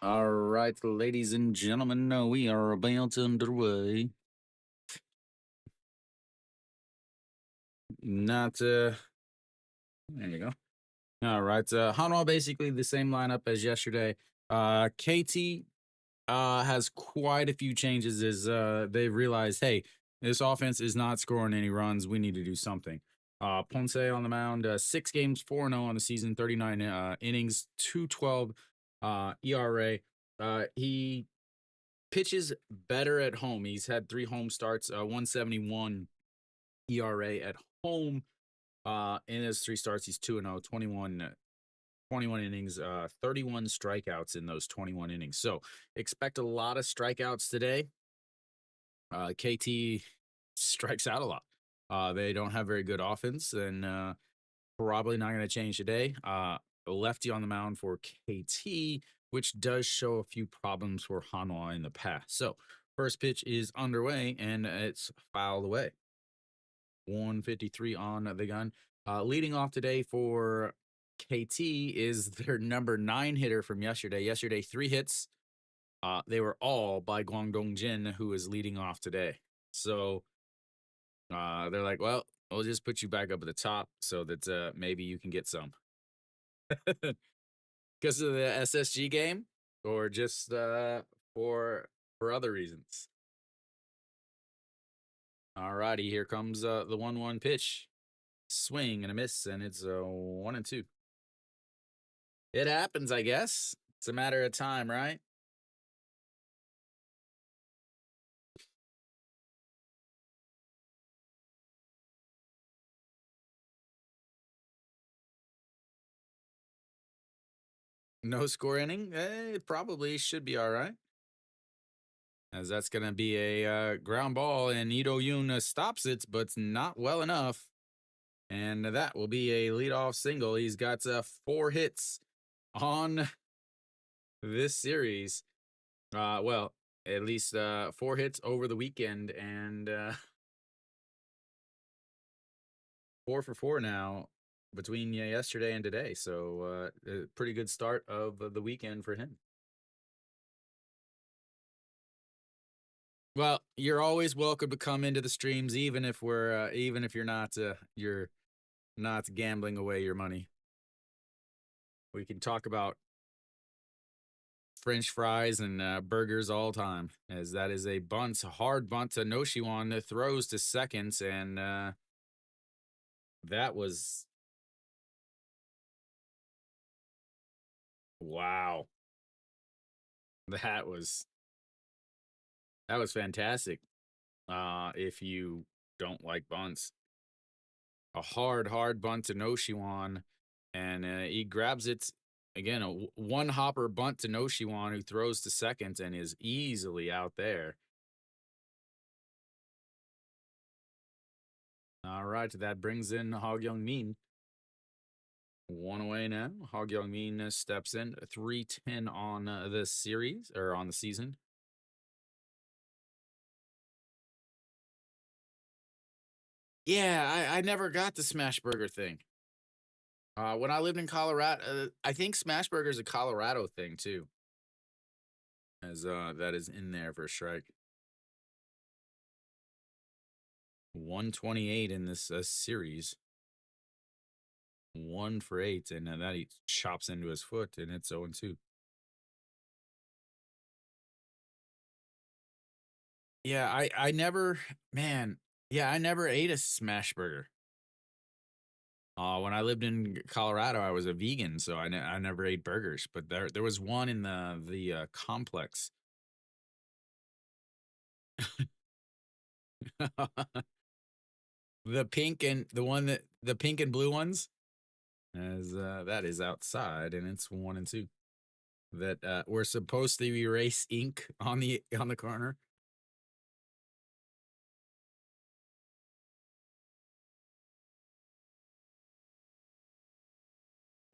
All right, ladies and gentlemen, we are about underway. Not, there you go. All right, Hanwha basically the same lineup as yesterday. KT has quite a few changes as they realized, hey, this offense is not scoring any runs. We need to do something. Ponce on the mound, 6 games, 4-0 on the season, 39 innings, 212 ERA. He pitches better at home. He's had 3 home starts, 171 ERA at home. In his 3 starts, he's 2-0, 21 innings, 31 strikeouts in those 21 innings. So expect a lot of strikeouts today. KT strikes out a lot. They don't have very good offense, and probably not going to change today. Lefty on the mound for KT, which does show a few problems for Hanwha in the past. So first pitch is underway, and it's fouled away. 153 on the gun. Leading off today for KT is their number 9 hitter from yesterday. Yesterday, 3 hits. They were all by Guangdong Jin, who is leading off today. So they're like, well, we'll just put you back up at the top so that maybe you can get some. Because of the SSG game, or just for other reasons. All righty, here comes the 1-1 pitch. Swing and a miss, and it's 1-2. It happens, I guess. It's a matter of time, right? No score inning? It probably should be all right. As that's going to be a ground ball, and Ito Yoon stops it, but it's not well enough. And that will be a leadoff single. He's got 4 hits on this series. Well, at least 4 hits over the weekend, and 4 for 4 now between yesterday and today. So a pretty good start of the weekend for him. Well, you're always welcome to come into the streams, even if you're not gambling away your money. We can talk about French fries and burgers all time, as that is a hard bunt to Noshiwan that throws to second, and that was wow. That was fantastic. If you don't like bunts, a hard bunt to Noshiwan, and he grabs it again. A one hopper bunt to Noshiwan, who throws to second and is easily out there. All right, that brings in Hog Young Min. 1 away now. Hog Young Min steps in. 310 on the series, or on the season. Yeah, I never got the smash burger thing. When I lived in Colorado, I think smash burger is a Colorado thing too, as that is in there for a strike. 128 in this series. 1 for 8, and that he chops into his foot, and it's 0-2. Yeah, I never, man. Yeah, I never ate a smash burger. When I lived in Colorado, I was a vegan, so I never ate burgers. But there was one in the complex. The pink and blue ones, as that is outside, and it's 1-2. That we're supposed to erase ink on the corner.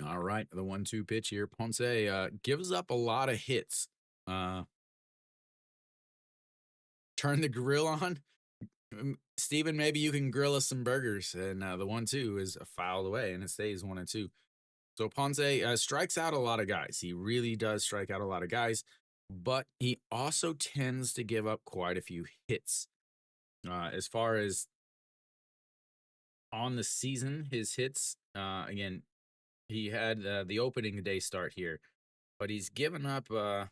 All right, the 1-2 pitch here. Ponce gives up a lot of hits. Turn the grill on. Steven, maybe you can grill us some burgers. And the 1-2 is fouled away, and it stays 1-2. So Ponce strikes out a lot of guys. He really does strike out a lot of guys, but he also tends to give up quite a few hits. As far as on the season, his hits, again, he had the opening day start here, but he's given up, I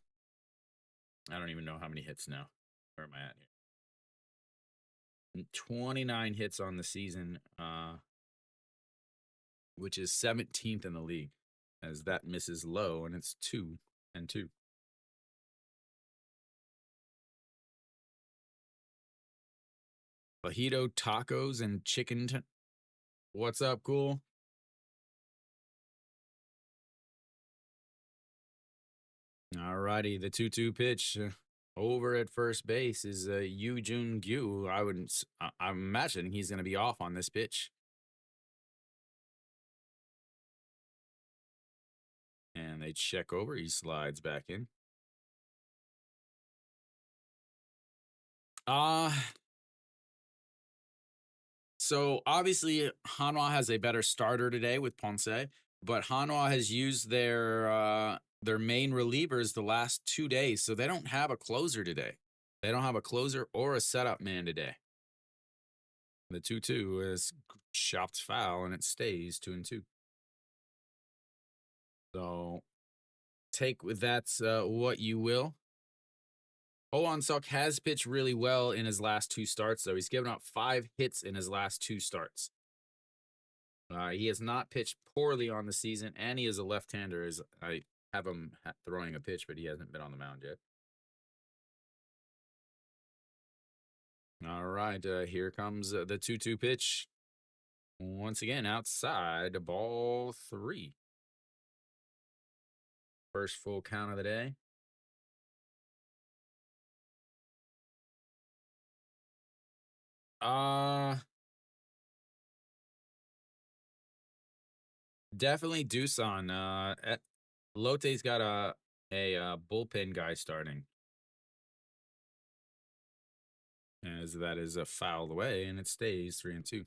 don't even know how many hits now. Where am I at here? 29 hits on the season, which is 17th in the league, as that misses low, and it's 2-2. Fajito tacos and chicken. What's up, cool? Alrighty, the 2-2 pitch over at first base is Yu Jun Gyu. I'm imagining he's going to be off on this pitch. And they check over. He slides back in. So obviously Hanwha has a better starter today with Ponce, but Hanwha has used their main relievers the last 2 days, so they don't have a closer today. They don't have a closer or a setup man today. The 2-2 is chopped foul, and it stays 2-2. So take with that what you will. Owan Suk has pitched really well in his last 2 starts, though. He's given up 5 hits in his last 2 starts. He has not pitched poorly on the season, and he is a left-hander. As I have him throwing a pitch, but he hasn't been on the mound yet. All right, here comes the 2-2 pitch. Once again, outside, ball 3. First full count of the day. Definitely Doosan. Lotte's got a bullpen guy starting. As that is a fouled away, and it stays 3-2.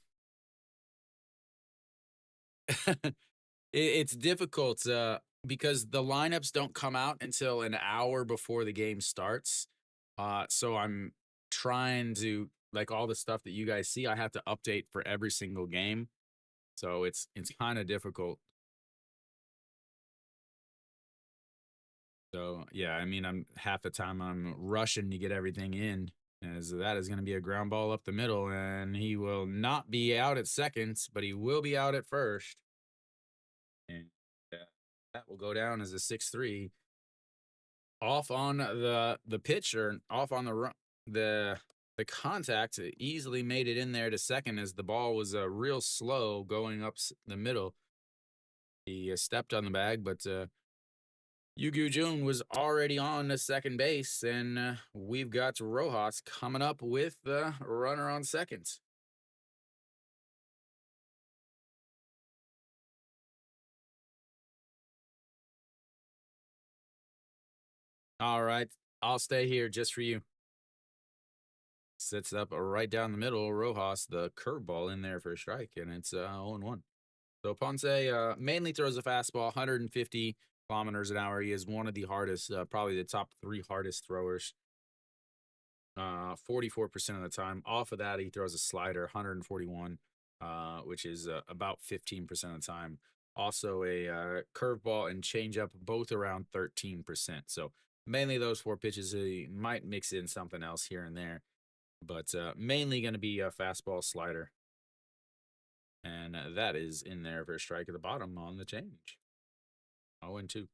It's difficult because the lineups don't come out until an hour before the game starts. So I'm trying to, like, all the stuff that you guys see, I have to update for every single game. So it's kind of difficult. So yeah, I mean, I'm half the time I'm rushing to get everything in, as that is going to be a ground ball up the middle, and he will not be out at second, but he will be out at first. And that will go down as a 6-3. Off on the pitcher, off on the contact, easily made it in there to second, as the ball was real slow going up the middle. He stepped on the bag, but Yu Jun was already on the second base, and we've got Rojas coming up with the runner on second. All right, I'll stay here just for you. Sits up right down the middle. Rojas, the curveball in there for a strike, and it's 0-1. So Ponce mainly throws a fastball, 150 kilometers an hour. He is one of the hardest, probably the top 3 hardest throwers. 44% of the time. Off of that, he throws a slider, 141, which is about 15% of the time. Also a curveball and changeup, both around 13%. So mainly those 4 pitches. He might mix in something else here and there, but mainly going to be a fastball slider. And that is in there for a strike at the bottom on the change. 0-2.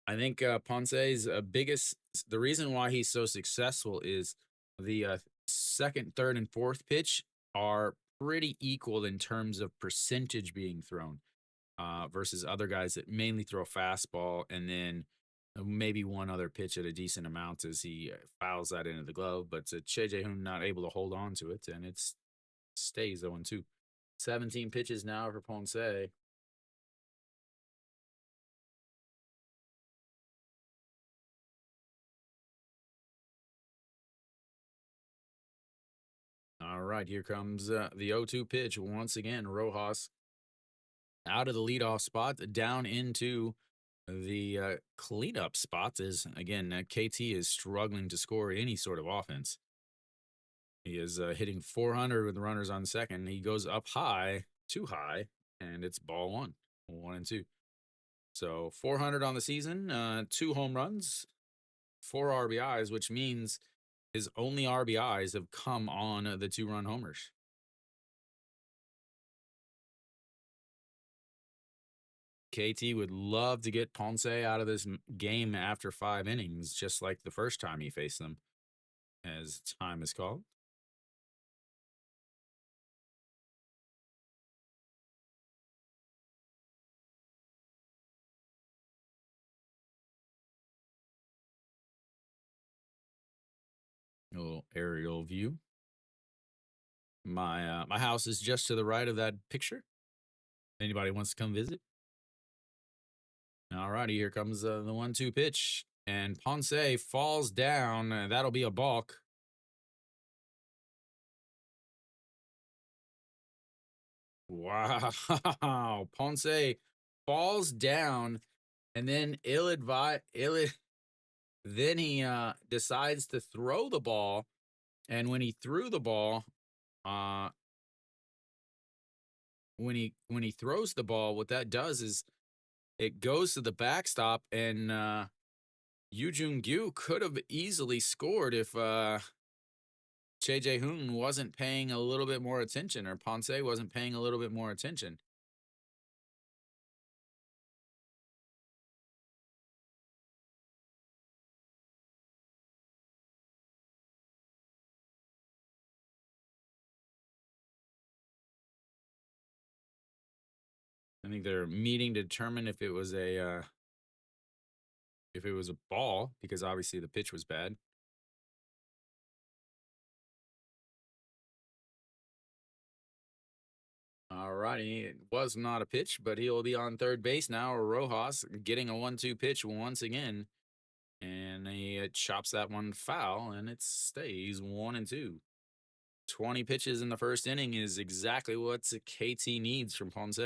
I think Ponce's the reason why he's so successful is the second, third, and fourth pitch are pretty equal in terms of percentage being thrown versus other guys that mainly throw a fastball and then maybe one other pitch at a decent amount as he fouls that into the glove. But Che Jae-hoon not able to hold on to it, and it stays 0-2. 17 pitches now for Ponce. All All right, here comes the 0-2 pitch once again. Rojas out of the leadoff spot down into the cleanup spot. Is again KT is struggling to score any sort of offense. He is hitting 400 with runners on second. He goes up high, too high, and it's ball one, 1-2. So 400 on the season, 2 home runs, 4 RBIs, which means his only RBIs have come on the 2-run homers. KT would love to get Ponce out of this game after 5 innings, just like the first time he faced them, as time is called. A little aerial view. My house is just to the right of that picture. Anybody wants to come visit? All righty, here comes the 1-2 pitch, and Ponce falls down. That'll be a balk. Wow, Ponce falls down, and then then he decides to throw the ball, and when he threw the ball, when he throws the ball, what that does is it goes to the backstop, and Yoo Jung-gyu could have easily scored if Che Jae-hoon wasn't paying a little bit more attention, or Ponce wasn't paying a little bit more attention. I think they're meeting to determine if it was a ball, because obviously the pitch was bad. All righty, it was not a pitch, but he'll be on third base now. Rojas getting a 1-2 pitch once again, and he chops that one foul, and it stays 1-2. 20 pitches in the first inning is exactly what KT needs from Ponce.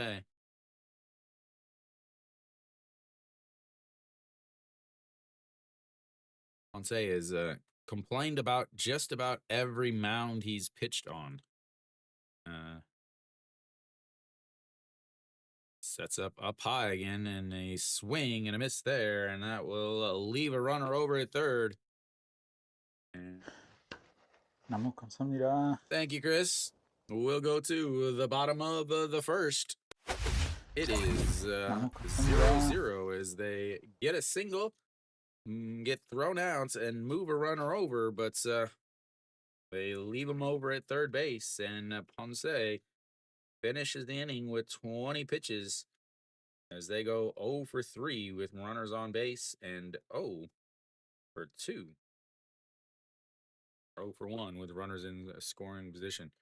Ponce has complained about just about every mound he's pitched on. Sets up high again, and a swing and a miss there, and that will leave a runner over at third. And 너무 감사합니다. thank you, Chris. We'll go to the bottom of the first. It is 0-0 as they get a single, get thrown out, and move a runner over, but they leave him over at third base, and Ponce finishes the inning with 20 pitches as they go 0 for 3 with runners on base and 0 for 2. 0 for 1 with runners in scoring position.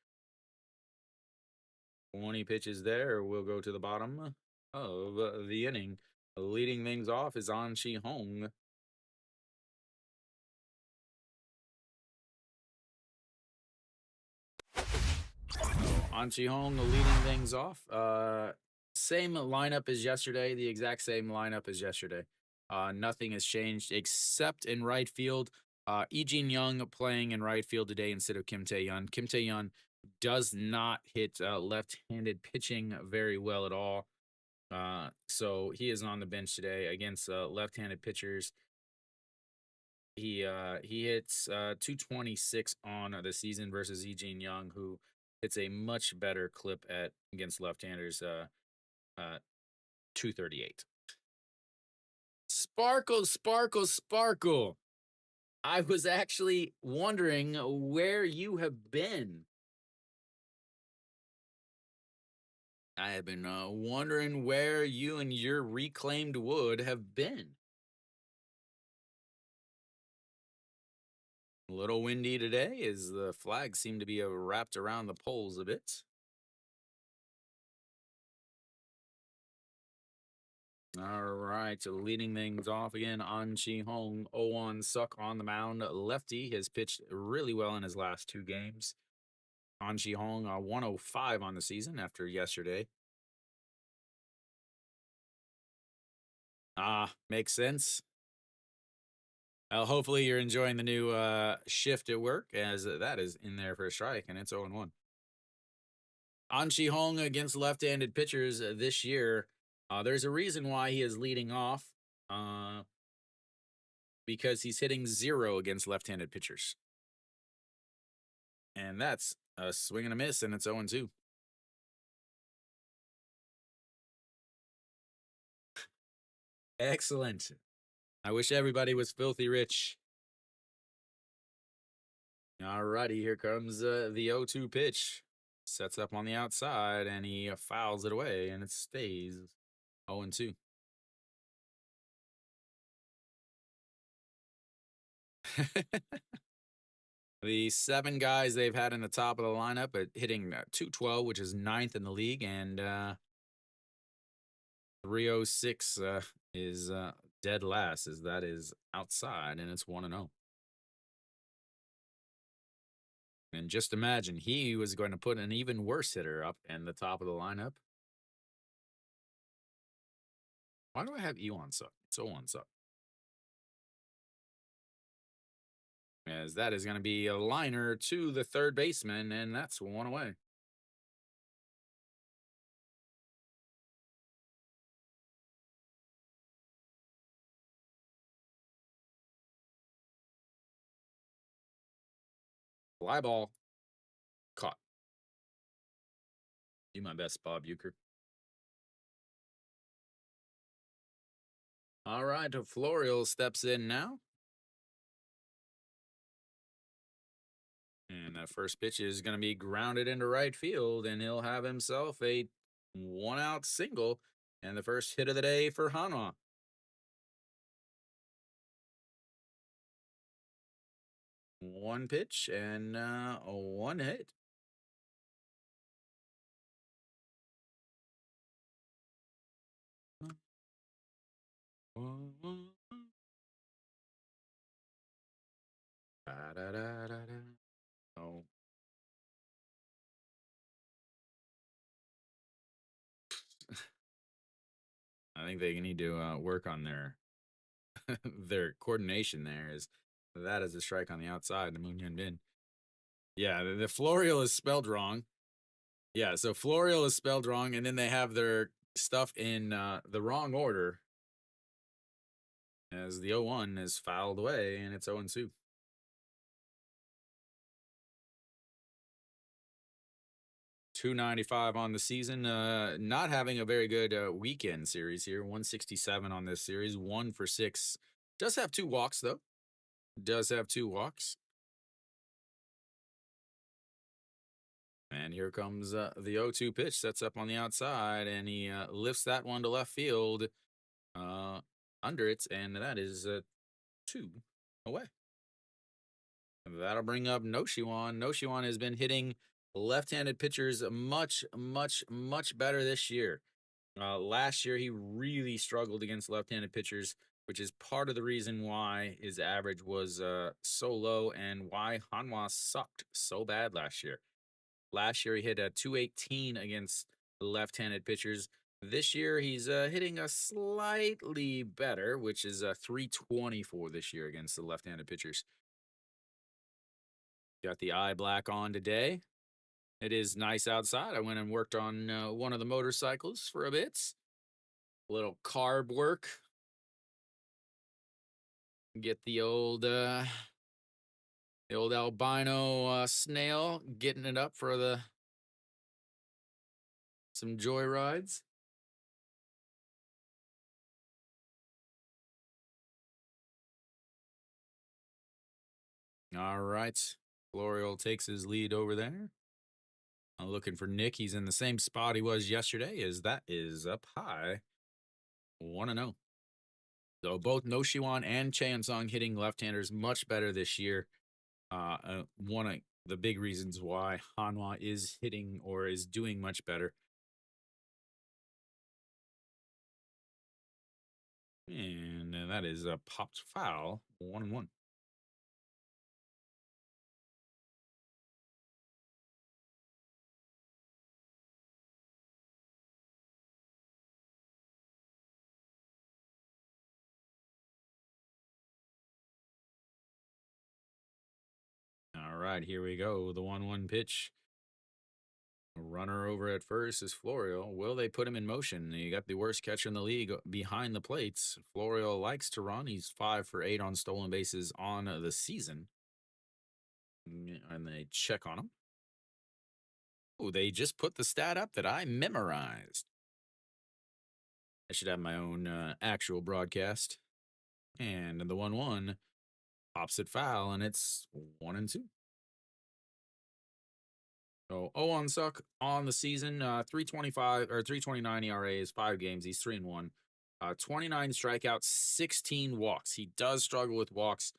20 pitches there. We'll go to the bottom of the inning. Leading things off is An Chi-hong. An Chi-hong leading things off. Same lineup as yesterday, the exact same lineup as yesterday. Nothing has changed except in right field. Lee Jin-young playing in right field today instead of Kim Tae-yeon. Kim Tae-yeon does not hit left-handed pitching very well at all. So he is on the bench today against left-handed pitchers. He hits 226 on the season versus Lee Jin-young, who hits a much better clip against left-handers, 238. Sparkle, sparkle, sparkle. I was actually wondering where you have been. I have been wondering where you and your reclaimed wood have been. A little windy today as the flags seem to be wrapped around the poles a bit. All right, so leading things off again, An Chi-hong, 0-1 Suk on the mound. Lefty has pitched really well in his last 2 games. Anji Hong 105 on the season after yesterday. Makes sense. Hopefully you're enjoying the new shift at work, as that is in there for a strike, and it's 0-1. Anji Hong against left-handed pitchers this year. There's a reason why he is leading off, because he's hitting 0 against left-handed pitchers. And that's a swing and a miss, and it's 0-2. Excellent. I wish everybody was filthy rich. All righty, here comes the 0-2 pitch. Sets up on the outside, and he fouls it away, and it stays 0-2. The 7 guys they've had in the top of the lineup at hitting 212, which is 9th in the league, and 306 is dead last, as that is outside, and it's 1-0. And just imagine, he was going to put an even worse hitter up in the top of the lineup. Why do I have Ewan suck? It's 0-1 suck. As that is going to be a liner to the third baseman, and that's 1 away. Fly ball. Caught. Do my best, Bob Uecker. All right, Florial steps in now. And that first pitch is going to be grounded into right field, and he'll have himself a 1-out single and the first hit of the day for Hanwha. One pitch and one hit. Oh. I think they need to work on their their coordination there. That is a strike on the outside, the Moon Hyun Bin. Yeah, the Florial is spelled wrong. Yeah, so Florial is spelled wrong, and then they have their stuff in the wrong order, as the 0-1 is fouled away, and it's 0-2. .295 on the season. Not having a very good weekend series here. 167 on this series. 1 for 6. Does have 2 walks, though. Does have 2 walks. And here comes the 0-2 pitch. Sets up on the outside, and he lifts that one to left field under it, and that is 2 away. That'll bring up Noshiwan. Noshiwan has been hitting left-handed pitchers much, much, much better this year. Last year, he really struggled against left-handed pitchers, which is part of the reason why his average was so low and why Hanwha sucked so bad last year. Last year, he hit a .218 against left-handed pitchers. This year, he's hitting a slightly better, which is a .324 this year against the left-handed pitchers. Got the eye black on today. It is nice outside. I went and worked on one of the motorcycles for a bit. A little carb work. Get the old albino snail, getting it up for some joy rides. All right. Florial takes his lead over there. I'm looking for Nick. He's in the same spot he was yesterday, as that is up high. 1-0. So both Noshiwan and Chansong hitting left-handers much better this year. One of the big reasons why Hanwha is hitting or is doing much better. And that is a popped foul. 1-1. right, here we go. The 1-1 pitch. Runner over at first is Florio. Will they put him in motion? You got the worst catcher in the league behind the plates. Florio likes to run. He's 5 for 8 on stolen bases on the season. And they check on him. Oh, they just put the stat up that I memorized. I should have my own actual broadcast. And the 1-1 pops it foul, and it's 1-2. So 0 suck on the season. 3.25 or 3.29 ERA is 5 games. He's 3-1. 29 strikeouts, 16 walks. He does struggle with walks.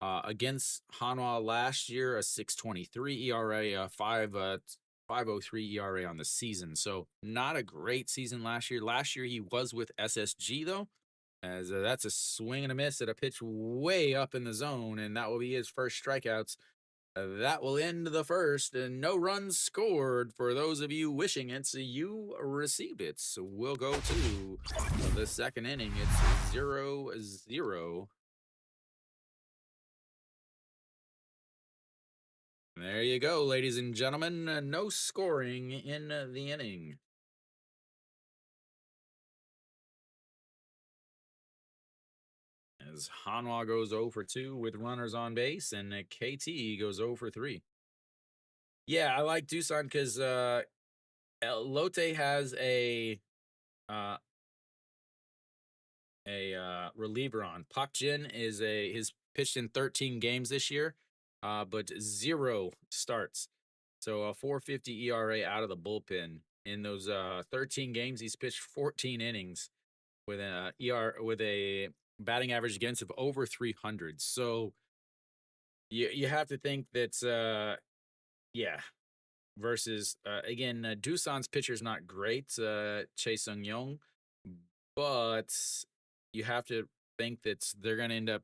Against Hanwha last year, a 6.23 ERA, 5.03 ERA on the season. So not a great season last year. Last year he was with SSG though, as that's a swing and a miss at a pitch way up in the zone, and that will be his first strikeouts. That will end the first, and no runs scored for those of you wishing it. So you received it. So we'll go to the second inning. It's 0-0. There you go, ladies and gentlemen. No scoring in the inning. As Hanwha goes 0 for 2 with runners on base, and KT goes 0 for 3. Yeah, I like Doosan because Lotte has a reliever on. Pak Jin is his pitched in 13 games this year, but 0 starts. So a 4.50 ERA out of the bullpen. In those 13 games, he's pitched 14 innings with a batting average against of over 300. So you have to think that yeah. Versus again, Doosan's pitcher's not great, Chae Sung Young, but you have to think that they're going to end up.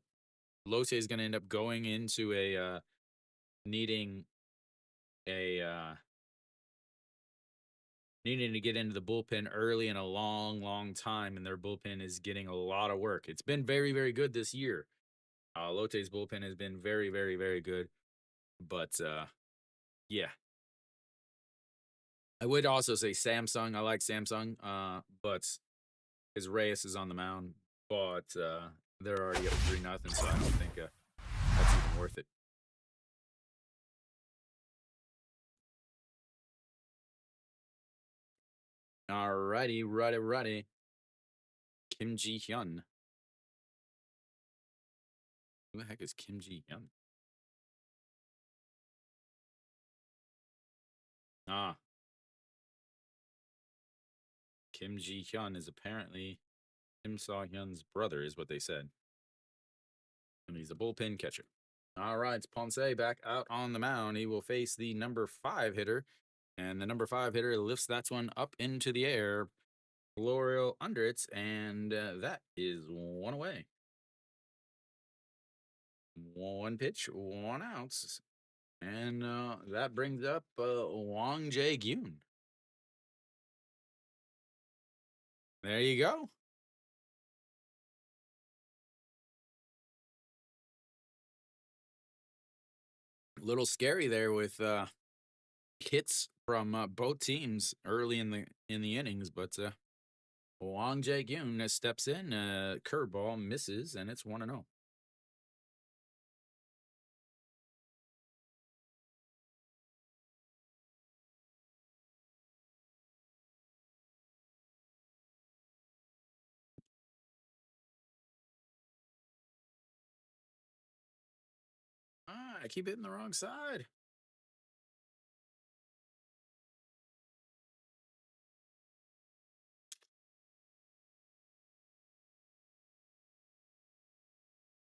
Lotte is going to end up going into a needing to get into the bullpen early in a long time, and their bullpen is getting a lot of work. It's been very, very good this year. Lotte's bullpen has been very, very, very good, but yeah. I would also say Samsung. I like Samsung, but his Reyes is on the mound, but they're already up 3-0, so I don't think that's even worth it. Alrighty, ready. Kim Ji-hyun. Who the heck is Kim Ji-hyun? Kim Ji-hyun is apparently Kim Saw-hyun's brother, is what they said. And he's a bullpen catcher. All right, it's Ponce back out on the mound. He will face the number 5 hitter, and the number 5 hitter lifts that one up into the air. Florio under it, and that is 1 away. 1 pitch, 1 out. And that brings up Wang Jae-gyun. There you go. A little scary there with hits from both teams early in the innings, but Wang Jae-gyun steps in, curveball misses, and it's 1-0. I keep hitting the wrong side.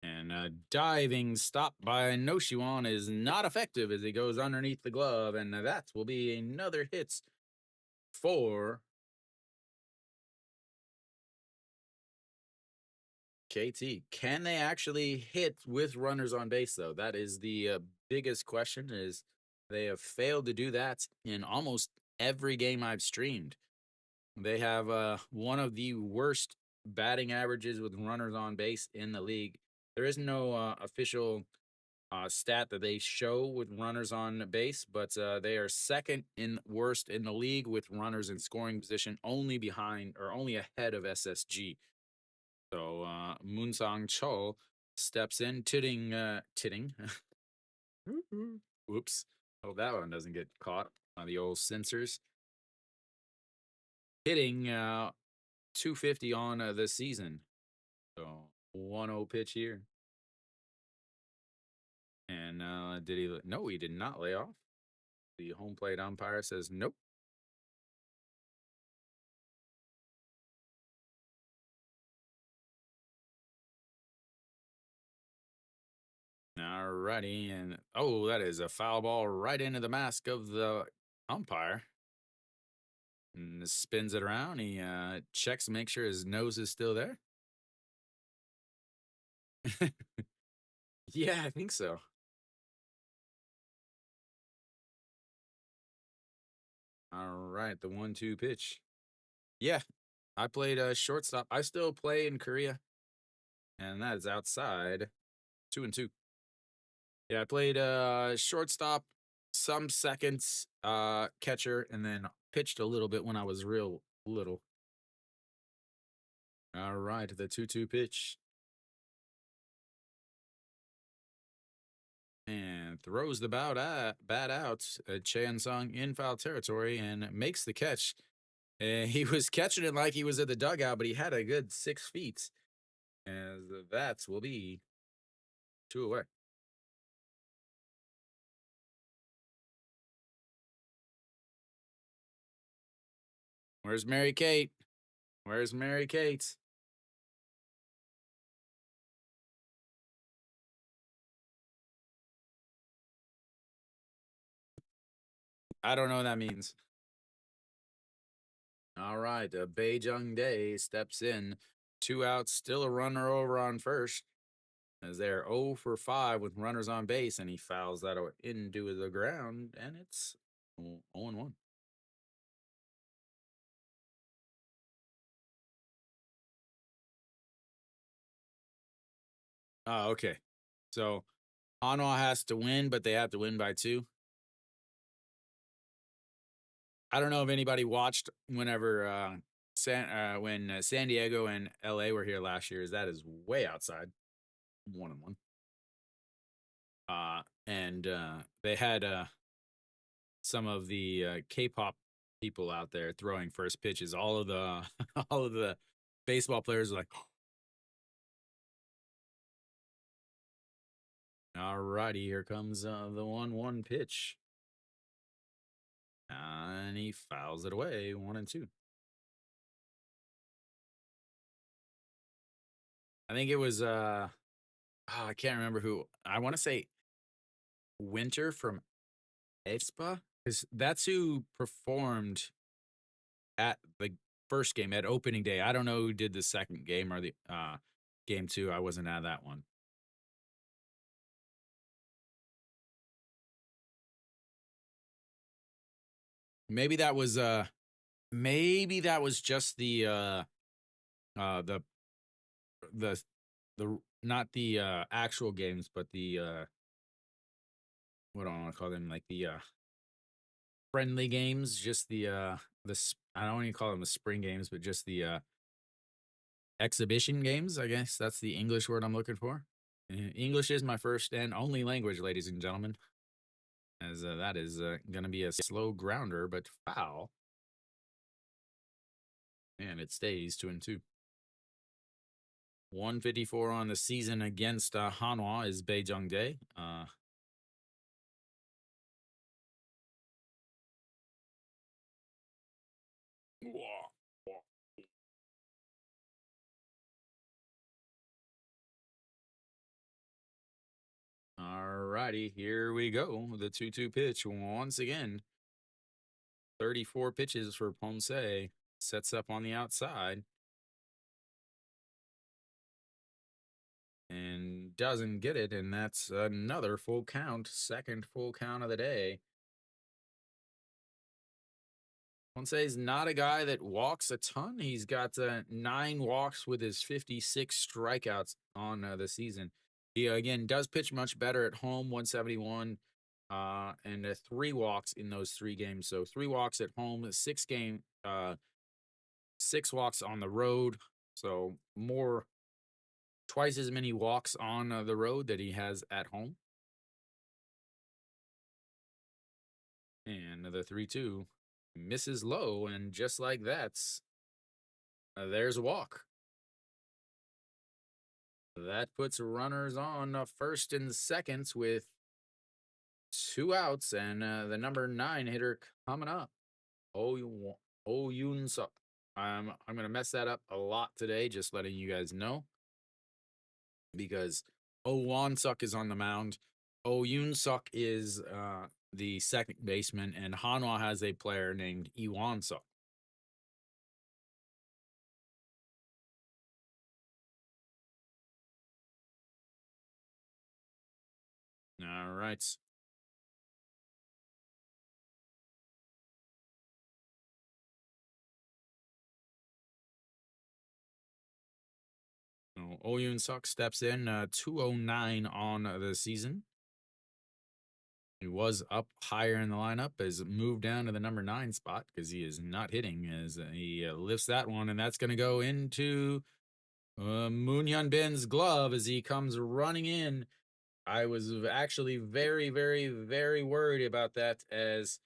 And a diving stop by Noshiwan is not effective as he goes underneath the glove, and that will be another hit for KT. Can they actually hit with runners on base, though? That is the biggest question. Is they have failed to do that in almost every game I've streamed. They have one of the worst batting averages with runners on base in the league. There is no official stat that they show with runners on base, but they are second in worst in the league with runners in scoring position, only behind or only ahead of SSG. So Moonsang Chol steps in, titting. Whoops. Oh, that one doesn't get caught by the old censors. Hitting 250 on the season. So 1-0 pitch here. And did he? No, he did not lay off. The home plate umpire says nope. All righty, and oh, that is a foul ball right into the mask of the umpire. And spins it around. He checks to make sure his nose is still there. Yeah, I think so. All right, the 1-2 pitch. Yeah, I played shortstop. I still play in Korea, and that is outside. 2-2. Yeah, I played shortstop, some seconds, catcher, and then pitched a little bit when I was real little. All right, the 2-2 pitch. And throws the bat out. Chan Sung in foul territory and makes the catch. He was catching it like he was at the dugout, but he had a good 6 feet. As the bats will be 2 away. Where's Mary Kate? Where's Mary Kate? I don't know what that means. All right, Baejung Dae steps in. 2 outs, still a runner over on first. As they're 0 for 5 with runners on base, and he fouls that into the ground, and it's 0-1. Oh, okay. So Hanwha has to win, but they have to win by 2. I don't know if anybody watched whenever when San Diego and LA were here last year. That is way outside. 1-1. And they had some of the K-pop people out there throwing first pitches. All of the all of the baseball players are like, all righty, here comes the 1-1 pitch. And he fouls it away, 1-2. I think it was I can't remember who. I want to say Winter from aespa, because that's who performed at the first game at opening day. I don't know who did the second game or the game 2. I wasn't at that one. Maybe that was just the not the actual games, but the what do I want to call them, like the friendly games, just the I don't even call them the spring games, but just the exhibition games. I guess that's the English word I'm looking for. English is my first and only language, ladies and gentlemen. As that is going to be a slow grounder, but foul. And it stays 2-2. 154 on the season against Hanwha is Baejung Dae. All righty, here we go. The 2-2 pitch once again. 34 pitches for Ponce. Sets up on the outside. And doesn't get it, and that's another full count. Second full count of the day. Ponce's not a guy that walks a ton. He's got 9 walks with his 56 strikeouts on the season. He again does pitch much better at home, 171, and 3 walks in those 3 games. So 3 walks at home, 6 walks on the road. So twice as many walks on the road that he has at home. And the 3-2 misses low, and just like that, there's a walk. That puts runners on first and seconds with 2 outs, and the number 9 hitter coming up. Oh Yoon Suk. I'm gonna mess that up a lot today, just letting you guys know. Because Won Suk is on the mound. Yoon Suk is the second baseman, and Hanwha has a player named Iwan Suk. All right. So Yoon Suk steps in 209 on the season. He was up higher in the lineup, has moved down to the number 9 spot because he is not hitting as he lifts that one, and that's going to go into Moon Hyun Bin's glove as he comes running in. I was actually very, very, very worried about that, as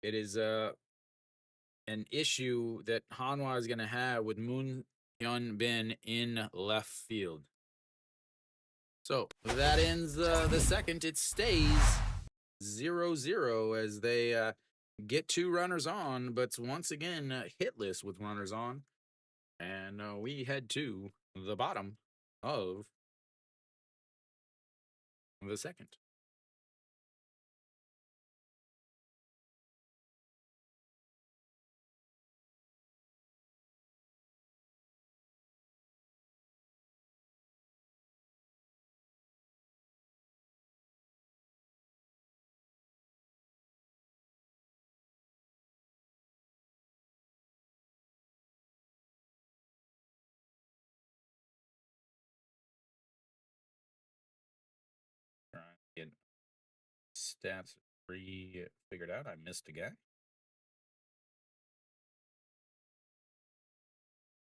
it is an issue that Hanwha is going to have with Moon Hyun Bin in left field. So that ends the second. It stays 0-0 as they get 2 runners on, but once again hitless with runners on. And we head to the bottom of the second. Trying to get stats figured out. I missed a guy.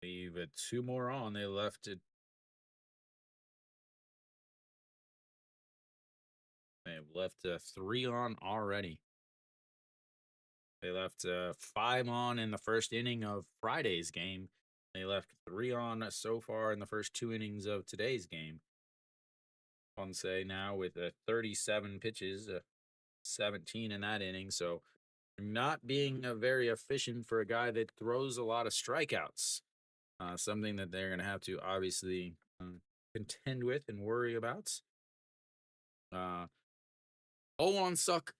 Leave 2 more on. They left it. They've left 3 on already. They left 5 on in the first inning of Friday's game. They left 3 on so far in the first 2 innings of today's game. Ponce now with 37 pitches, 17 in that inning. So not being very efficient for a guy that throws a lot of strikeouts. Something that they're going to have to obviously contend with and worry about. Won Suk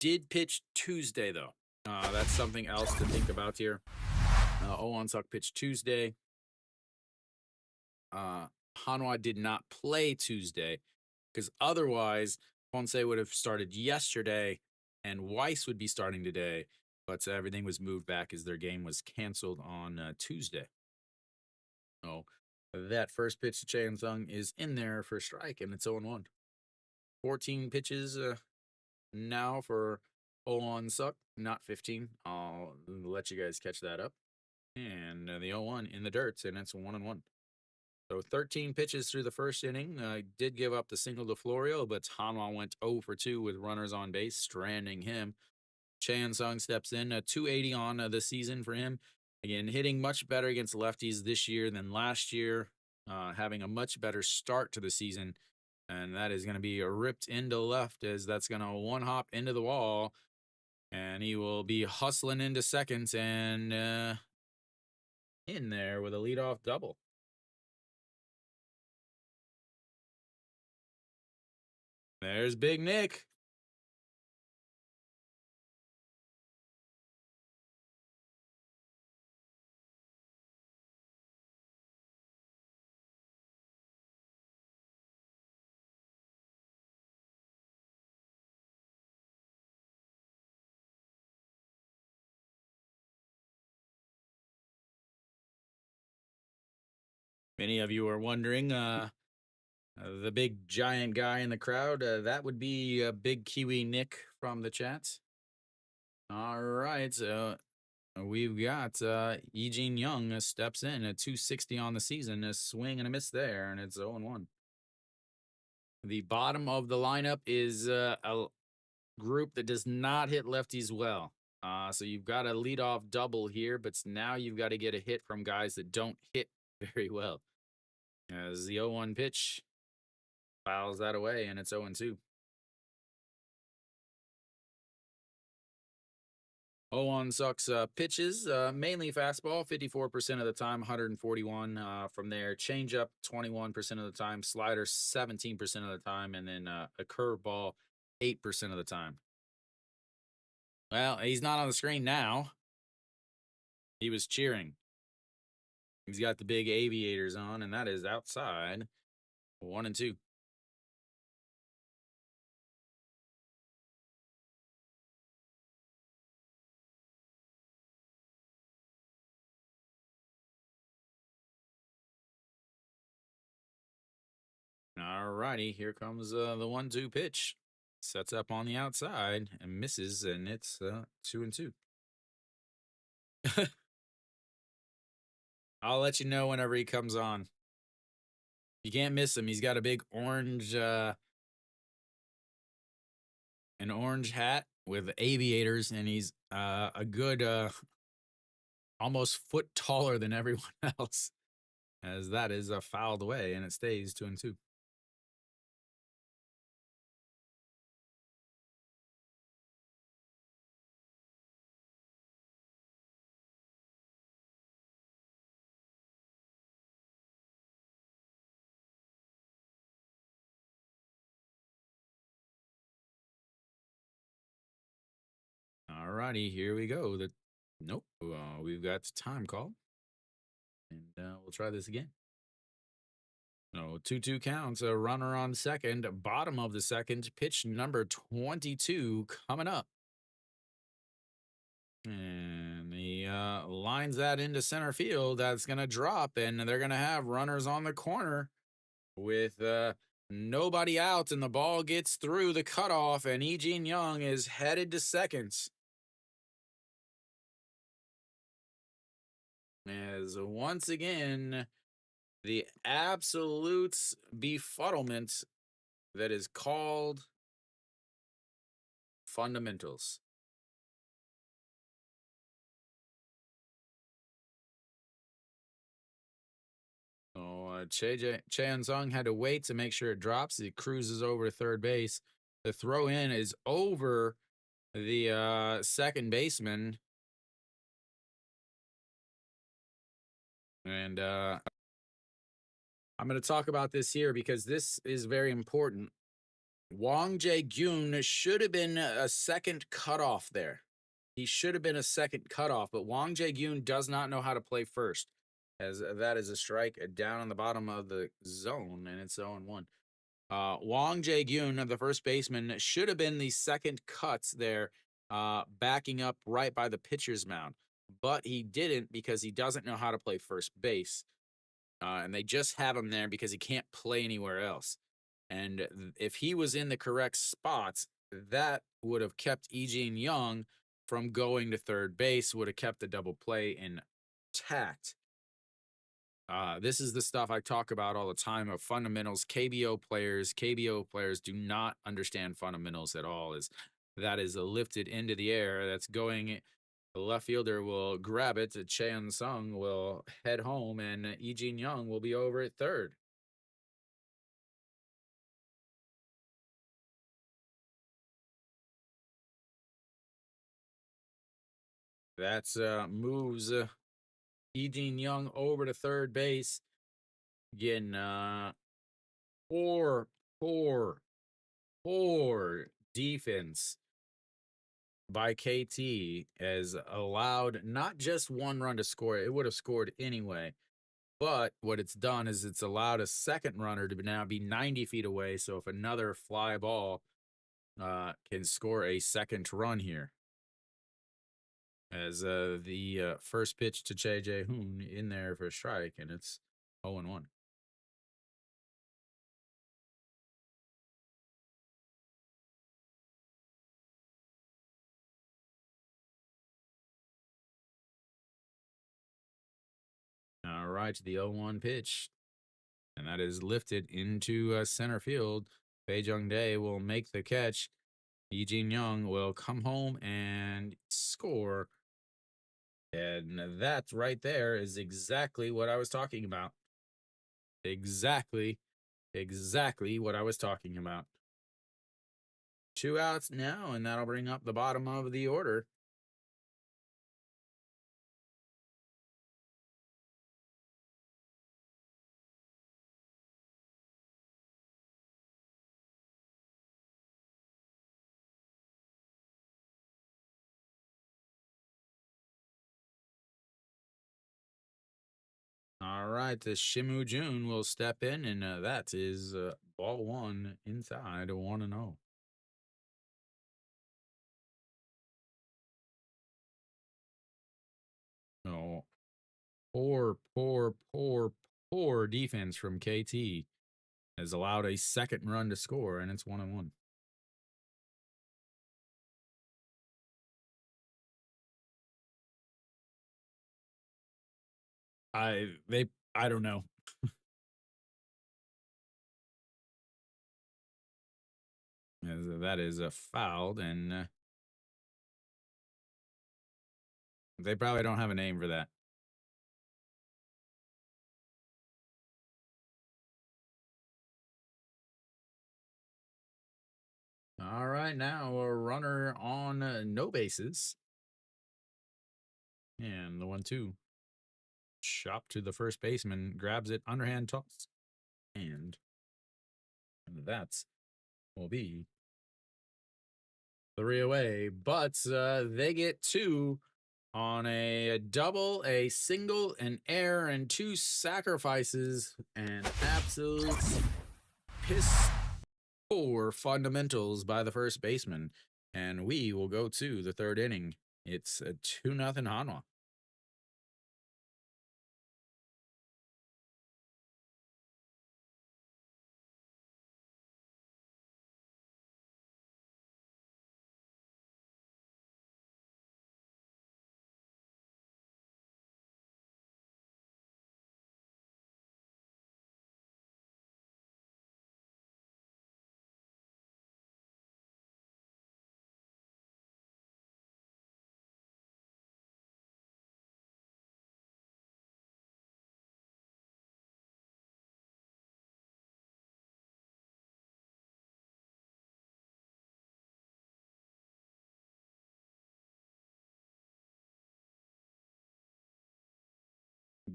did pitch Tuesday, though. That's something else to think about here. Won Suk pitched Tuesday. Hanwha did not play Tuesday because otherwise Ponce would have started yesterday and Weiss would be starting today, but everything was moved back as their game was canceled on Tuesday. So that first pitch to Chae Sung is in there for a strike, and it's 0-1. 14 pitches now for Won Suk, not 15. I'll let you guys catch that up. And the 0-1 in the dirt, and it's 1-1. So 13 pitches through the first inning. Did give up the single to Florio, but Hanwha went 0 for 2 with runners on base, stranding him. Chae Sung steps in, 280 on the season for him. Again, hitting much better against lefties this year than last year, having a much better start to the season. And that is going to be ripped into left as that's going to one hop into the wall. And he will be hustling into seconds and in there with a leadoff double. There's Big Nick. Many of you are wondering The big giant guy in the crowd, that would be Big Kiwi Nick from the chat. All right, so we've got Eugene Young steps in at 260 on the season, a swing and a miss there, and it's 0-1. The bottom of the lineup is a group that does not hit lefties well. So you've got a leadoff double here, but now you've got to get a hit from guys that don't hit very well. As the 0-1 pitch fouls that away, and it's 0-2. 0-1 sucks pitches, mainly fastball, 54% of the time, 141 from there. Changeup, 21% of the time. Slider, 17% of the time. And then a curveball, 8% of the time. Well, he's not on the screen now. He was cheering. He's got the big aviators on, and that is outside. 1-2. All righty, here comes the 1-2 pitch. Sets up on the outside and misses, and it's 2-2. I'll let you know whenever he comes on. You can't miss him. He's got a big orange, an orange hat with aviators, and he's a good, almost foot taller than everyone else. As that is fouled away, and it stays 2-2. All righty, here we go. Nope, we've got the time call, and we'll try this again. No, 2-2 counts. A runner on second, bottom of the second. Pitch number 22 coming up. And he lines that into center field. That's going to drop, and they're going to have runners on the corner with nobody out, and the ball gets through the cutoff, and Eugene Young is headed to second. As once again, the absolute befuddlement that is called fundamentals. So Cheon Sung had to wait to make sure it drops. He cruises over to third base. The throw in is over the second baseman. And I'm going to talk about this here because this is very important. Wang Jae-gyun should have been a second cutoff there. He should have been a second cutoff, but Wang Jae-gyun does not know how to play first, as that is a strike down on the bottom of the zone, and it's 0-1. Wang Jae-gyun, the first baseman, should have been the second cuts there, backing up right by the pitcher's mound, but he didn't because he doesn't know how to play first base, and they just have him there because he can't play anywhere else. And if he was in the correct spots, that would have kept Eugene Young from going to third base, would have kept the double play intact. This is the stuff I talk about all the time of fundamentals. KBO players do not understand fundamentals at all. That is lifted into the air. That's going. The left fielder will grab it. Cheon Sung will head home, and Eugene Young will be over at third. That's moves Eugene Young over to third base. Again, poor defense by KT has allowed not just one run to score. It would have scored anyway. But what it's done is it's allowed a second runner to now be 90 feet away. So if another fly ball can score a second run here. As the first pitch to Che Jae-hoon in there for a strike, and it's 0-1. right, the 0-1 pitch. And that is lifted into center field. Bae Jung Dae will make the catch. Lee Jin Young will come home and score. And that right there is exactly what I was talking about. Exactly what I was talking about. 2 outs now, and that'll bring up the bottom of the order. All right, the Shimu Jun will step in, and that is ball 1 inside 1-0. Oh, poor defense from KT has allowed a second run to score, and it's 1-1. I don't know. That is a fouled, and they probably don't have a name for that. All right, now a runner on no bases. And the 1-2. Chop to the first baseman, grabs it, underhand toss. And that will be 3 away. But they get 2 on a double, a single, an error, and 2 sacrifices. And absolute piss poor fundamentals by the first baseman. And we will go to the 3rd inning. It's a 2-0 Hanwha.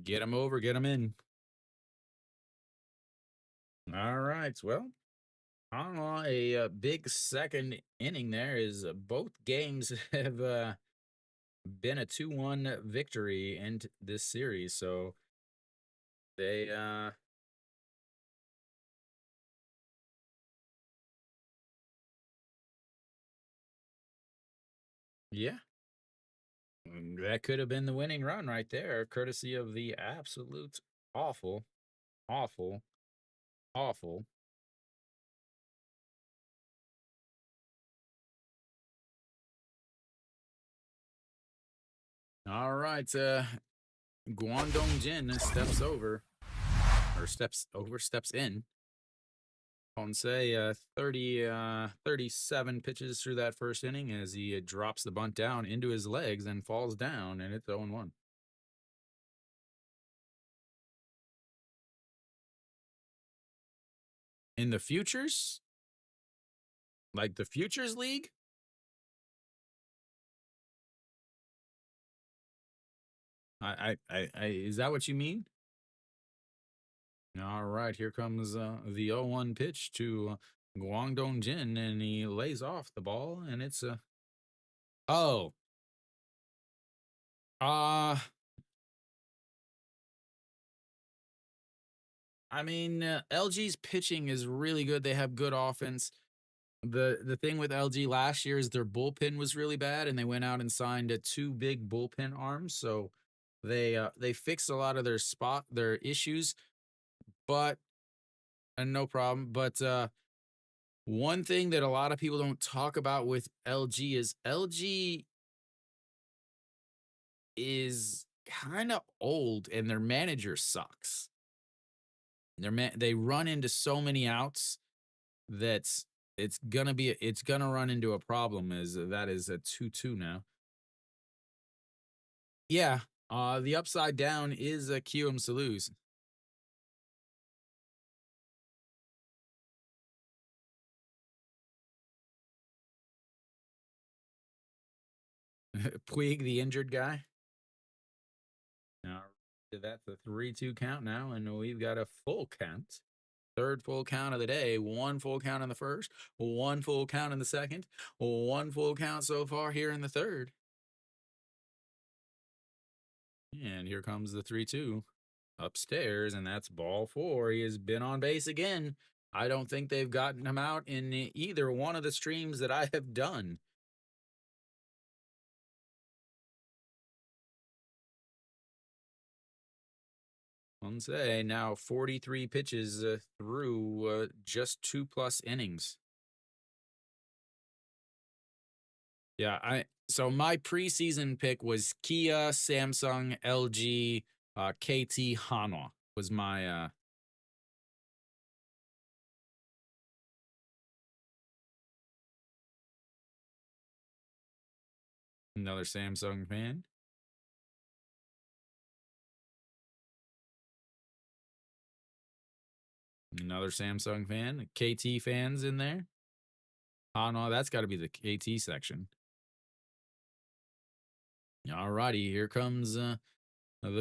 Get him over, get him in. All right, well, Hanwha, a big second inning there is both games have been a 2-1 victory in this series. So they yeah. That could have been the winning run right there, courtesy of the absolute awful. All right, Guangdong Jin steps in. Ponce 37 pitches through that first inning as he drops the bunt down into his legs and falls down, and it's 0-1. In the futures? Like the Futures League? Is that what you mean? All right, here comes the 0-1 pitch to Guangdong Jin, and he lays off the ball, and it's oh. I mean, LG's pitching is really good. They have good offense. The thing with LG last year is their bullpen was really bad, and they went out and signed 2 big bullpen arms. So they fixed a lot of their issues, but no problem. But one thing that a lot of people don't talk about with LG is kind of old and their manager sucks. They run into so many outs that it's gonna run into a problem. As that is a 2-2 now. Yeah, the upside down is a QM to lose. Puig, the injured guy. Now that's a 3-2 count now, and we've got a full count. Third full count of the day. One full count in the first, one full count in the second, one full count so far here in the third. And here comes the 3-2 upstairs, and that's ball four. He has been on base again. I don't think they've gotten him out in either one of the streams that I have done. Ponce now 43 pitches through just 2+ innings. Yeah, so my preseason pick was Kia, Samsung, LG, KT, Hanwha was my another Samsung fan. Another Samsung fan. KT fans in there. Hanwha, that's got to be the KT section. All righty, here comes the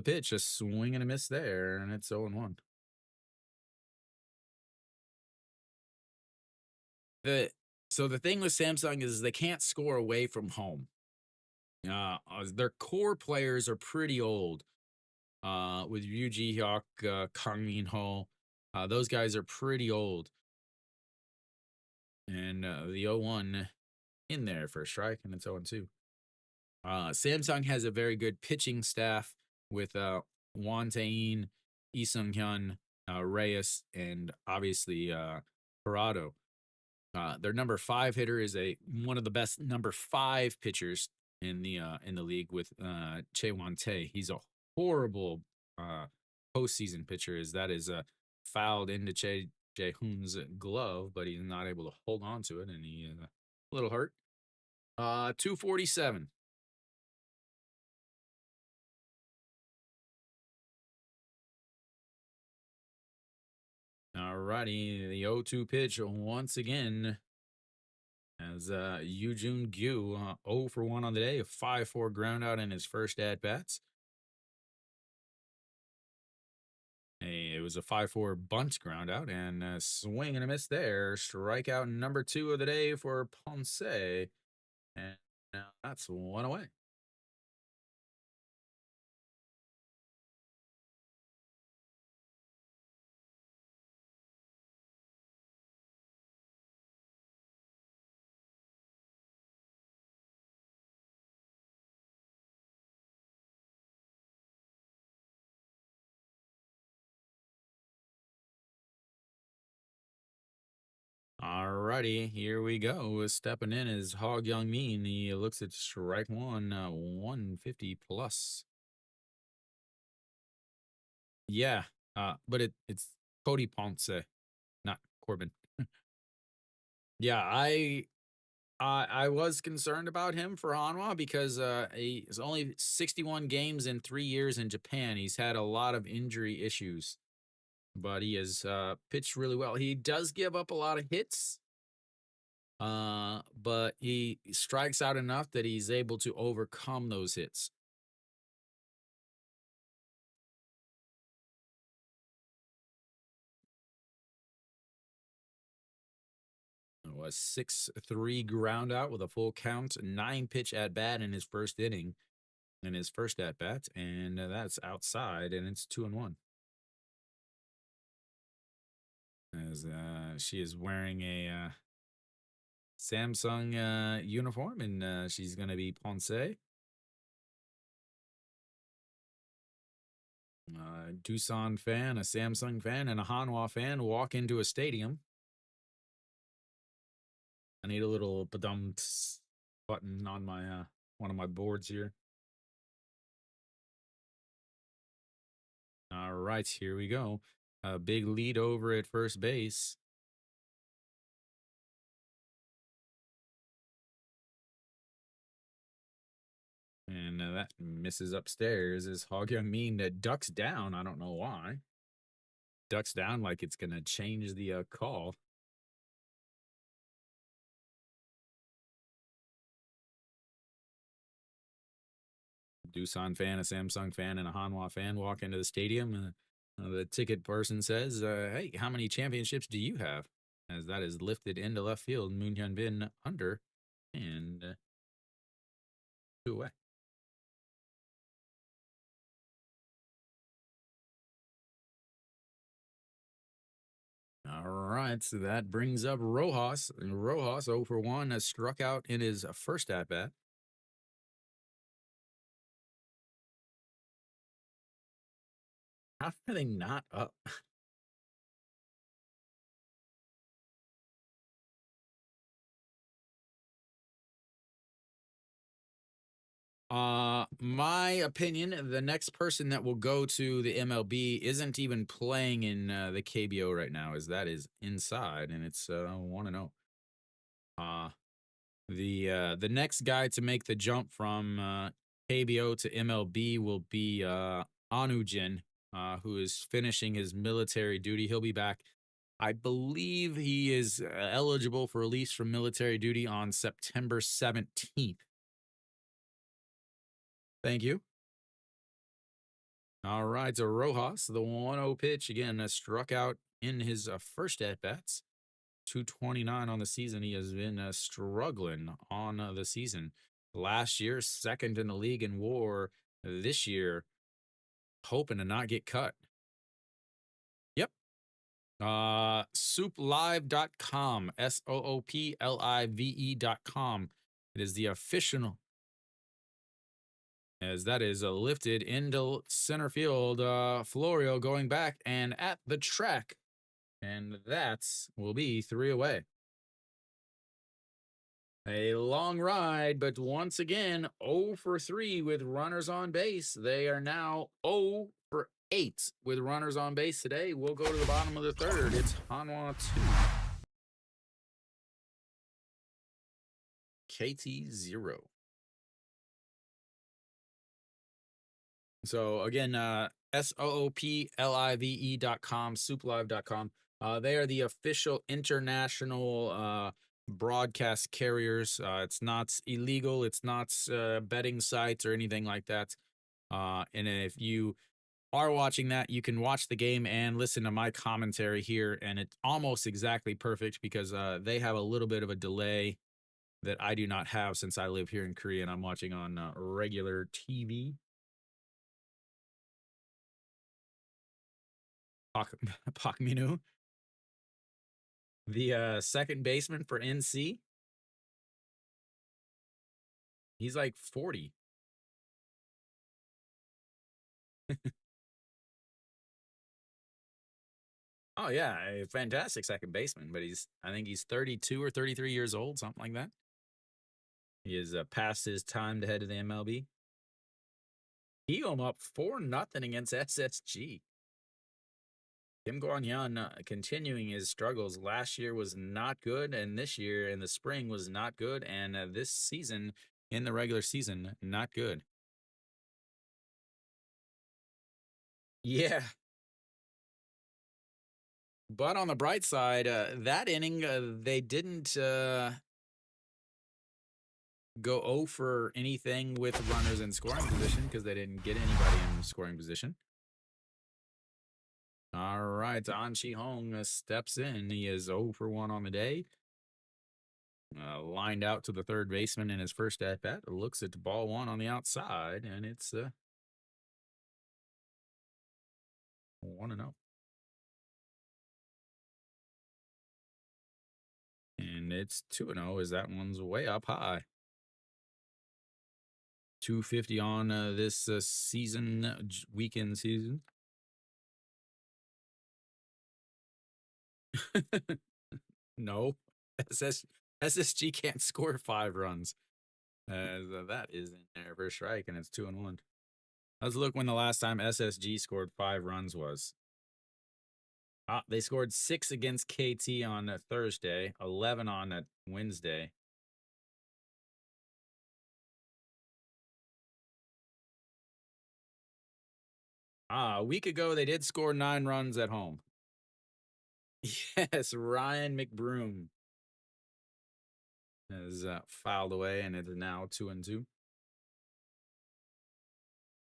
pitch. A swing and a miss there, and it's 0-1. So the thing with Samsung is they can't score away from home. Their core players are pretty old. With Yu Ji Hyuk, Kang Min Ho, those guys are pretty old. And the 0-1 in there for a strike, and it's 0-2. Samsung has a very good pitching staff with Won Tae-in, Lee Sung-hyun, Reyes, and obviously Parado. Their number 5 hitter is one of the best number 5 pitchers in the league with Che Won-tae. He's a horrible postseason pitcher, as that is fouled into Che Jae-hoon's glove, but he's not able to hold on to it, and he is a little hurt. 247. All righty, the 0-2 pitch once again as Yoo Jun Gyu 0 for 1 on the day, a 5-4 ground out in his first at bats. It was a 5-4 bunt ground out, and a swing and a miss there. Strikeout number 2 of the day for Ponce, and now that's 1 away. Alrighty, here we go. Stepping in is Hog Young Min. He looks at strike one, 150 plus. Yeah, but it's Cody Ponce, not Corbin. Yeah, I was concerned about him for Hanwha because he's only 61 games in 3 years in Japan. He's had a lot of injury issues, but he has pitched really well. He does give up a lot of hits. But he strikes out enough that he's able to overcome those hits. It was 6-3 ground out with a full count, 9-pitch at bat in his first inning, in his first at bat, and that's outside, and it's 2-1. As she is wearing a Samsung uniform, and she's going to be Ponce. Doosan fan, a Samsung fan, and a Hanwha fan walk into a stadium. I need a little button on my one of my boards here. All right, here we go. A big lead over at first base. And that misses upstairs as Hog Young Min ducks down. I don't know why. Ducks down like it's going to change the call. Doosan fan, a Samsung fan, and a Hanwha fan walk into the stadium. The ticket person says, hey, how many championships do you have? As that is lifted into left field. Moon Hyun Bin under and 2 away. All right, so that brings up Rojas. And Rojas, 0 for 1, has struck out in his first at bat. How are they not up? My opinion, the next person that will go to the MLB isn't even playing in the KBO right now, as that is inside, and it's 1-0. The next guy to make the jump from KBO to MLB will be Anujin, who is finishing his military duty. He'll be back. I believe he is eligible for release from military duty on September 17th. Thank you. All right, so Rojas, the 1-0 pitch, again, struck out in his first at-bats. 229 on the season. He has been struggling on the season. Last year, second in the league in WAR. This year, hoping to not get cut. Yep. Souplive.com, SOOPLIVE.com. It is the official, as that is lifted into center field. Florio going back and at the track. And that will be 3 away. A long ride, but once again, 0 for 3 with runners on base. They are now 0 for 8 with runners on base today. We'll go to the bottom of the third. It's Hanwha 2, KT 0. So again, SOOPLIVE.com, souplive.com. They are the official international broadcast carriers. It's not illegal. It's not betting sites or anything like that. And if you are watching that, you can watch the game and listen to my commentary here. And it's almost exactly perfect because they have a little bit of a delay that I do not have since I live here in Korea and I'm watching on regular TV. Pak Minu, the second baseman for NC. He's like 40. Oh yeah, a fantastic second baseman, but I think he's 32 or 33 years old, something like that. He is past his time to head to the MLB. He him up 4-0 against SSG. Kim Guan-hyun continuing his struggles. Last year was not good, and this year in the spring was not good, and this season in the regular season, not good. Yeah. But on the bright side, that inning, they didn't go 0 for anything with runners in scoring position because they didn't get anybody in scoring position. All right, An Chi-hong steps in. He is 0 for 1 on the day. Lined out to the third baseman in his first at-bat. Looks at the ball 1 on the outside, and it's 1-0. And it's 2-0 as that one's way up high. 250 on this weekend season. No, SSG can't score 5 runs. That is in there for a strike, and it's 2-1. Let's look when the last time SSG scored 5 runs was. They scored 6 against KT on Thursday, 11 on Wednesday. A week ago, they did score 9 runs at home. Yes, Ryan McBroom has fouled away, and it is now 2-2.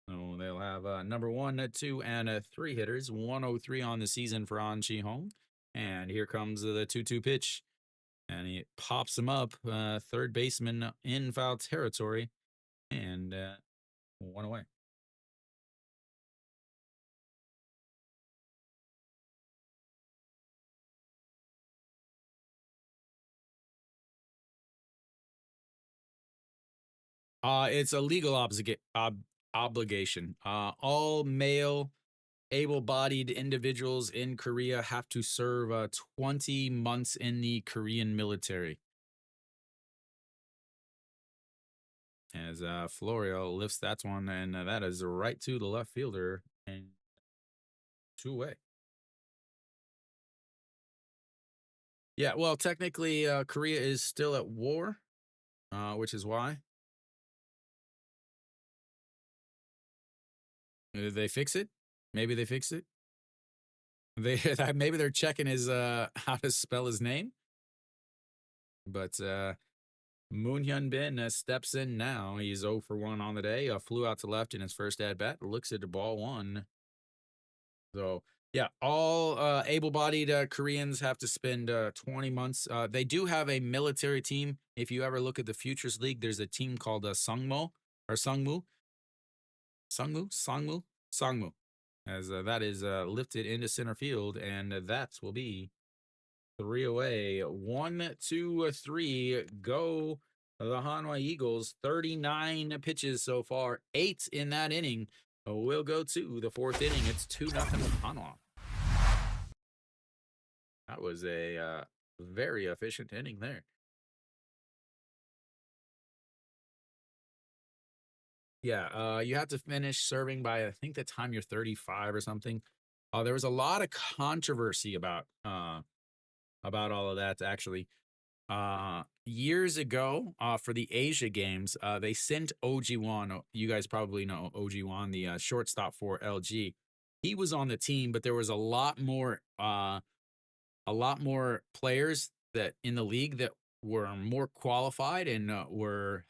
So they'll have number 1, 2, and 3 hitters. 103 on the season for An Chi-hong. And here comes the 2-2 pitch. And he pops him up. Third baseman in foul territory. And 1 away. It's a legal obligation. All male able-bodied individuals in Korea have to serve 20 months in the Korean military. As Florio lifts that one, and that is right to the left fielder, and 2 away. Yeah, well, technically, Korea is still at war, which is why. Did they fix it? Maybe they fixed it. Maybe they're checking his how to spell his name. But Moon Hyun Bin steps in now. He's 0 for 1 on the day. Flew out to left in his first at bat. Looks at the ball 1. So yeah, all able-bodied Koreans have to spend 20 months. They do have a military team. If you ever look at the Futures League, there's a team called Sangmu. As that is lifted into center field, and that will be 3 away. 1, 2, 3. Go the Hanwha Eagles. 39 pitches so far. 8 in that inning. We'll go to the 4th inning. It's 2-0 Hanwha. That was a very efficient inning there. Yeah, you have to finish serving by, I think, the time you're 35 or something. There was a lot of controversy about all of that, actually. Years ago, for the Asia Games, they sent OG Wan. You guys probably know OG Wan, the shortstop for LG. He was on the team, but there was a lot more players that in the league that were more qualified and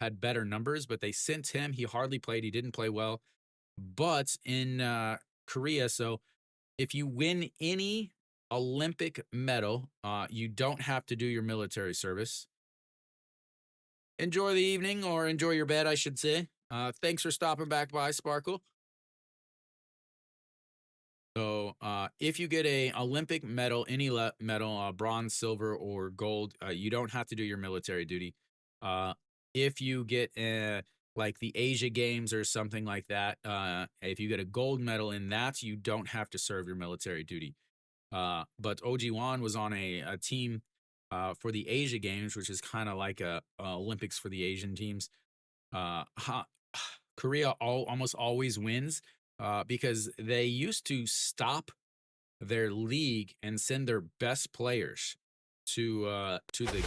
had better numbers, but they sent him. He hardly played. He didn't play well. But in Korea, so if you win any Olympic medal, you don't have to do your military service. Enjoy the evening, or enjoy your bed, I should say. Thanks for stopping back by, Sparkle. So if you get a Olympic medal, any medal, bronze, silver, or gold, you don't have to do your military duty. If you get like the Asia Games or something like that, if you get a gold medal in that, you don't have to serve your military duty. But OG Wan was on a team for the Asia Games, which is kind of like a Olympics for the Asian teams. Korea almost always wins. Because they used to stop their league and send their best players to the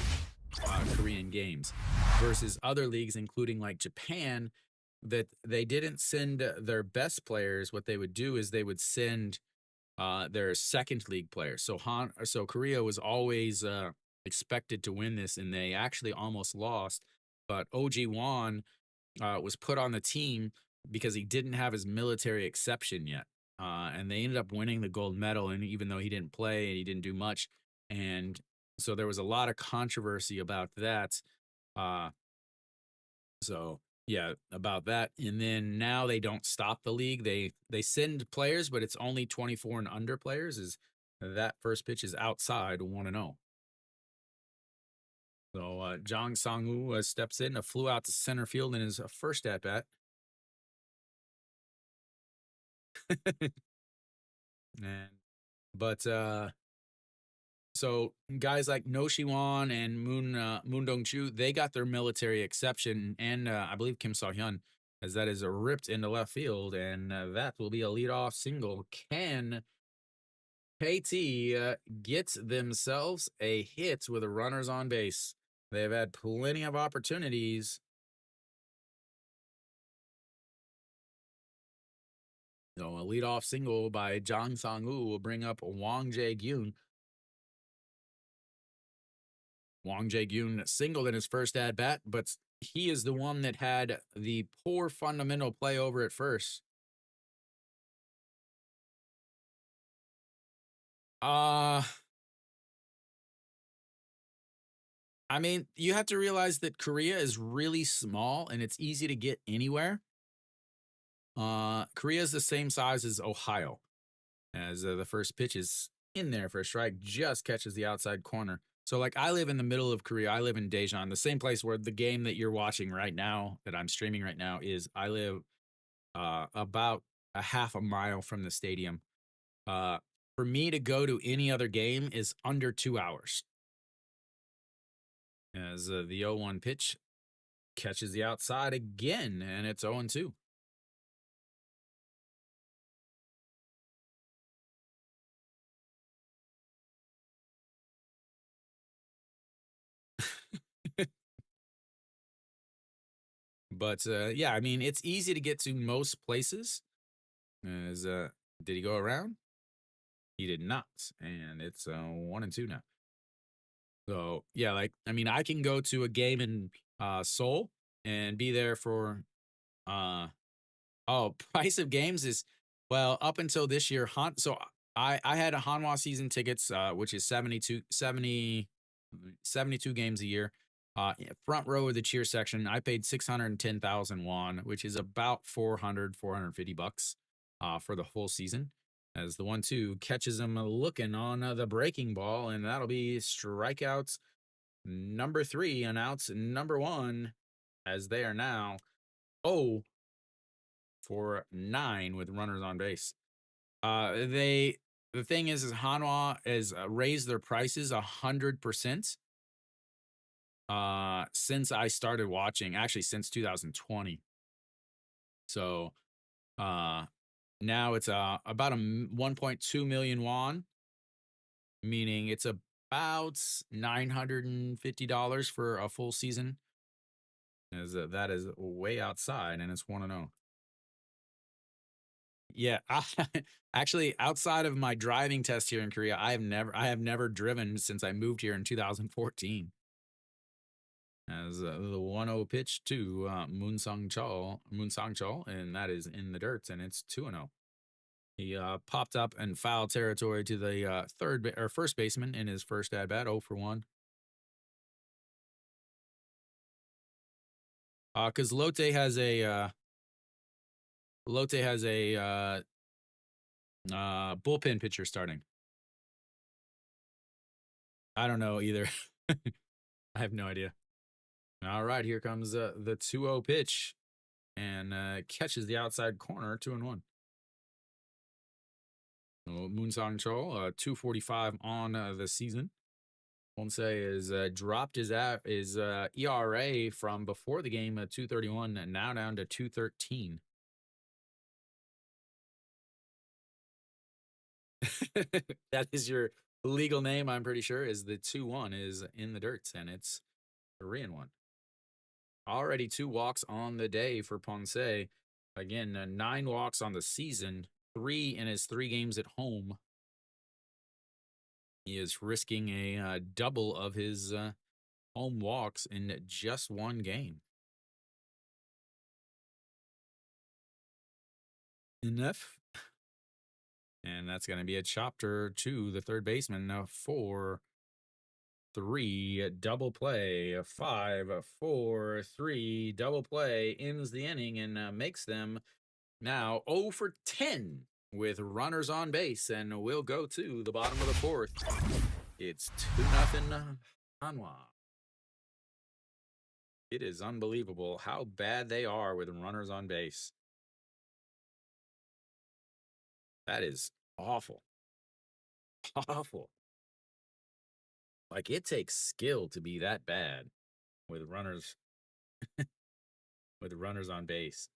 Korean Games, versus other leagues, including like Japan, that they didn't send their best players. What they would do is they would send their second league players. So Korea was always expected to win this, and they actually almost lost. But OG Wan was put on the team because he didn't have his military exception yet. And they ended up winning the gold medal, and even though he didn't play and he didn't do much. And so there was a lot of controversy about that. So yeah, about that. And then now they don't stop the league. They send players, but it's only 24 and under players. Is that first pitch is outside 1-0. So Jang Sang-woo steps in, flew out to center field in his first at bat. So guys like No Shi-won and Moon Dong-chu, they got their military exception, and I believe Kim So-hyun. as that is ripped into left field, and that will be a leadoff single. Can KT get themselves a hit with runners on base? They've had plenty of opportunities. So a leadoff single by Jang Sang-woo will bring up Wang Jae-gyun. Wang Jae-gyun singled in his first at-bat, but he is the one that had the poor fundamental play over at first. I mean, you have to realize that Korea is really small and it's easy to get anywhere. Korea is the same size as Ohio, as the first pitch is in there for a strike, just catches the outside corner. So, like, I live in the middle of Korea. I live in Daejeon, the same place where the game that you're watching right now, that I'm streaming right now, is. I live about a half a mile from the stadium. For me to go to any other game is under 2 hours. As the 0-1 pitch catches the outside again, and it's 0-2. But yeah, I mean, it's easy to get to most places. As did he go around? He did not, and it's 1-2 now. So yeah, like, I mean, I can go to a game in Seoul and be there for price of games is, well, up until this year, so I had a Hanwha season tickets, which is 72 games a year. Front row of the cheer section, I paid 610,000 won, which is about 450 bucks for the whole season. As the 1-2 catches him looking on the breaking ball, and that'll be strikeouts number 3 and outs number 1, as they are now 0 for 9 with runners on base. The thing is Hanwha has raised their prices 100% since I started watching, actually since 2020. So now it's about a 1.2 million won, meaning it's about $950 for a full season. As that is way outside, and it's 1-0. Yeah, actually, outside of my driving test here in Korea, I have never driven since I moved here in 2014. As the 1-0 pitch to Moon Sang-chul, and that is in the dirt, and it's 2-0. He popped up in foul territory to the first baseman in his first at bat, 0 for 1. Because Lotte has a bullpen pitcher starting. I don't know either. I have no idea. All right, here comes the 2-0 pitch, and catches the outside corner, 2-1. So Moon Sang-chul, 245 on the season. Ponce is dropped his ERA from before the game at 231, and now down to 213. That is your legal name, I'm pretty sure, is the 2-1 is in the dirt, and it's 3-1. Already 2 walks on the day for Ponce. Again, 9 walks on the season, 3 in his 3 games at home. He is risking a double of his home walks in just 1 game. Enough. And that's going to be a chopper to the third baseman for 3 double play. 5, 4, 3 double play ends the inning and makes them now 0 for 10 with runners on base, and we'll go to the bottom of the 4th. It's 2-0 Hanwha. It is unbelievable how bad they are with runners on base. That is awful. Awful. Like, it takes skill to be that bad with runners on base.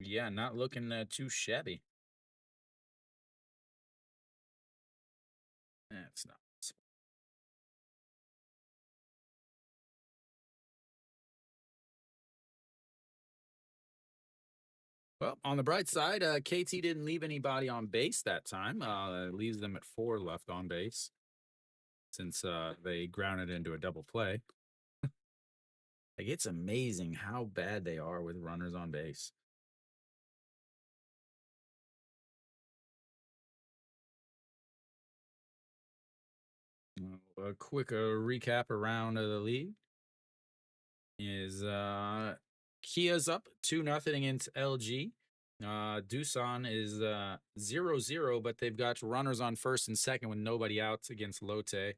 Yeah, not looking too shabby. That's not. Well, on the bright side, KT didn't leave anybody on base that time. Leaves them at 4 left on base since they grounded into a double play. Like, it's amazing how bad they are with runners on base. A quick recap around the league is Kia's up 2-0 against LG. Doosan is 0-0, but they've got runners on first and second with nobody out against Lotte.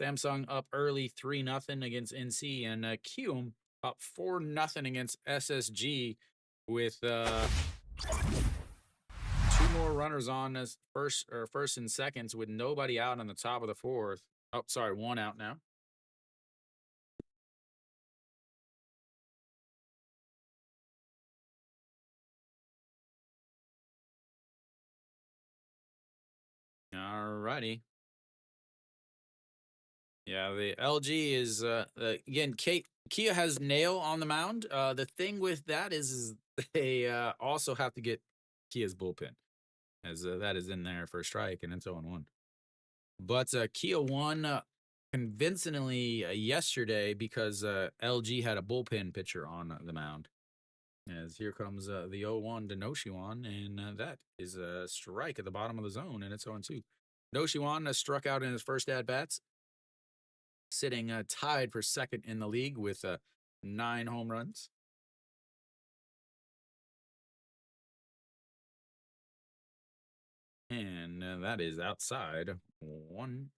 Samsung up early 3-0 against NC, and Kium up 4-0 against SSG with 2 more runners on as first and seconds with nobody out on the top of the 4th. Oh, sorry, 1 out now. All righty. Yeah, the LG is again. Kia has Nail on the mound. The thing with that is they also have to get Kia's bullpen, as that is in there for a strike, and it's 0-1. But Kia won convincingly yesterday because LG had a bullpen pitcher on the mound. As here comes the 0-1 to Noshiwan, and that is a strike at the bottom of the zone, and it's 0-2. Noshiwan struck out in his first at-bats, sitting tied for second in the league with 9 home runs. And that is outside 1-2.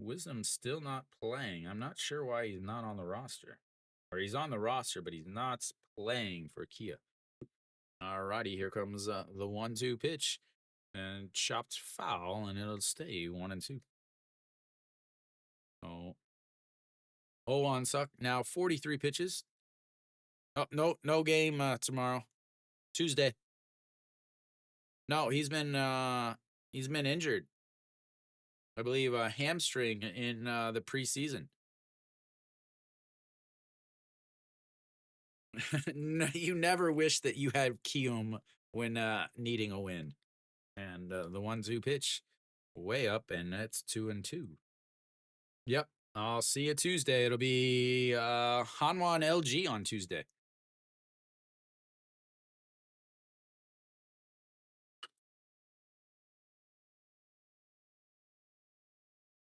Wisdom's still not playing. I'm not sure why he's not on the roster. Or he's on the roster, but he's not playing for Kia. Alrighty, here comes the 1-2 pitch. And chopped foul, and it'll stay 1-2. Oh. 0-1 suck. Now 43 pitches. Oh, no game tomorrow. Tuesday. No, he's been injured. I believe a hamstring in the preseason. You never wish that you had Kium when needing a win. And the 1-2 pitch way up, and it's 2-2. Yep. I'll see you Tuesday. It'll be Hanwha and LG on Tuesday.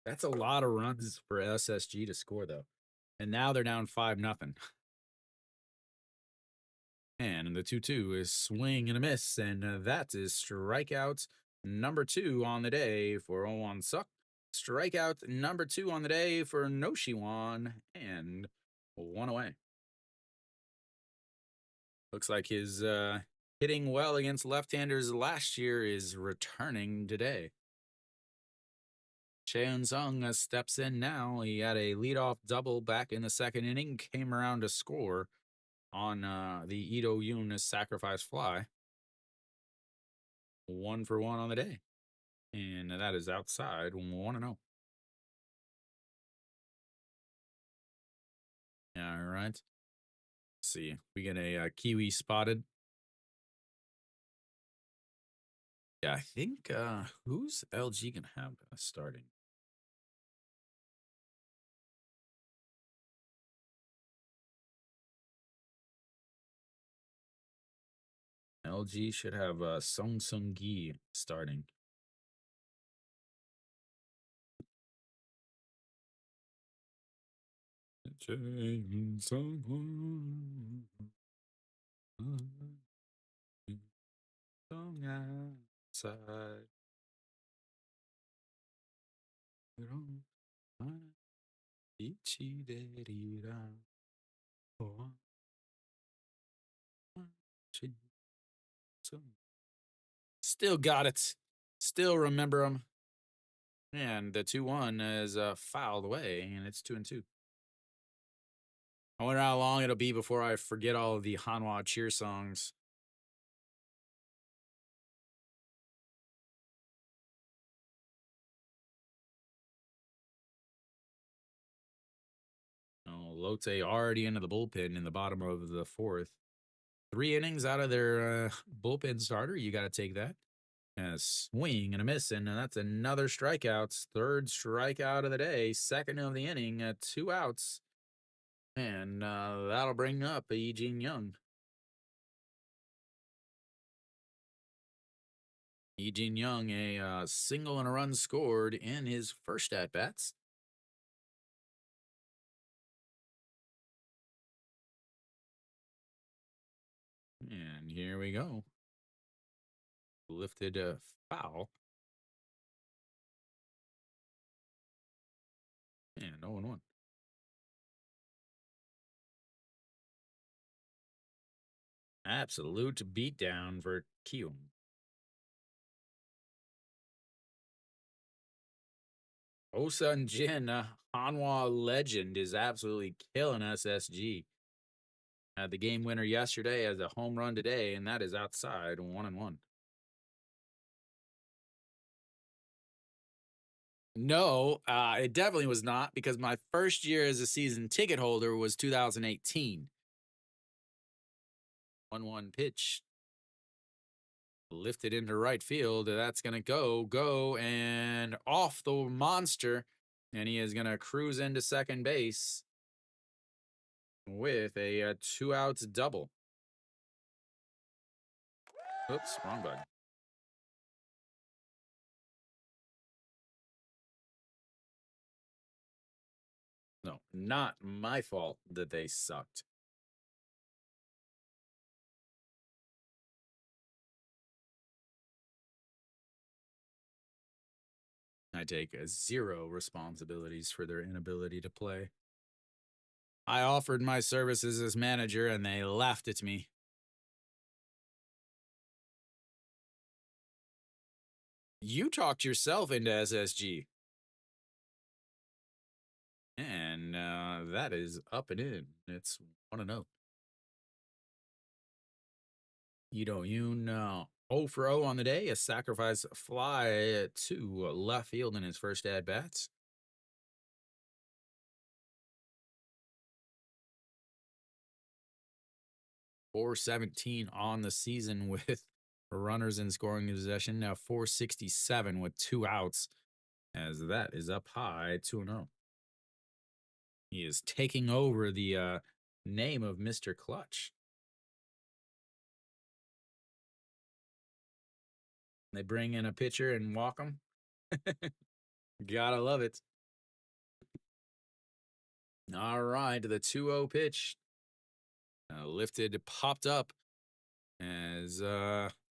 That's a lot of runs for SSG to score, though. And now they're down 5-0. And the 2-2 is swing and a miss. And that is strikeout number 2 on the day for 0-1 Suck. Strikeout number 2 on the day for Noshiwan. And 1 away. Looks like his hitting well against left-handers last year is returning today. Cheon Sung steps in now. He had a leadoff double back in the second inning, came around to score on the Ito Yoon sacrifice fly. 1 for 1 on the day. And that is outside 1-0. All right. Let's see. We get a Kiwi spotted. Yeah, I think who's LG gonna have starting? LG should have Sung Sung Gi starting. Outside. Still got it. Still remember him. And the 2-1 is fouled away, and it's 2-2. I wonder how long it'll be before I forget all of the Hanwha cheer songs. Oh, Lotte already into the bullpen in the bottom of the fourth. 3 innings out of their bullpen starter. You got to take that. A swing and a miss, and that's another strikeout. Third strikeout of the day, second of the inning, 2 outs. And that'll bring up Eugene Young. Eugene Young, a single and a run scored in his first at-bats. And here we go. Lifted a foul. And 0-1. Absolute beatdown for Keeum. Osun Jin, Hanwha legend, is absolutely killing SSG. Had the game winner yesterday as a home run today, and that is outside 1-1. No, it definitely was not, because my first year as a season ticket holder was 2018. 1-1 pitch. Lifted into right field. That's going to go, and off the monster. And he is going to cruise into second base with a 2 outs double. Oops, wrong button. No, not my fault that they sucked. I take zero responsibilities for their inability to play. I offered my services as manager, and they laughed at me. You talked yourself into SSG. And that is up and in. It's 1-0. You know. 0 for 0 on the day. A sacrifice fly to left field in his first at-bats. .417 on the season with runners in scoring possession. Now .467 with 2 outs, as that is up high 2-0. He is taking over the name of Mr. Clutch. They bring in a pitcher and walk him. Gotta love it. All right, the 2-0 pitch. Lifted, popped up as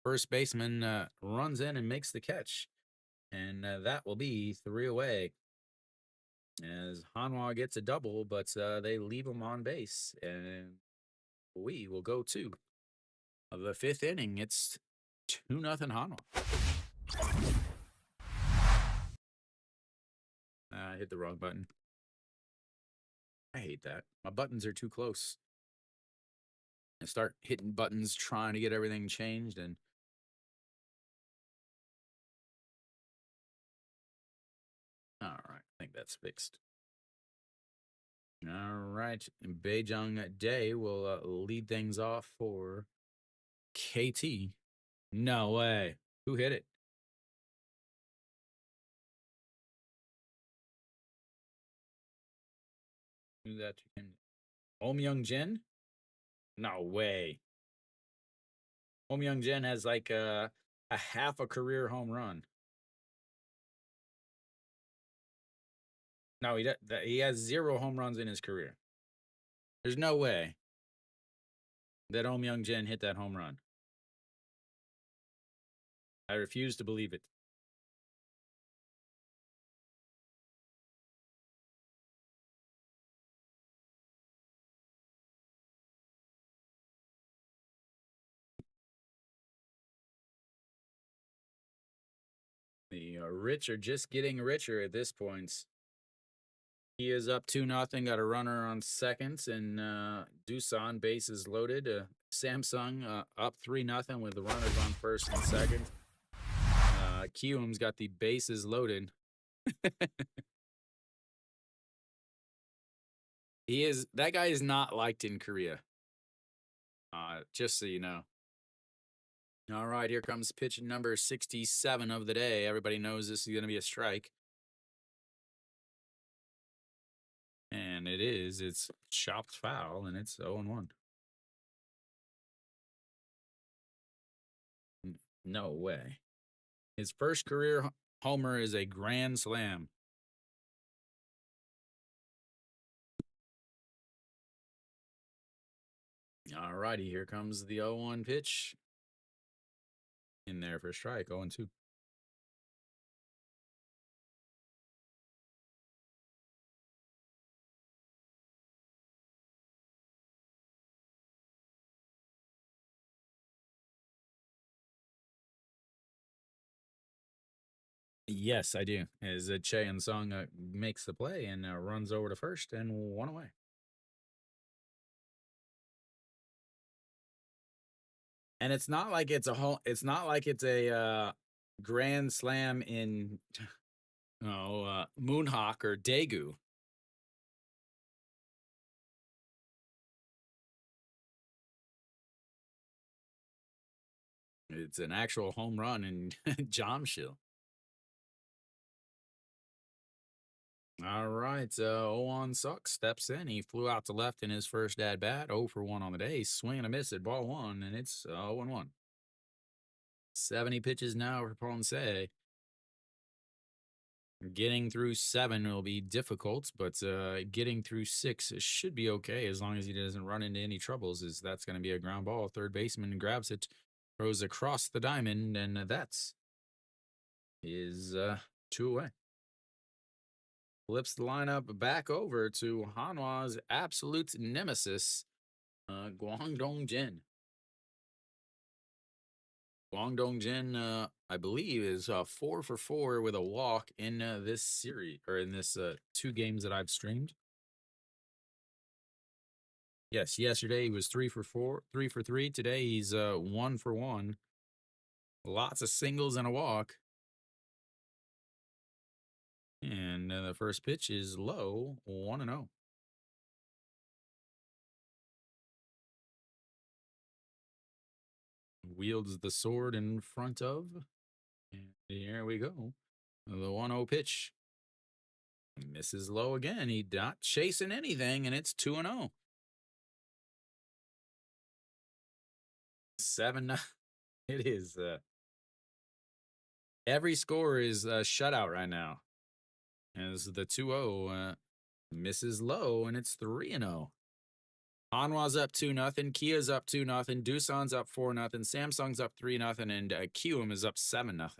first baseman runs in and makes the catch. And that will be 3 away. As Hanwha gets a double, but they leave him on base. And we will go to the 5th inning. It's 2-0 Hanwha. I hit the wrong button. I hate that. My buttons are too close. I start hitting buttons trying to get everything changed, and all right, I think that's fixed. All right, Beijing Day will lead things off for KT. No way. Who hit it? Who's that? Om Young Jin? No way. Om Young Jin has like a half a career home run. No, he has 0 home runs in his career. There's no way that Om Young Jin hit that home run. I refuse to believe it. The rich are just getting richer at this point. He is up 2-0. Got a runner on second, and Doosan bases loaded. Samsung up 3-0 with the runners on first and second. Kiwum's got the bases loaded. That guy is not liked in Korea. Just so you know. All right, here comes pitch number 67 of the day. Everybody knows this is going to be a strike. And it is. It's chopped foul, and it's 0-1. No way. His first career homer is a grand slam. All righty, here comes the 0-1 pitch. In there for a strike, 0-2. Yes, I do. As Che and Sung makes the play and runs over to first and 1 away. And it's not like it's a grand slam in Moonhawk or Daegu. It's an actual home run in Jamshil. All right, Owan Suk steps in. He flew out to left in his first at bat. 0 for 1 on the day. Swing and a miss at ball 1, and it's 0-1. 70 pitches now for Ponce. Getting through 7 will be difficult, but getting through 6 should be okay as long as he doesn't run into any troubles. That's going to be a ground ball. Third baseman grabs it, throws across the diamond, and that's 2 away. Flips the lineup back over to Hanwha's absolute nemesis, Guangdong Jin. Guangdong Jin, I believe, is 4 for 4 with a walk in this series, or in this 2 games that I've streamed. Yes, yesterday he was 3 for 3. Today he's 1 for 1. Lots of singles and a walk. And the first pitch is low, 1-0. Wields the sword in front of. And here we go. The 1-0 pitch. Misses low again. He's not chasing anything, and it's 2-0. 7-0. It is. Every score is a shutout right now. As the 2-0 misses low, and it's 3-0. Hanwha's up 2-0. Kia's up 2-0. Doosan's up 4-0. Samsung's up 3-0. And Kiwum is up 7-0.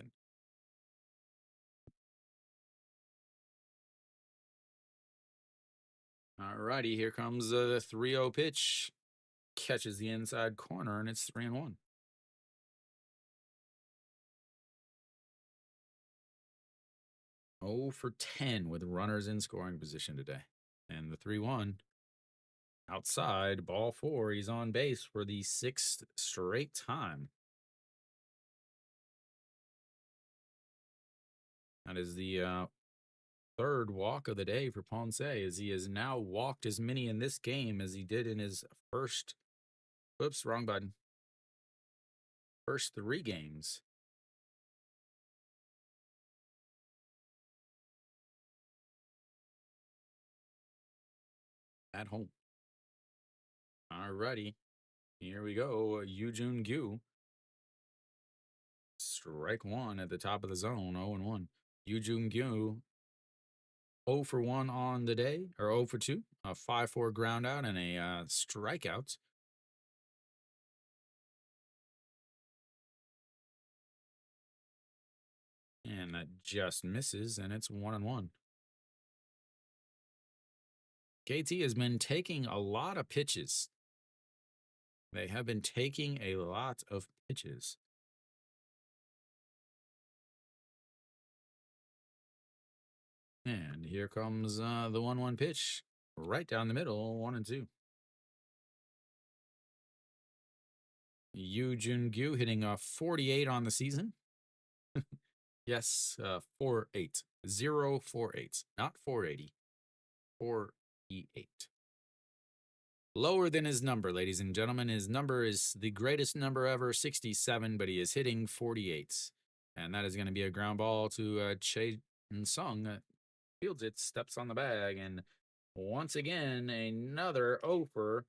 Alrighty, here comes the 3-0 pitch. Catches the inside corner, and it's 3-1. Oh for 10 with runners in scoring position today. And the 3-1. Outside, ball 4. He's on base for the 6th straight time. That is the 3rd walk of the day for Ponce, as he has now walked as many in this game as he did in his first, whoops, wrong button, first 3 games. At home. Alrighty, here we go. Yoojun Gyu. Strike 1 at the top of the zone, 0-1. Yoojun Gyu, 0 for 1 on the day, or 0 for 2. A 5-4 ground out and a strikeout. And that just misses, and it's 1-1. KT has been taking a lot of pitches. They have been taking a lot of pitches. And here comes the 1-1 pitch. Right down the middle, 1-2. Yu Jun-gyu hitting a 48 on the season. Yes, 48. 048. Not 480. 4E8. Lower than his number, ladies and gentlemen. His number is the greatest number ever, 67, but he is hitting 48. And that is going to be a ground ball to Che Sung. Fields it, steps on the bag, and once again, another offer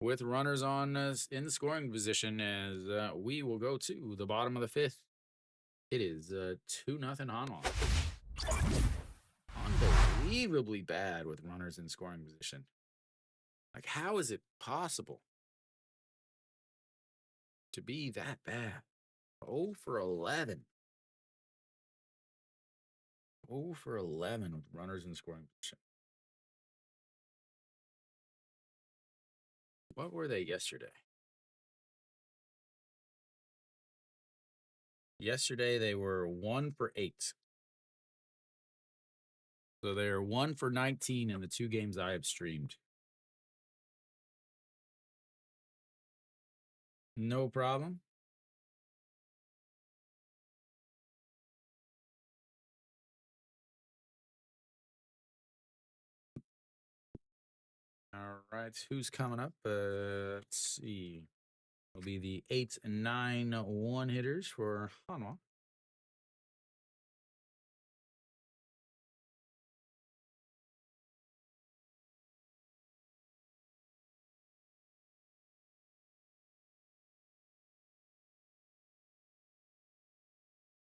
with runners on in the scoring position as we will go to the bottom of the fifth. It is 2-0 Hanwha. Unbelievably bad with runners in scoring position. Like, how is it possible to be that bad? 0 for 11. 0 for 11 with runners in scoring position. What were they yesterday? Yesterday, they were 1 for 8. So they're 1 for 19 in the 2 games I have streamed. No problem. All right, who's coming up? Let's see. It'll be the 8 and 9 one hitters for Hanwha.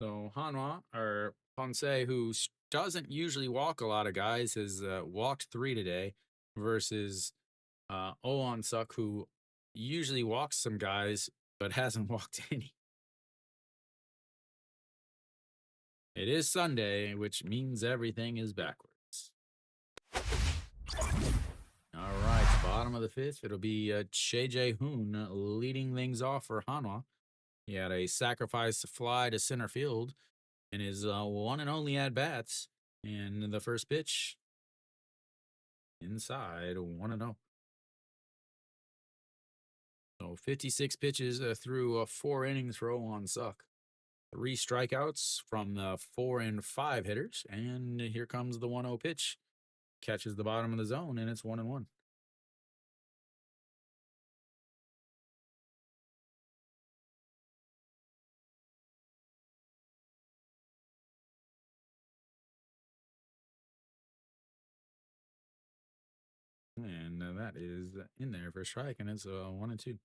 So Hanwha, or Ponce, who doesn't usually walk a lot of guys, has walked 3 today versus Oon Suk, who usually walks some guys but hasn't walked any. It is Sunday, which means everything is backwards. All right, bottom of the fifth. It'll be Che Jae-hoon leading things off for Hanwha. He had a sacrifice fly to center field in his one and only at bats. And the first pitch inside 1-0. So 56 pitches through 4 innings for Oon Suk. 3 strikeouts from the 4 and 5 hitters. And here comes the 1-0 pitch. Catches the bottom of the zone, and it's 1-1. And that is in there for a strike, and it's 1-2.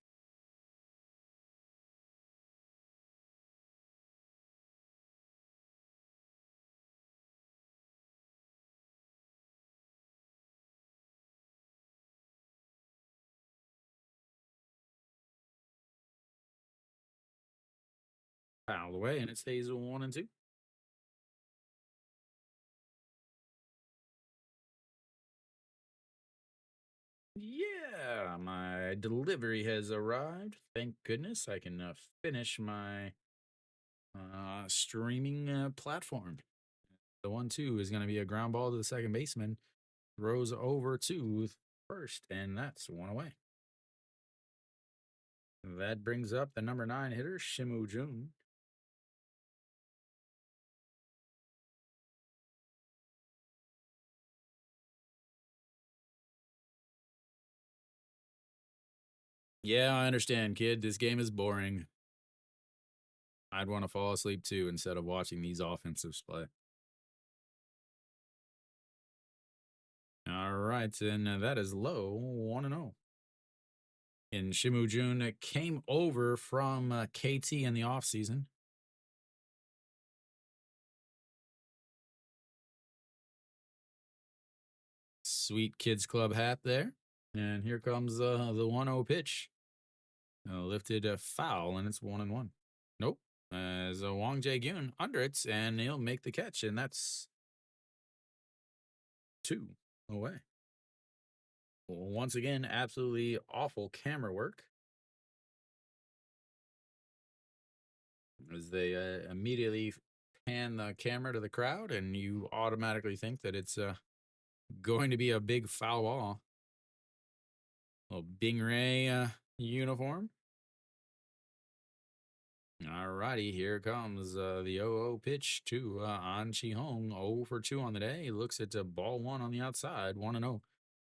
Fouled away, and it stays 1-2. Yeah, my delivery has arrived. Thank goodness I can finish my streaming platform. The 1-2 is going to be a ground ball to the second baseman. Throws over to first, and that's 1 away. That brings up the number 9 hitter, Shimu Jun. Yeah, I understand, kid. This game is boring. I'd want to fall asleep too instead of watching these offensives play. All right, and that is low, 1-0. And Shimu Jun came over from KT in the offseason. Sweet Kids Club hat there. And here comes the 1-0 pitch. Lifted a foul, and it's 1-1. Nope. As Wang Jae-gyun under it, and he'll make the catch, and that's 2 away. Once again, absolutely awful camera work. As they immediately pan the camera to the crowd, and you automatically think that it's going to be a big foul ball. Little Bingray uniform. Alrighty, here comes the 0-0 pitch to An Chi-hong. 0 for 2 on the day. He looks at ball 1 on the outside, 1-0.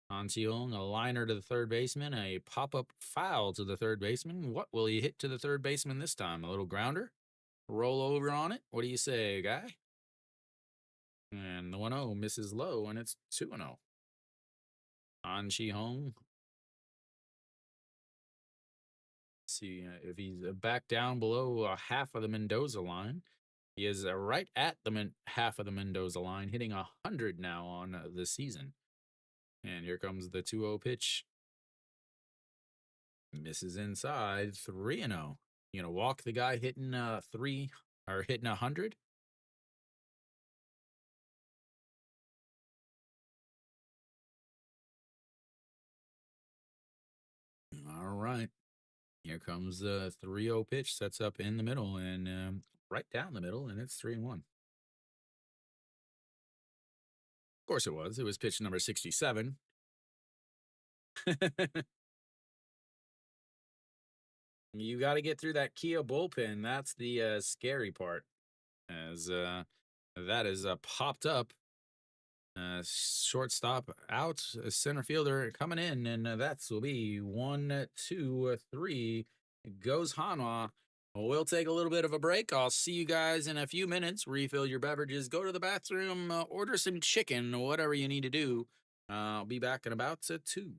An Chi-hong, a liner to the third baseman, a pop-up foul to the third baseman. What will he hit to the third baseman this time? A little grounder? Roll over on it? What do you say, guy? And the 1-0 misses low, and it's 2-0. An Chi-hong. See if he's back down below half of the Mendoza line. He is right at the half of the Mendoza line, hitting 100 now on the season. And here comes the 2-0 pitch. Misses inside, 3-0. You gonna walk the guy hitting 3 or hitting 100? All right. Here comes the 3-0 pitch. Sets up in the middle and right down the middle, and it's 3-1. Of course it was. It was pitch number 67. You got to get through that Kia bullpen. That's the scary part, as that is popped up. Shortstop out, center fielder coming in, and that's will be 1, 2, 3. Goes Hanwha. We'll take a little bit of a break. I'll see you guys in a few minutes. Refill your beverages, go to the bathroom, order some chicken, whatever you need to do. I'll be back in about 2.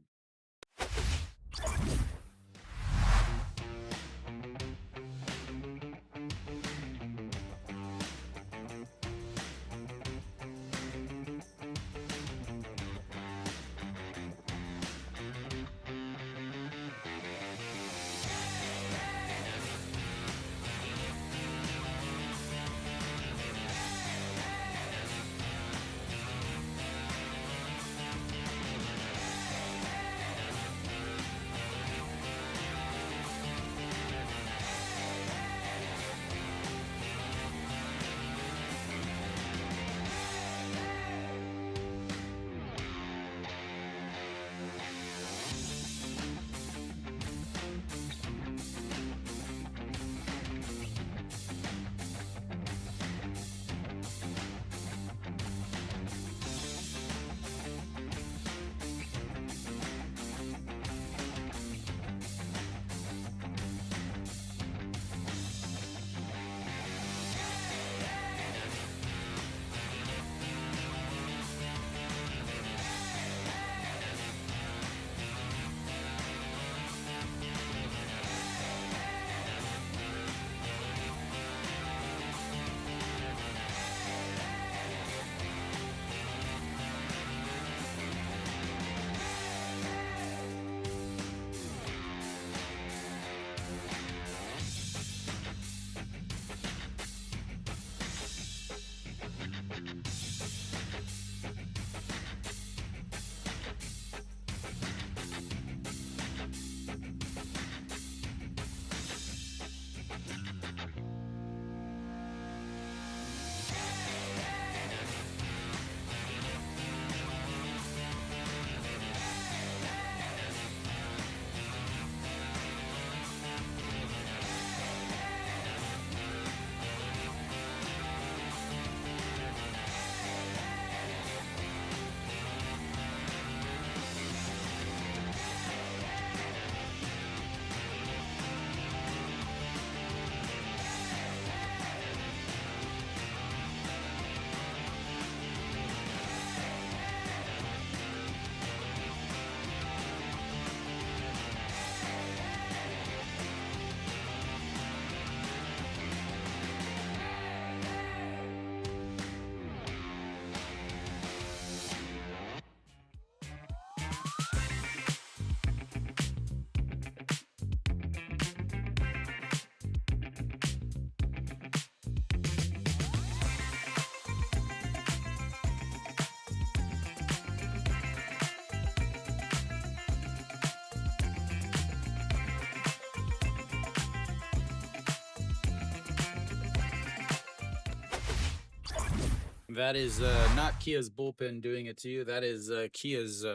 That is not Kia's bullpen doing it to you. That is Kia's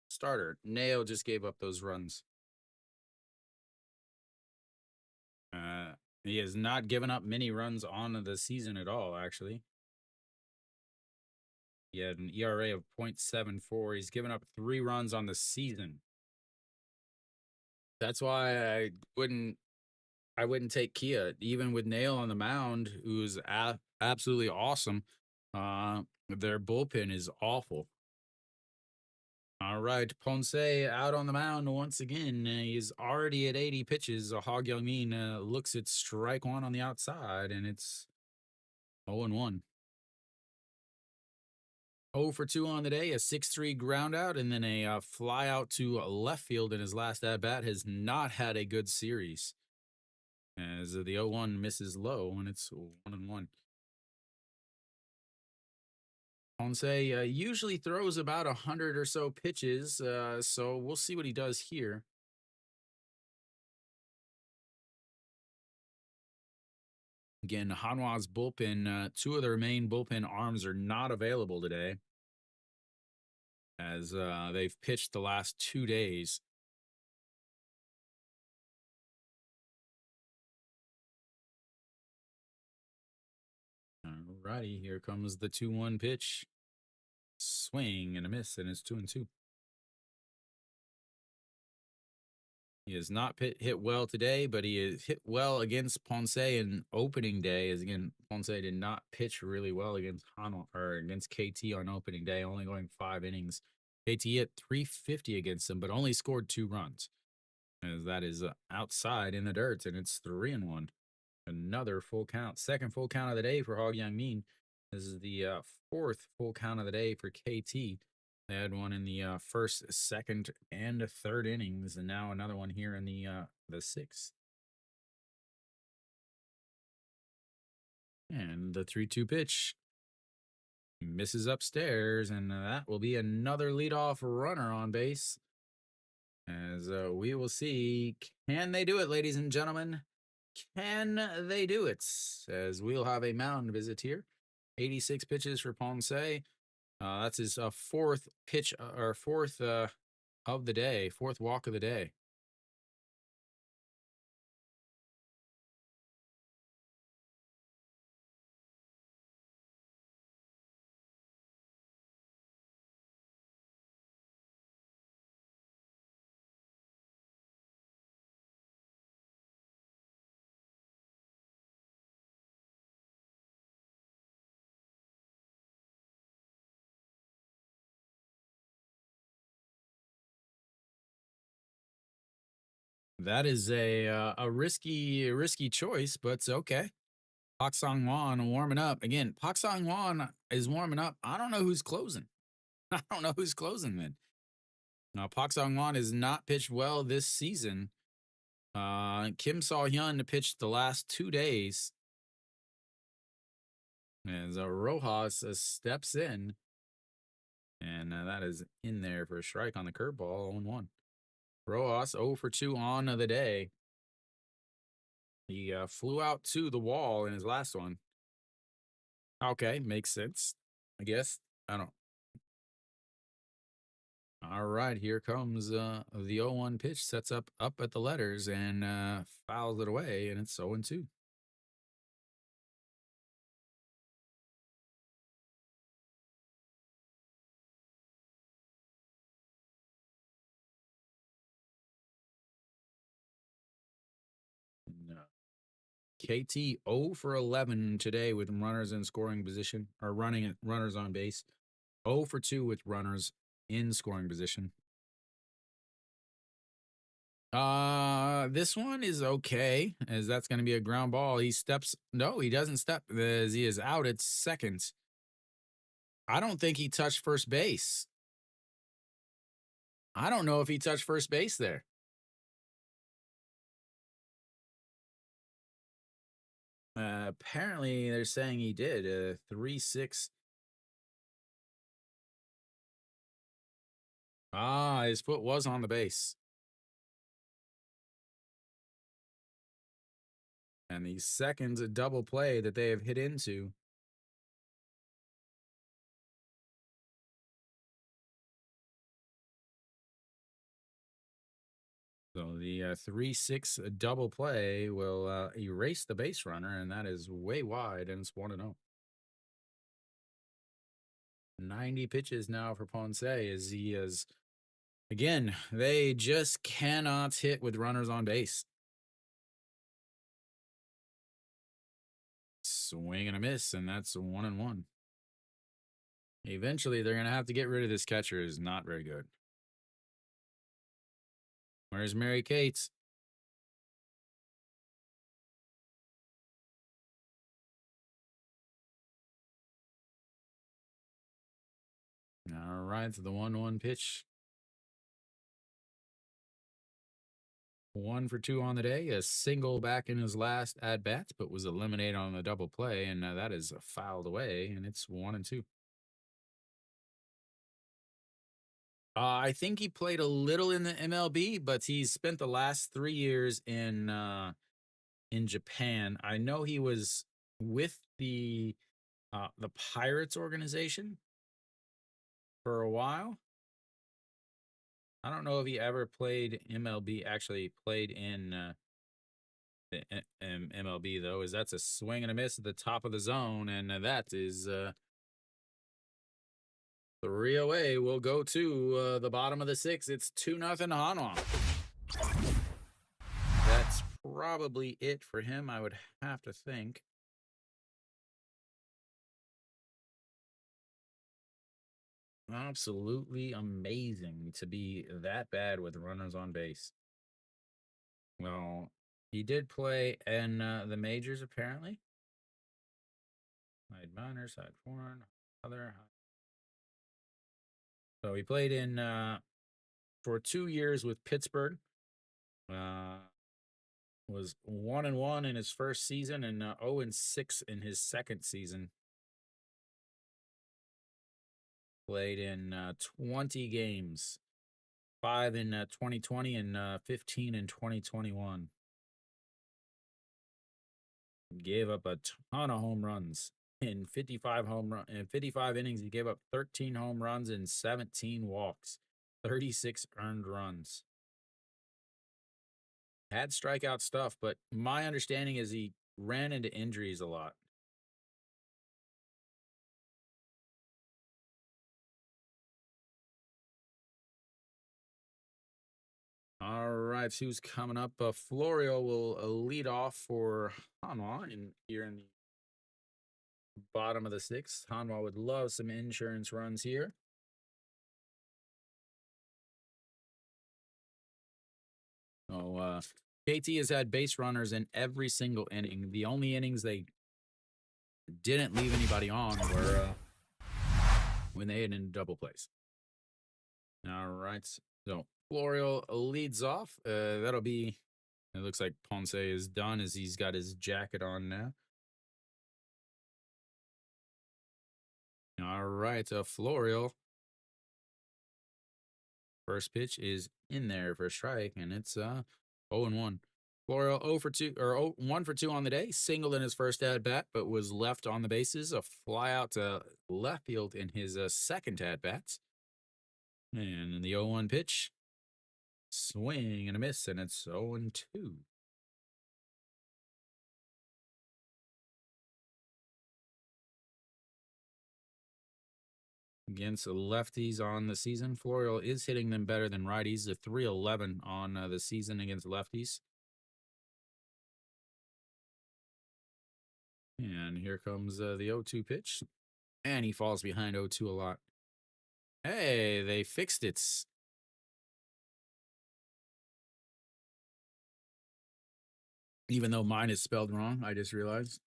starter. Neo just gave up those runs. He has not given up many runs on the season at all, actually. He had an ERA of 0.74. He's given up 3 runs on the season. That's why I wouldn't take Kia, even with Nail on the mound, who's absolutely awesome. Their bullpen is awful. All right, Ponce out on the mound once again. He's already at 80 pitches. Hog Young-min looks at strike one on the outside, and it's 0-1. 0 for 2 on the day, a 6-3 ground out, and then a fly out to left field in his last at bat. Has not had a good series, as the 0-1 misses low, and it's 1-1. Ponce usually throws about 100 or so pitches, so we'll see what he does here. Again, Hanwha's bullpen, 2 of their main bullpen arms are not available today, as they've pitched the last 2 days. Alrighty, here comes the 2-1 pitch. Swing and a miss, and it's 2-2. He has not hit well today, but he has hit well against Ponce in opening day. As again, Ponce did not pitch really well against Hanwha or against KT on opening day, only going 5 innings. KT hit 350 against him, but only scored 2 runs. As that is outside in the dirt, and it's 3-1. Another full count, second full count of the day for Hog Young-min. This is the 4th full count of the day for KT. They had one in the first, second, and 3rd innings, and now another one here in the 6th. And the 3-2 pitch misses upstairs, and that will be another leadoff runner on base. As we will see, can they do it, ladies and gentlemen? Can they do it? As we'll have a mound visit here. 86 pitches for Ponce. That's his 4th pitch or 4th of the day, 4th walk of the day. That is a risky choice, but it's okay. Park Sang-won warming up again. Park Sang-won is warming up. I don't know who's closing. I don't know who's closing then. Now, Park Sang-won has not pitched well this season. Kim Saw-hyun pitched the last 2 days. As Rojas steps in, and that is in there for a strike on the curveball, 0-1. Rojas 0 for 2 on the day. He flew out to the wall in his last one. Okay, makes sense, I guess. I don't. All right, here comes the 0-1 pitch. Sets up at the letters and fouls it away, and it's 0-2. No. KT 0 for 11 today with runners in scoring position, or running runners on base. 0 for 2 with runners in scoring position. This one is okay, as that's going to be a ground ball. He steps. No, he doesn't step, as he is out at second. I don't think he touched first base. I don't know if he touched first base there. Apparently, they're saying he did. 3-6. His foot was on the base. And the second double play that they have hit into. The 3-6 double play will erase the base runner, and that is way wide, and it's 1-0. 90 pitches now for Ponce as he is, again, they just cannot hit with runners on base. Swing and a miss, and that's 1-1. Eventually, they're going to have to get rid of this catcher. Is not very good. Where's Mary Kate? All right, so the 1-1 pitch. 1 for 2 on the day. A single back in his last at bat, but was eliminated on the double play, and that is fouled away, and it's 1-2. I think he played a little in the MLB, but he's spent the last 3 years in Japan. I know he was with the Pirates organization for a while. I don't know if he ever played MLB. Actually, played in the MLB though. Is that's a swing and a miss at the top of the zone, and that is 3 away. We'll go to the bottom of the 6th. It's 2-0 Hanwha. That's probably it for him, I would have to think. Absolutely amazing to be that bad with runners on base. Well, he did play in the majors, apparently. Side minor, side foreign, other. So he played in for 2 years with Pittsburgh. Was 1-1 in his first season and 0-6 in his second season. Played in 20 games, 5 in 2020 and 15 in 2021. Gave up a ton of home runs in 55 innings. He gave up 13 home runs and 17 walks, 36 earned runs. Had strikeout stuff, but my understanding is he ran into injuries a lot. All right, who's coming up? Florio will lead off for Hanwha here in the bottom of the 6th. Hanwha would love some insurance runs here. Oh, KT has had base runners in every single inning. The only innings they didn't leave anybody on were when they hit in double plays. All right, so Florio leads off. That'll be, it looks like Ponce is done as he's got his jacket on now. All right, Florio. First pitch is in there for a strike, and it's 0-1. Florio 0 for 2 or 1 for 2 on the day. Singled in his first at bat, but was left on the bases. A fly out to left field in his second at bats. And in the 0-1 pitch, swing and a miss, and it's 0-2. Against lefties on the season, Florio is hitting them better than righties. A 311 on the season against lefties. And here comes the 0-2 pitch. And he falls behind 0-2 a lot. Hey, they fixed it. Even though mine is spelled wrong, I just realized.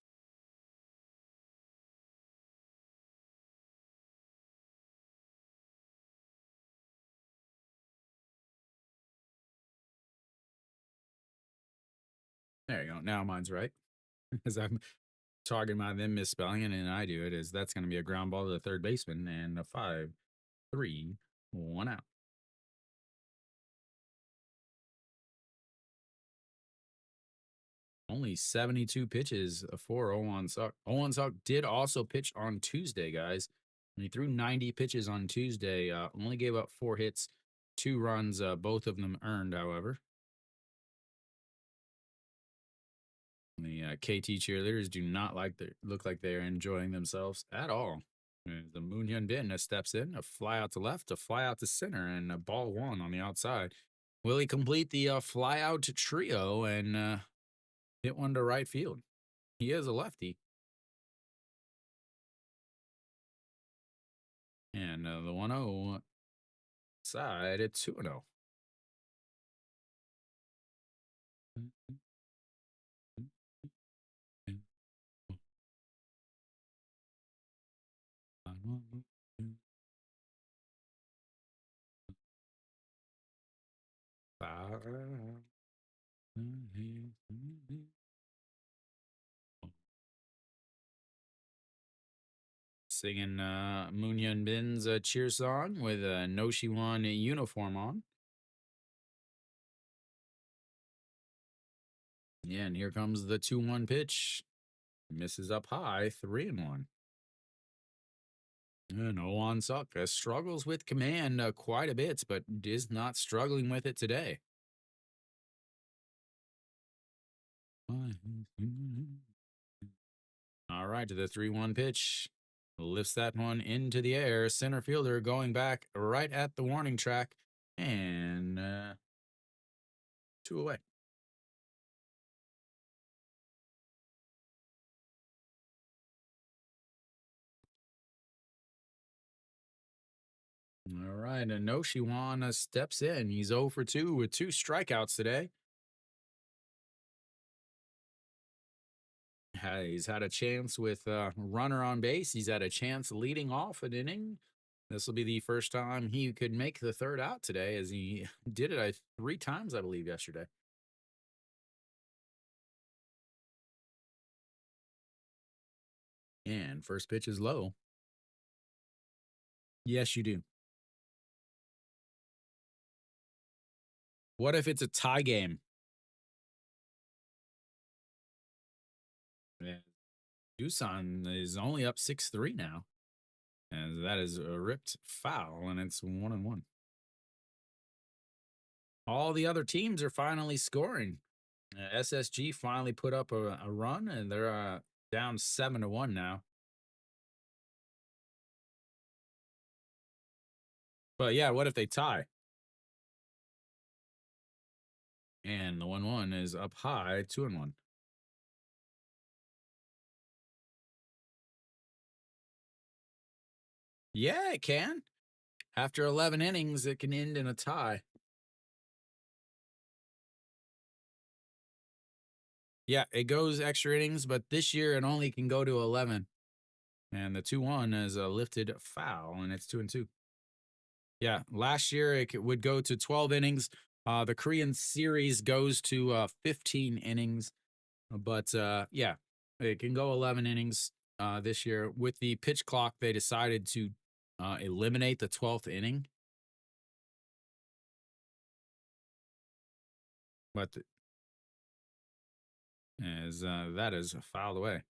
There you go. Now mine's right. As I'm talking about them misspelling it, and I do it, is that's going to be a ground ball to the third baseman, and a 5-3, 1 out. Only 72 pitches for Owan Suk. Owan Suk did also pitch on Tuesday, guys. And he threw 90 pitches on Tuesday. Only gave up 4 hits, 2 runs, both of them earned, however. The KT cheerleaders do not look like they are enjoying themselves at all. The Moon Hyun Bin steps in, a fly out to left, a fly out to center, and a ball one on the outside. Will he complete the fly out to trio and hit one to right field? He is a lefty. And the 1-0 side at 2-0. Singing Moon Hyun Bin's cheer song with a No Shiwon uniform on. Yeah, and here comes the 2-1 pitch. Misses up high, 3-1. And Owan Suk struggles with command quite a bit, but is not struggling with it today. All right, to the 3-1 pitch. Lifts that one into the air. Center fielder going back right at the warning track. And 2 away. All right, and No Shiwon steps in. He's 0 for 2 with 2 strikeouts today. He's had a chance with runner on base. He's had a chance leading off an inning. This will be the first time he could make the third out today, as he did it 3 times, I believe, yesterday. And first pitch is low. Yes, you do. What if it's a tie game? Yeah. Doosan is only up 6-3 now. And that is a ripped foul, and it's 1-1. All the other teams are finally scoring. SSG finally put up a run, and they're down 7-1 now. But yeah, what if they tie? And the 1-1 is up high, 2-1. Yeah, it can. After 11 innings, it can end in a tie. Yeah, it goes extra innings, but this year it only can go to 11. And the 2-1 is a lifted foul, and it's 2-2. Yeah, last year it would go to 12 innings. The Korean series goes to 15 innings. But yeah, it can go 11 innings this year. With the pitch clock, they decided to eliminate the 12th inning. But that is fouled away.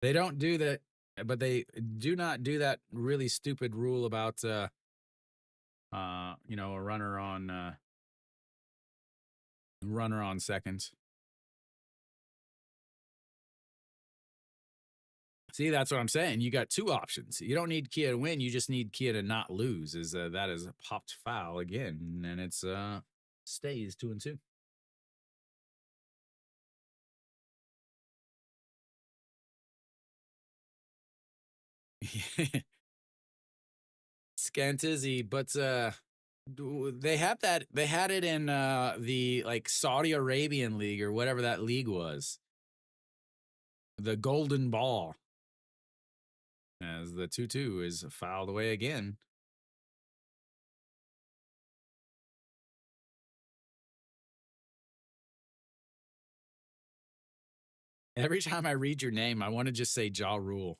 They don't do that, but they do not do that really stupid rule about a runner on second. See, that's what I'm saying. You got 2 options. You don't need Kia to win. You just need Kia to not lose. That is a popped foul again, and it's stays 2-2. Scantizzi, but they had it in the like Saudi Arabian league or whatever that league was. The golden ball. As the 2-2 is fouled away again. Every time I read your name, I want to just say Ja Rule.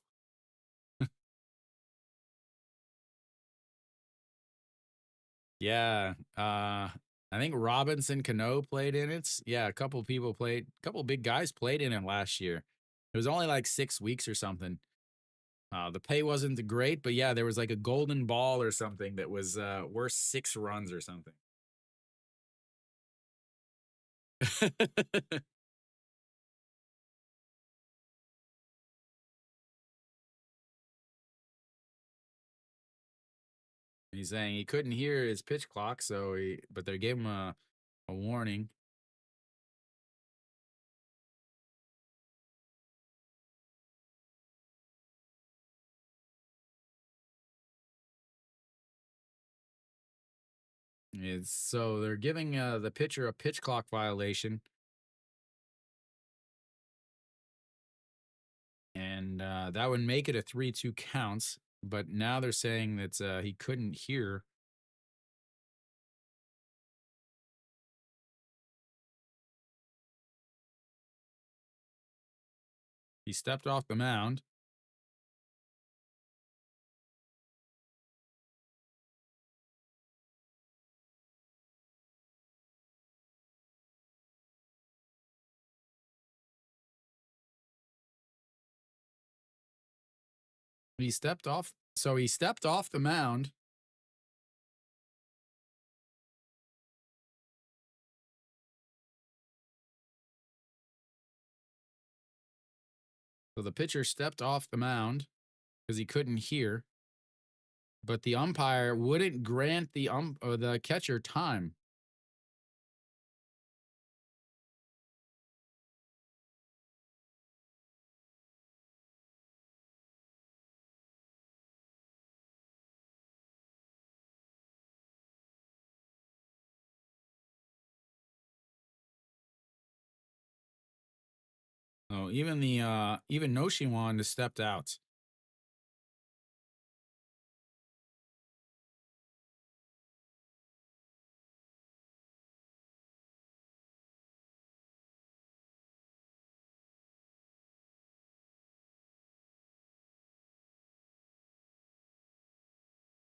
Yeah. I think Robinson Cano played in it. Yeah, a couple big guys played in it last year. It was only like 6 weeks or something. The pay wasn't great, but yeah, there was like a golden ball or something that was worth 6 runs or something. He's saying he couldn't hear his pitch clock, but they gave him a warning. So they're giving the pitcher a pitch clock violation, and that would make it a 3-2 counts. But now they're saying that he couldn't hear. He stepped off the mound. He stepped off. So he stepped off the mound. So the pitcher stepped off the mound because he couldn't hear, but the umpire wouldn't grant the catcher time. Oh, even Noshiwan has stepped out.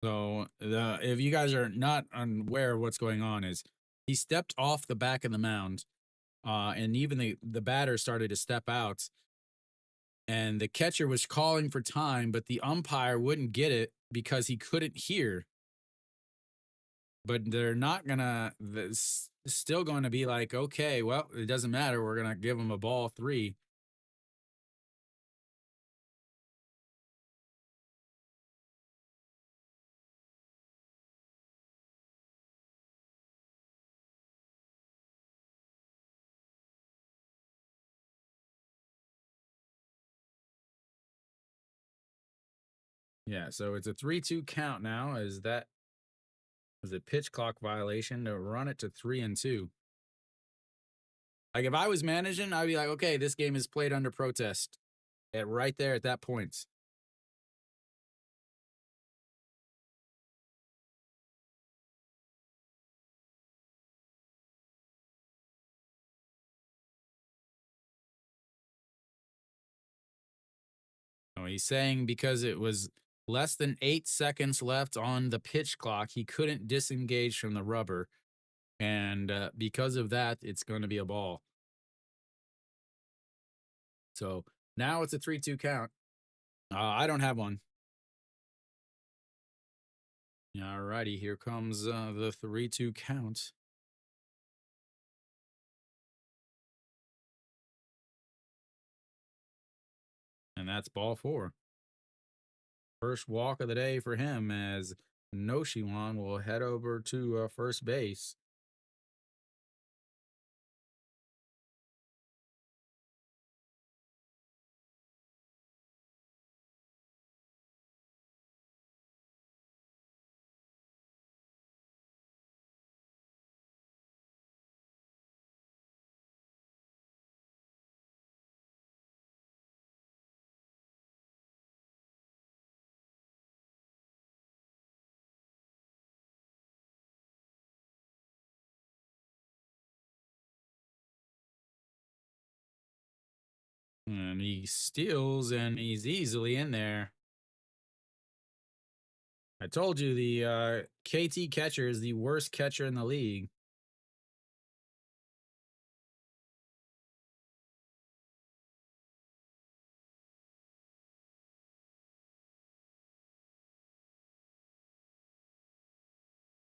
So if you guys are not unaware of what's going on, is he stepped off the back of the mound, and even the batter started to step out, and the catcher was calling for time, but the umpire wouldn't get it because he couldn't hear. But they're not gonna. Still going to be like, okay, well, it doesn't matter. We're gonna give him a ball 3. Yeah, so it's a 3-2 count now. That was a pitch clock violation to run it to 3-2. Like if I was managing, I'd be like, okay, this game is played under protest. Right there at that point. No, he's saying because it was less than 8 seconds left on the pitch clock, he couldn't disengage from the rubber. And because of that, it's going to be a ball. So now it's a 3-2 count. I don't have one. All righty, here comes the 3-2 count. And that's ball 4. First walk of the day for him as Noshiwan will head over to first base. And he steals, and he's easily in there. I told you the KT catcher is the worst catcher in the league.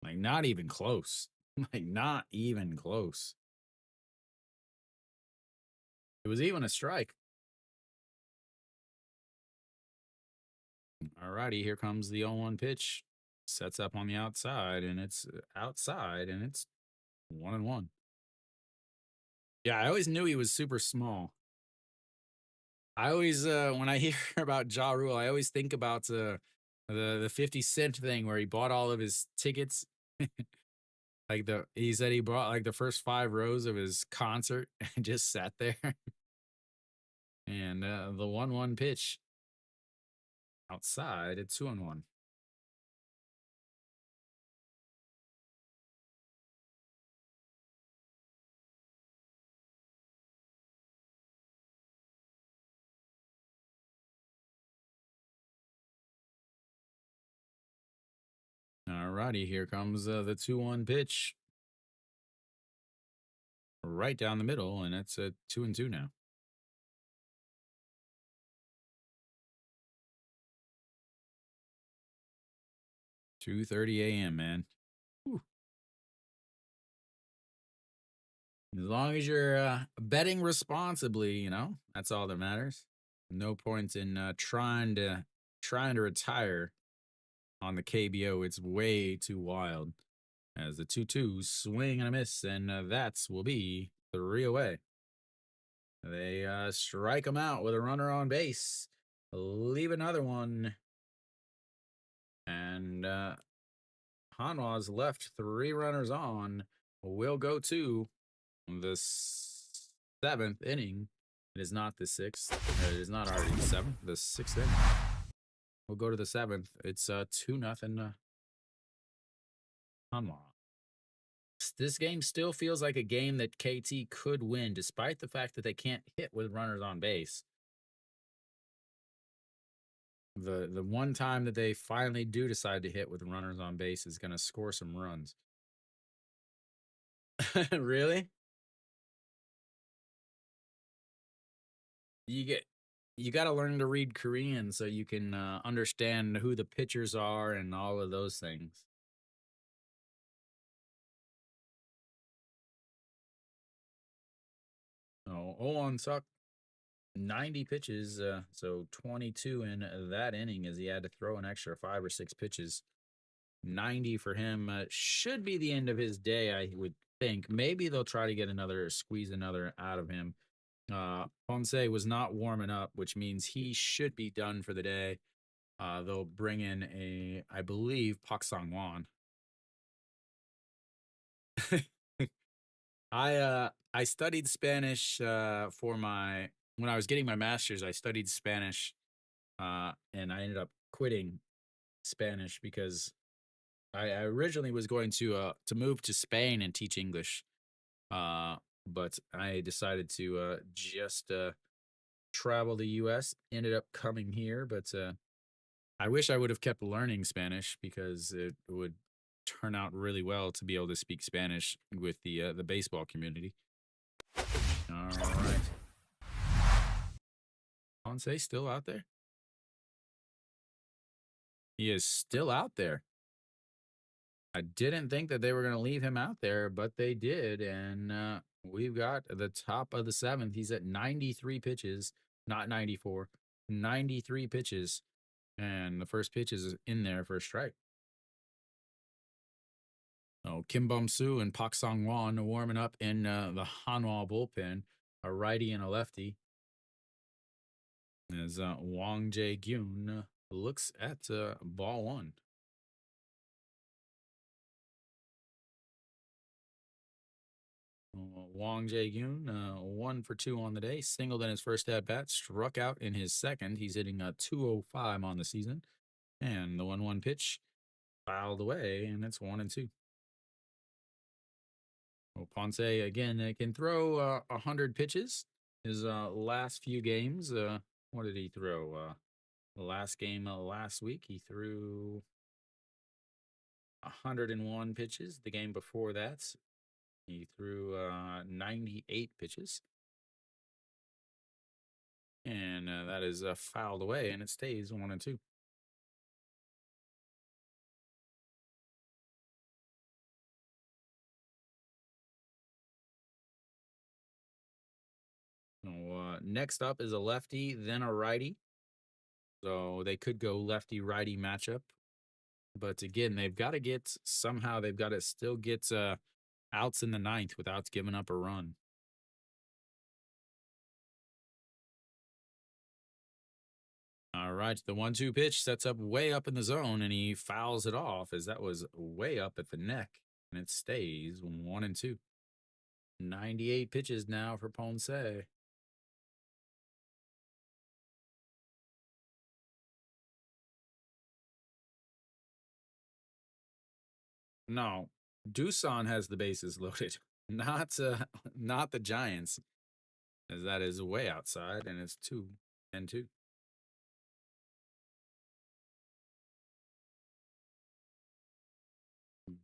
Like, not even close. Like, not even close. It was even a strike. Alrighty, here comes the 0-1 pitch. Sets up on the outside, and it's outside, and it's 1-1. Yeah, I always knew he was super small. I always, when I hear about Ja Rule, I always think about the 50 Cent thing where he bought all of his tickets. Like he said he bought like the first 5 rows of his concert and just sat there. And the 1-1 pitch outside, it's 2-1. Alrighty, here comes the 2-1 pitch. Right down the middle, and it's a 2-2 now. 2:30 a.m., man. Whew. As long as you're betting responsibly, that's all that matters. No point in trying to retire on the KBO. It's way too wild. As the 2-2 swing and a miss, and that's will be 3 away. They strike him out with a runner on base. Leave another one. And Hanwha's left 3 runners on. Will go to the 7th inning. It is not the 6th. It is not already the 7th. The 6th inning. We'll go to the 7th. It's 2-0 Hanwha. This game still feels like a game that KT could win, despite the fact that they can't hit with runners on base. The one time that they finally do decide to hit with runners on base is going to score some runs. Really? You got to learn to read Korean so you can understand who the pitchers are and all of those things. Oh, on suck. 90 pitches, so 22 in that inning as he had to throw an extra 5 or 6 pitches. 90 for him should be the end of his day, I would think. Maybe they'll try to squeeze another out of him. Ponce was not warming up, which means he should be done for the day. They'll bring in I believe, Pak Sang-won. I studied Spanish when I was getting my master's. I studied Spanish, and I ended up quitting Spanish because I originally was going to move to Spain and teach English, but I decided to just travel the U.S. Ended up coming here, but I wish I would have kept learning Spanish because it would turn out really well to be able to speak Spanish with the baseball community. All right. Ponce still out there? He is still out there. I didn't think that they were going to leave him out there, but they did. And we've got the top of the 7th. He's at 93 pitches, not 94, 93 pitches. And the first pitch is in there for a strike. Oh, Kim Bum-soo and Pak Sang-won warming up in the Hanwha bullpen, a righty and a lefty. As Wang Jae-gyun looks at ball 1. Wang Jae-gyun, 1 for 2 on the day, singled in his first at bat, struck out in his second. He's hitting a 205 on the season. And the 1-1 pitch fouled away, and it's 1-2. Well, Ponce again can throw 100 pitches. His last few games, what did he throw? The last game last week, he threw 101 pitches. The game before that, he threw 98 pitches. And that is fouled away, and it stays 1-2. So, Next up is a lefty, then a righty. So they could go lefty righty matchup. But again, they've got to get somehow they've got to still get outs in the ninth without giving up a run. All right, the 1-2 pitch sets up way up in the zone, and he fouls it off as that was way up at the neck, and it stays 1-2. 98 pitches now for Ponce. No, Doosan has the bases loaded, not the Giants, as that is way outside, and it's 2-2.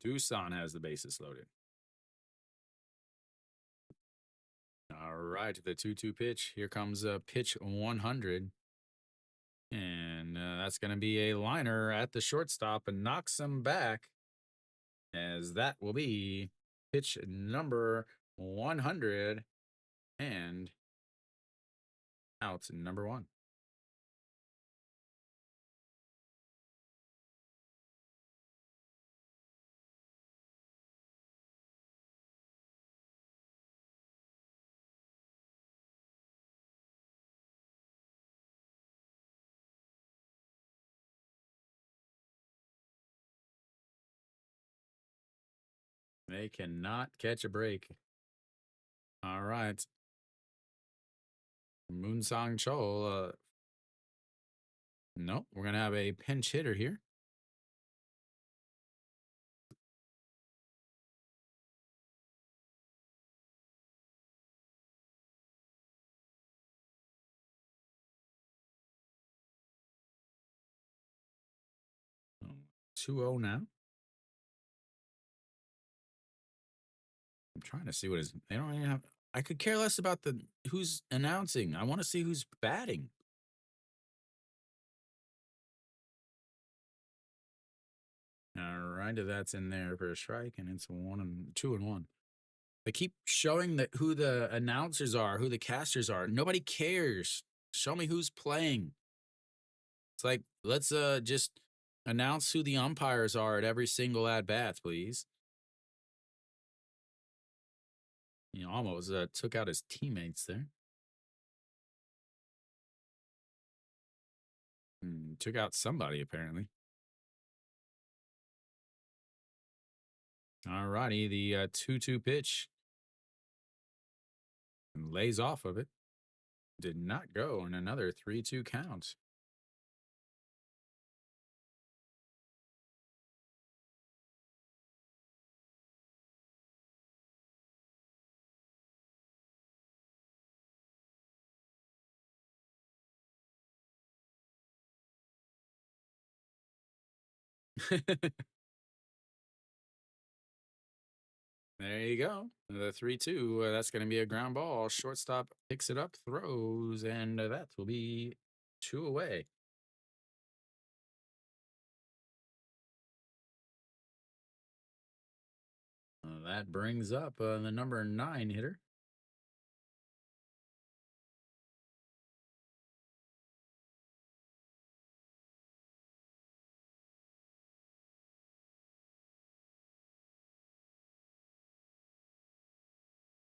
Doosan has the bases loaded. All right, the 2-2 pitch. Here comes pitch 100. And that's going to be a liner at the shortstop and knocks him back, as that will be pitch number 100 and out number 1. They cannot catch a break. All right. Moonsong Chol. Nope, we're going to have a pinch hitter here. Oh, 2-0 now. I'm trying to see what is. They don't even have. I could care less about who's announcing. I want to see who's batting. All right, that's in there for a strike, and it's 2-1. They keep showing who the announcers are, who the casters are. Nobody cares. Show me who's playing. It's like, let's just announce who the umpires are at every single at bats, please. You know, almost took out his teammates there. Took out somebody apparently. All righty, the 2-2 pitch. And lays off of it. Did not go, in another 3-2 count. There you go. The 3-2. That's going to be a ground ball. Shortstop picks it up, throws, and that will be 2 away. That brings up the number 9 hitter.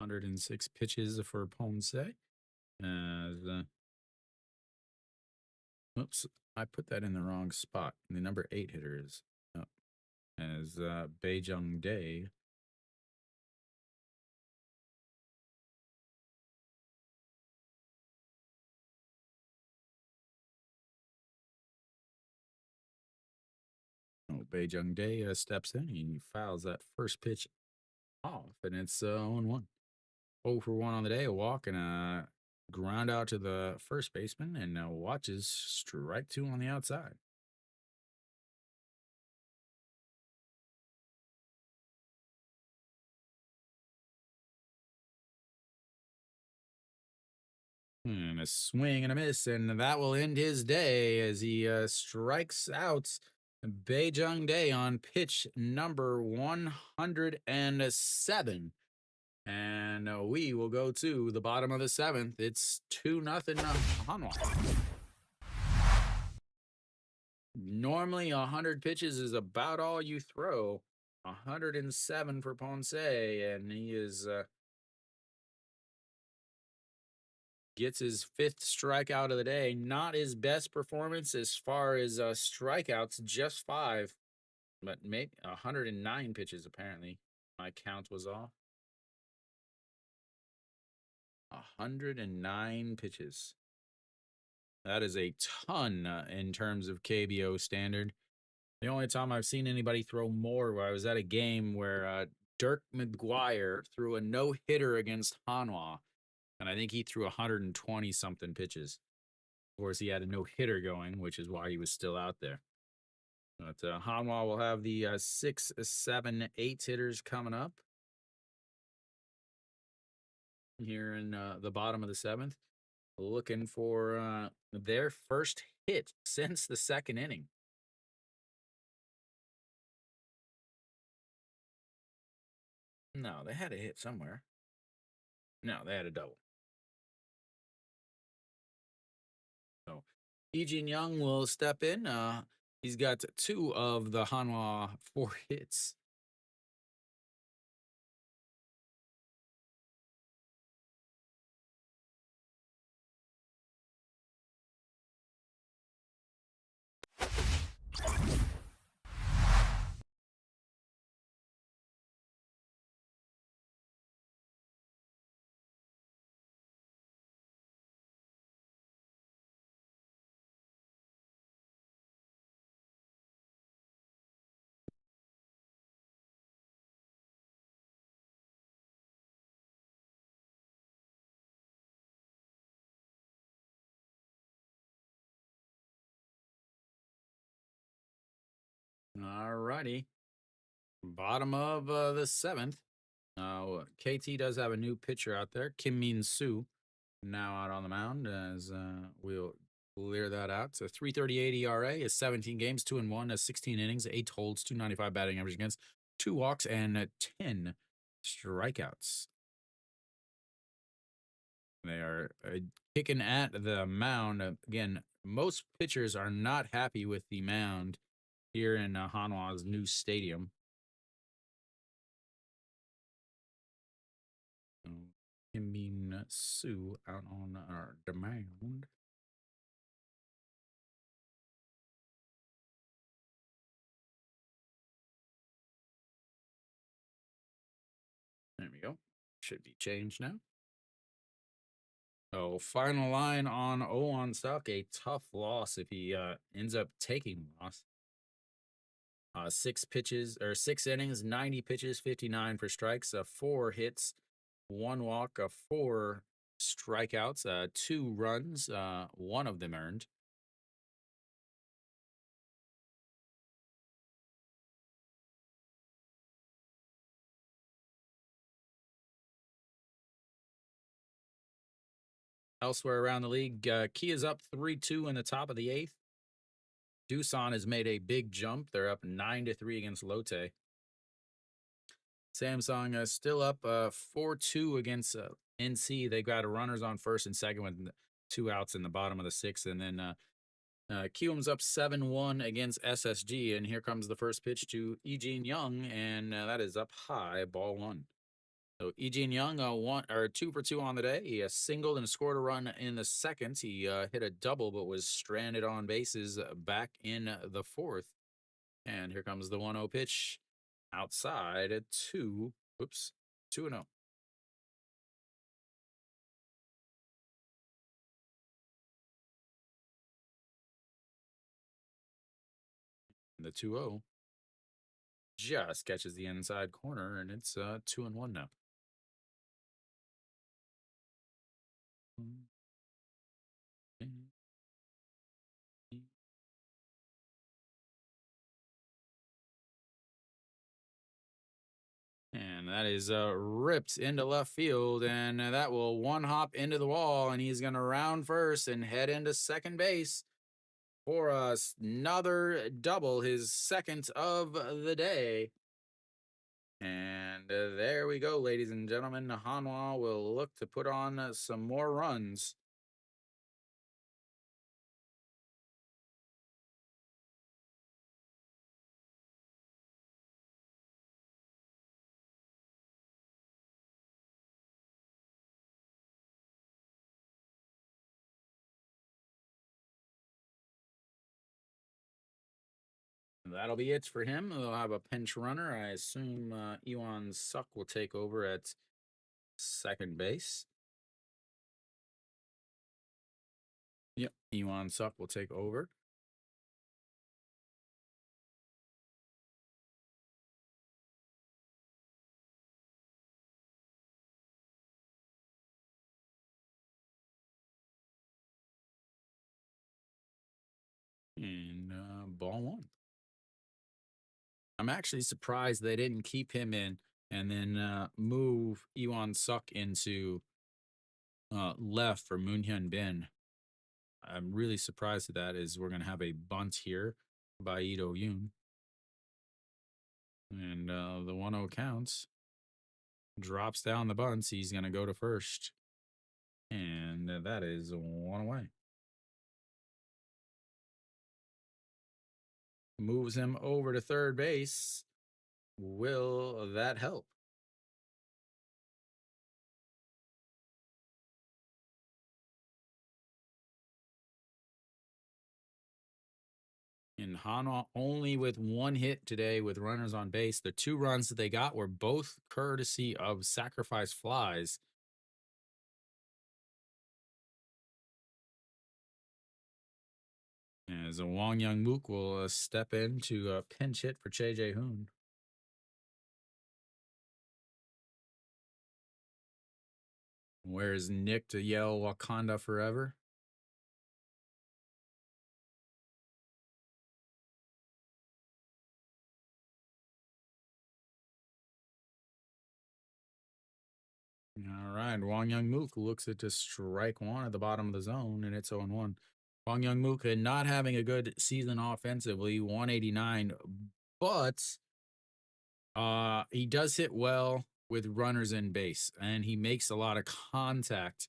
(106 pitches for Ponce. Oops, I put that in the wrong spot. The number 8 hitter is up as Baejung Dae. Baejung Dae steps in. He fouls that first pitch off, and it's 0-1. 0 for 1 on the day, a walk and a ground out to the first baseman, and watches strike 2 on the outside. And a swing and a miss, and that will end his day as he strikes out Baejung Dae on pitch number 107. And we will go to the bottom of the 7th. It's 2-0 Hanwha. Normally, 100 pitches is about all you throw. 107 for Ponce, and he is gets his 5th strikeout of the day. Not his best performance as far as strikeouts, just 5, but maybe 109 pitches apparently. My count was off. 109 pitches. That is a ton in terms of KBO standard. The only time I've seen anybody throw more, I was at a game where Dirk McGuire threw a no-hitter against Hanwha, and I think he threw 120 something pitches. Of course, he had a no-hitter going, which is why he was still out there. But Hanwha will have the 6, 7, 8 hitters coming up here in the bottom of the 7th, looking for their first hit since the 2nd inning. No, they had a hit somewhere. No, they had a double. So Eugene Young will step in. He's got 2 of the Hanwha 4 hits. All righty. Bottom of the 7th. KT does have a new pitcher out there, Kim Min Soo, now out on the mound as we'll clear that out. It's a 3.38 ERA, is 17 games, 2-1, has 16 innings, 8 holds, 295 batting average against, 2 walks, and 10 strikeouts. They are kicking at the mound. Again, most pitchers are not happy with the mound here in Hanwha's new stadium. Kim Min Soo out on our mound. There we go. Should be changed now. So final line on Owan Stock, a tough loss if he ends up taking loss. 6 pitches or 6 innings, 90 pitches, 59 for strikes, 4 hits, 1 walk, 4 strikeouts, 2 runs, 1 of them earned. Elsewhere around the league, Key is up 3-2 in the top of the 8th. Doosan has made a big jump. They're up 9-3 against Lotte. Samsung is still up 4-2 against NC. They got runners on first and second with 2 outs in the bottom of the 6th. And then Kiwam's up 7-1 against SSG. And here comes the first pitch to Eugene Young, and that is up high, ball 1. So Eugene Young, 2 for 2 on the day. He singled and scored a run in the 2nd. He hit a double, but was stranded on bases back in the 4th. And here comes the 1-0 pitch outside at 2. Oops, 2-0. The 2-0 just catches the inside corner, and it's 2-1 now. And that is ripped into left field, and that will 1 hop into the wall, and he's going to round first and head into second base for another double, his 2nd of the day. And there we go, ladies and gentlemen. Hanwha will look to put on some more runs. That'll be it for him. They'll have a pinch runner. I assume Iwan Suk will take over at second base. Yep, Iwan Suk will take over. And ball one. I'm actually surprised they didn't keep him in and then move Iwan Suk into left for Moon Hyun Bin. I'm really surprised at that. Is we're gonna have a bunt here by Ito Yoon, and the 1-0 counts. Drops down the bunts. He's gonna go to first, and that is one away. Moves him over to third base. Will that help? And Hanwha only with one hit today with runners on base. The 2 runs that they got were both courtesy of sacrifice flies. As a Wong Young Mook will step in to pinch hit for Che Jae Hoon. Where's Nick to yell Wakanda forever? All right, Wong Young Mook looks at to strike one at the bottom of the zone, and it's 0-1. Wong Young Mook not having a good season offensively, 189, but he does hit well with runners in base, and he makes a lot of contact.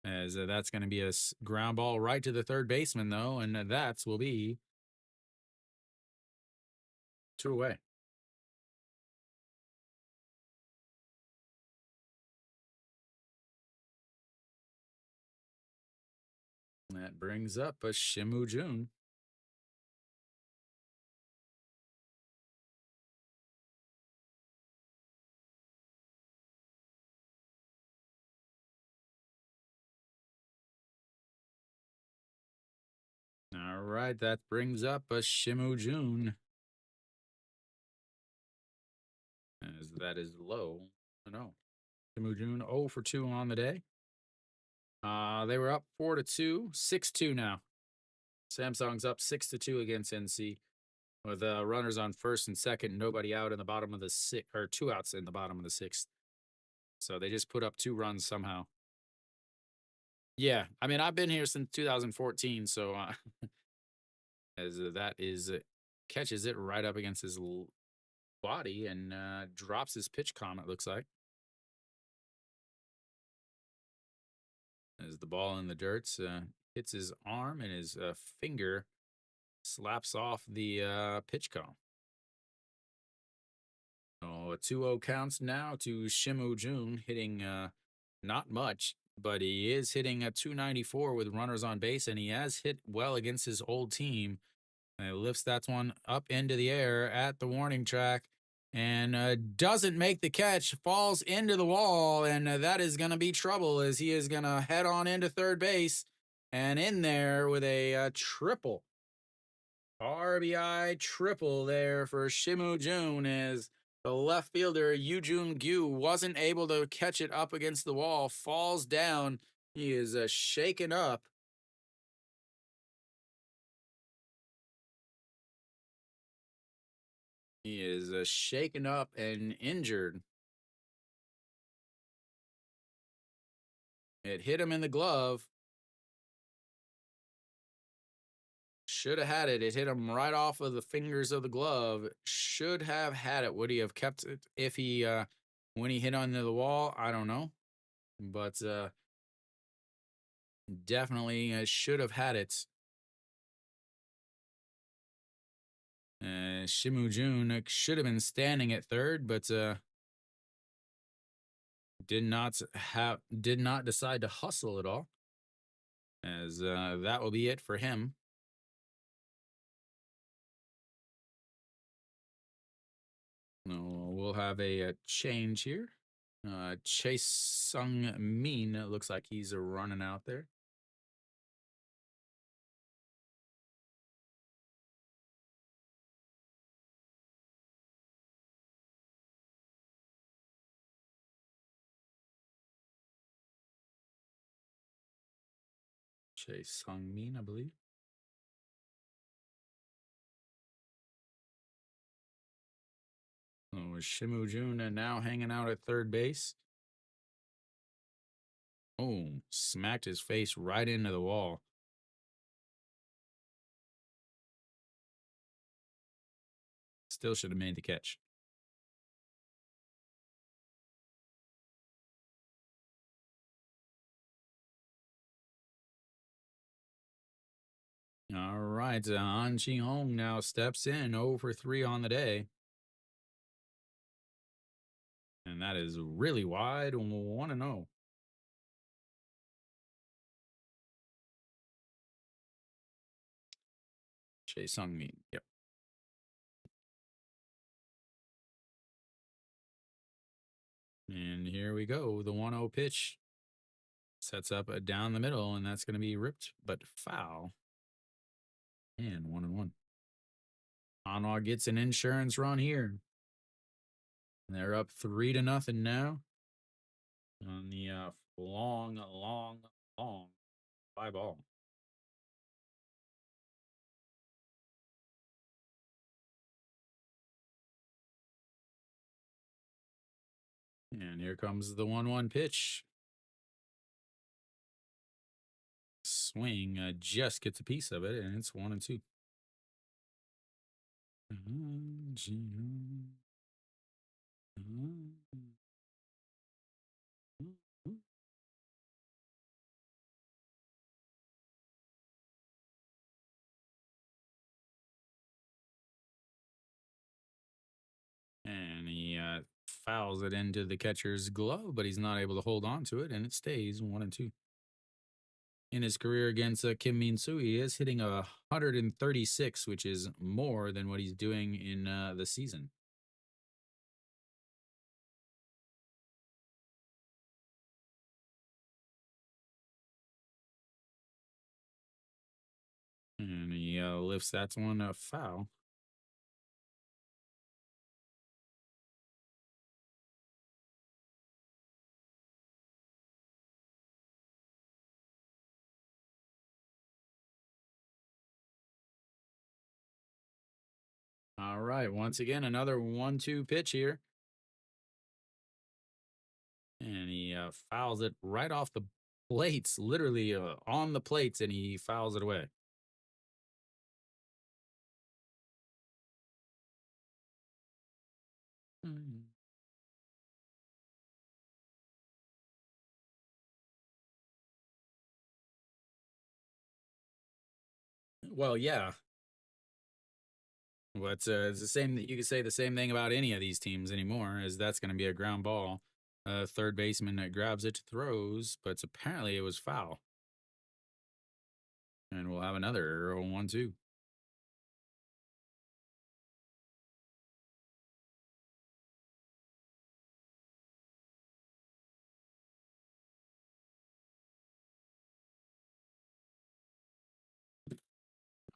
As that's going to be a ground ball right to the third baseman, though, and that will be 2 away. That brings up a Shimu Jun. All right, that brings up a Shimu Jun. As that is low. No. Shimu Jun 0 for 2 on the day. They were up 4-2, 6-2 now. Samsung's up 6-2 against NC with runners on first and second, nobody out in the bottom of the 6th, or 2 outs in the bottom of the 6th. So they just put up 2 runs somehow. Yeah, I mean, I've been here since 2014, so as that is catches it right up against his body and drops his pitch count, it looks like. As the ball in the dirt hits his arm and his finger slaps off the pitch cone. Oh, a 2-0 counts now to Shimu Jun, hitting not much, but he is hitting a 294 with runners on base, and he has hit well against his old team. And he lifts that one up into the air at the warning track and doesn't make the catch, falls into the wall, and that is going to be trouble as he is going to head on into third base and in there with a triple. RBI triple there for Shimu Jun as the left fielder, Yoo-Jun Gyu, wasn't able to catch it up against the wall, falls down. He is shaken up. He is shaken up and injured. It hit him in the glove. Should have had it. It hit him right off of the fingers of the glove. Should have had it. Would he have kept it if he When he hit onto the wall, I don't know, but definitely should have had it. Shimu Jun should have been standing at third, but did not decide to hustle at all. As that will be it for him. We'll have a change here. Chase Sung Min looks like he's running out there. Chase Sung Min, I believe. Oh, Shimu Jun now hanging out at third base. Oh, smacked his face right into the wall. Still should have made the catch. All right, Han Chi Hong now steps in 0 for 3 on the day. And that is really wide, 1-0. Chase Sung Min, yep. And here we go, the 1-0 pitch. Sets up down the middle, and that's going to be ripped, but foul. And 1-1. Hanwha gets an insurance run here. They're up 3-0 now. On the long fly ball. And here comes the 1-1 pitch. Swing just gets a piece of it, and it's 1-2. And he fouls it into the catcher's glove, but he's not able to hold on to it, and it stays 1-2. In his career against Kim Min-soo, he is hitting 136, which is more than what he's doing in the season. And he lifts that one foul. All right, once again, another 1-2 pitch here. And he fouls it right off the plates, literally on the plates, and he fouls it away. Well, yeah. But it's the same. You could say the same thing about any of these teams anymore, as that's going to be a ground ball. Third baseman grabs it, throws, but apparently it was foul. And we'll have another 1-2.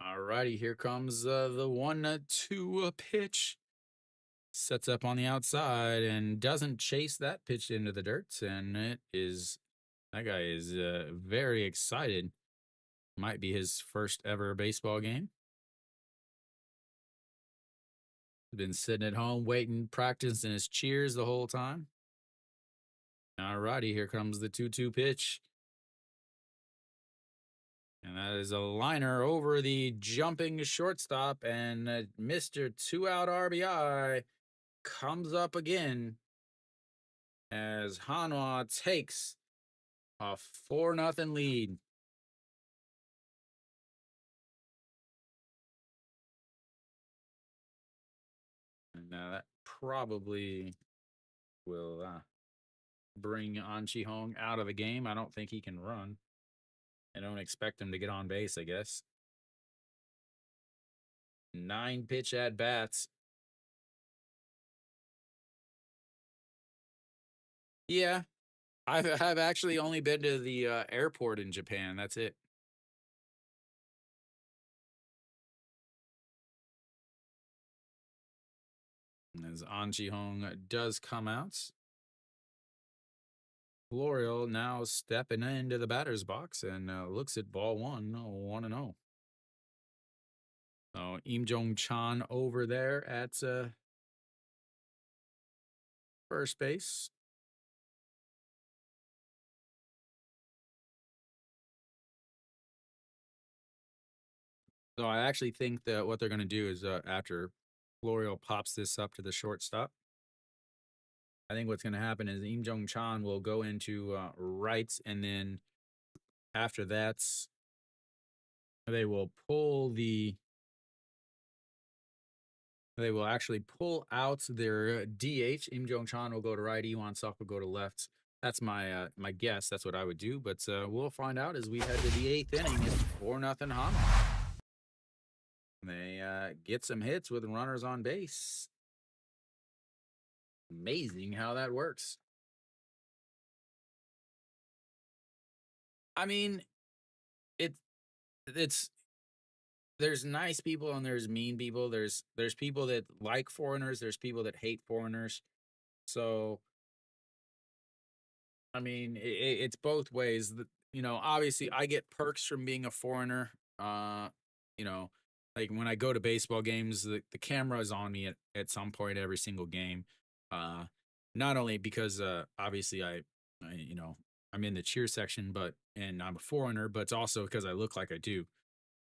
All righty, here comes the 1-2 pitch. Sets up on the outside and doesn't chase that pitch into the dirt. And that guy is very excited. Might be his first ever baseball game. Been sitting at home waiting, practicing his cheers the whole time. All righty, here comes the 2-2 pitch. And that is a liner over the jumping shortstop. And Mr. 2-out RBI comes up again. as Hanwha takes a 4-0 lead. And that probably will bring An Chi-hong out of the game. I don't think he can run. I don't expect him to get on base, I guess. 9 pitch at bats. Yeah, I've actually only been to the airport in Japan. That's it. As An Chi-hong does come out, L'Oreal now stepping into the batter's box and looks at ball 1-0. So Im Jong-chan over there at first base. So I actually think that what they're going to do is after L'Oreal pops this up to the shortstop, I think what's going to happen is Im Jong-chan will go into rights, and then after that, they will actually pull out their DH. Im Jong-chan will go to right. Iwan Suk will go to left. That's my my guess. That's what I would do. But we'll find out as we head to the 8th inning. It's 4-0 Hanwha. They get some hits with runners on base. Amazing how that works. I mean, it's there's nice people and there's mean people. There's people that like foreigners. There's people that hate foreigners. So I mean, it's both ways. You know, obviously, I get perks from being a foreigner. You know, like when I go to baseball games, the camera is on me at some point every single game. Uh, Not only because obviously you know I'm in the cheer section, and I'm a foreigner, but it's also because I look like I do.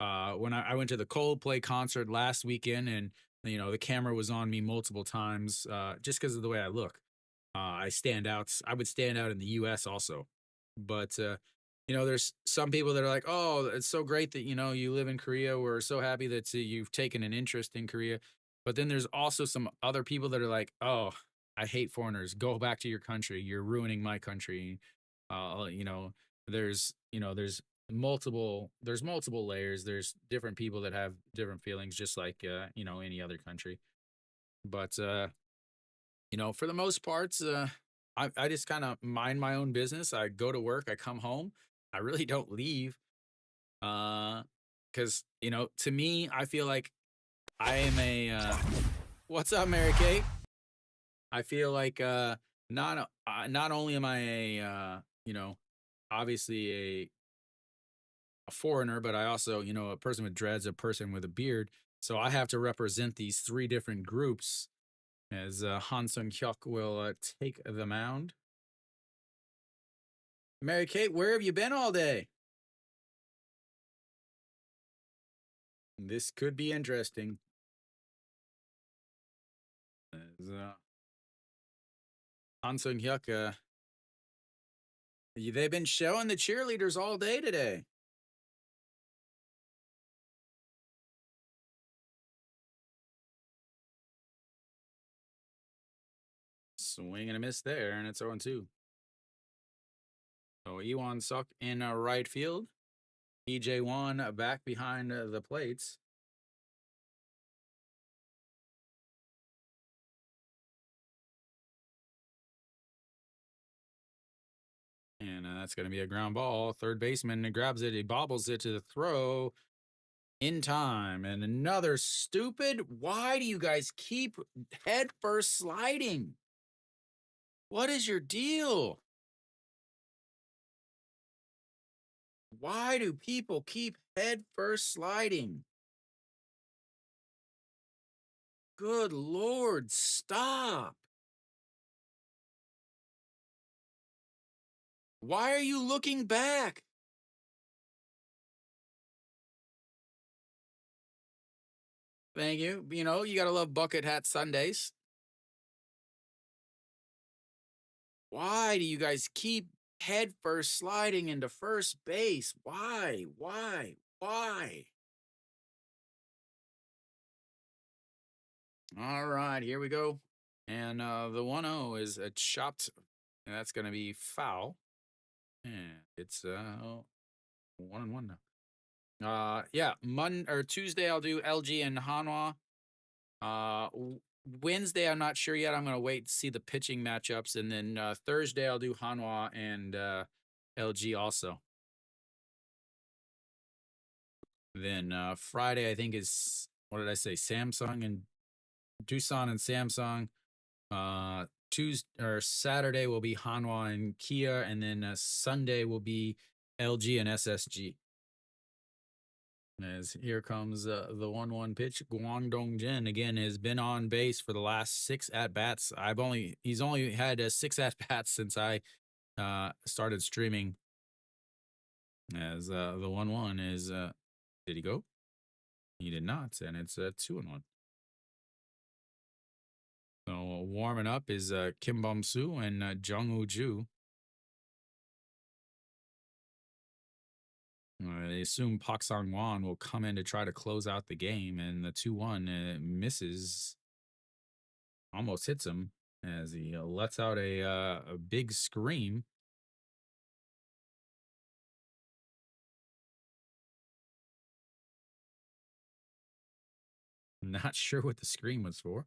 When I went to the Coldplay concert last weekend, and you know the camera was on me multiple times, just because of the way I look. I stand out. I would stand out in the U.S. also, but you know, there's some people that are like, "Oh, it's so great that you know you live in Korea. We're so happy that you've taken an interest in Korea." But then there's also some other people that are like, "Oh, I hate foreigners. Go back to your country. You're ruining my country." You know, there's multiple layers. There's different people that have different feelings, just like you know any other country. But you know, for the most parts, I just kind of mind my own business. I go to work, I come home. I really don't leave. Because you know, to me, I feel like I am a what's up, Mary Kate? I feel like not only am I a you know, obviously a foreigner, but I also, you know, a person with dreads, a person with a beard. So I have to represent these 3 different groups as Han Sung-hyuk will take the mound. Mary Kate, where have you been all day? This could be interesting. As, Han Sung-hyuk, they've been showing the cheerleaders all day today. Swing and a miss there, and it's 0-2. So Iwan Suk in right field. EJ1 back behind the plates. And that's going to be a ground ball. Third baseman grabs it. He bobbles it to the throw in time. And another stupid. Why do you guys keep head first sliding? What is your deal? Why do people keep head first sliding? Good Lord, stop. Why are you looking back? Thank you. You know, you got to love bucket hat Sundays. Why do you guys keep head first sliding into first base? Why? Why? Why? All right, here we go. And the 1-0 is a chopped, and that's going to be foul. And it's 1-1 now. Yeah, Tuesday I'll do LG and Hanwha. Wednesday I'm not sure yet. I'm gonna wait to see the pitching matchups, and then Thursday I'll do Hanwha and LG also. Then Friday I think is, what did I say? Samsung and Tucson and Samsung. Tuesday or Saturday will be Hanwha and Kia, and then Sunday will be LG and SSG. As here comes the 1-1 pitch. Guangdong Jin again has been on base for the last 6 at bats. He's only had 6 at bats since I started streaming. As the 1-1 is did he go? He did not, and it's 2-1. So warming up is Kim Bum Soo and Jung Woo Ju. They assume Pak Sang Wan will come in to try to close out the game, and the 2-1 misses, almost hits him as he lets out a big scream. Not sure what the scream was for.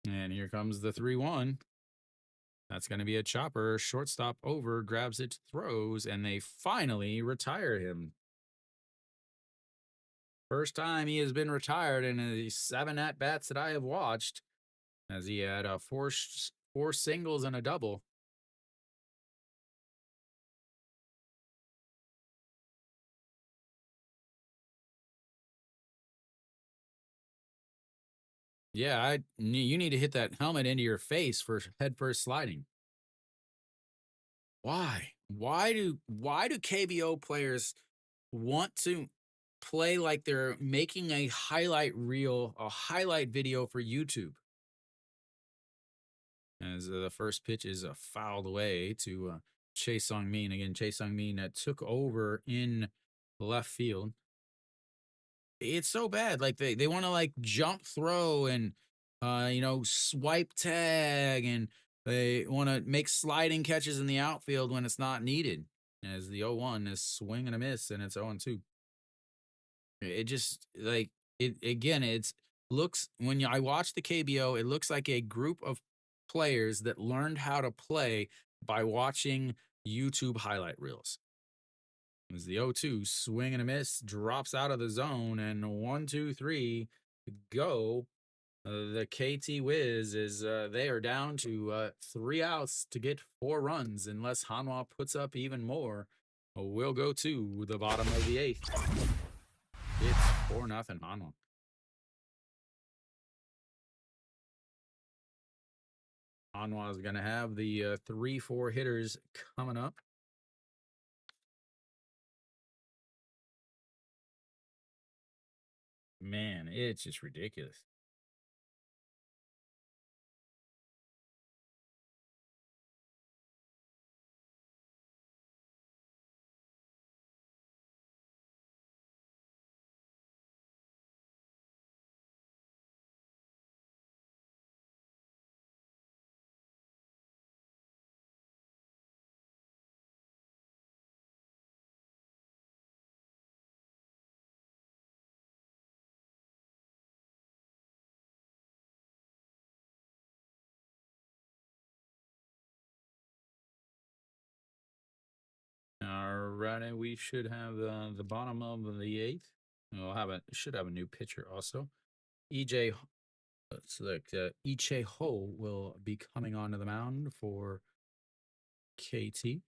And here comes the 3-1. That's going to be a chopper. Shortstop over, grabs it, throws, and they finally retire him. First time he has been retired in the 7 at-bats that I have watched, as he had four singles and a double. Yeah, you need to hit that helmet into your face for head first sliding. Why? Why do KBO players want to play like they're making a highlight reel, a highlight video for YouTube? As the first pitch is fouled away to Chae Sung-min. Again, Chae Sung-min took over in left field. It's so bad. Like they want to like jump throw and swipe tag, and they want to make sliding catches in the outfield when it's not needed. As the 0-1 is swing and a miss, and it's 0-2. It just like it again. It's looks when I watch the KBO, it looks like a group of players that learned how to play by watching YouTube highlight reels. As the 0-2 swing and a miss, drops out of the zone, and 1-2-3 go. The KT Wiz is they are down to 3 outs to get 4 runs unless Hanwha puts up even more. We'll go to the bottom of the 8th. It's 4-0 Hanwha. Hanwha is going to have the 3-4 hitters coming up. Man, it's just ridiculous. All righty, we should have the bottom of the 8th. We'll should have a new pitcher also. EJ, select Iche Ho will be coming onto the mound for KT.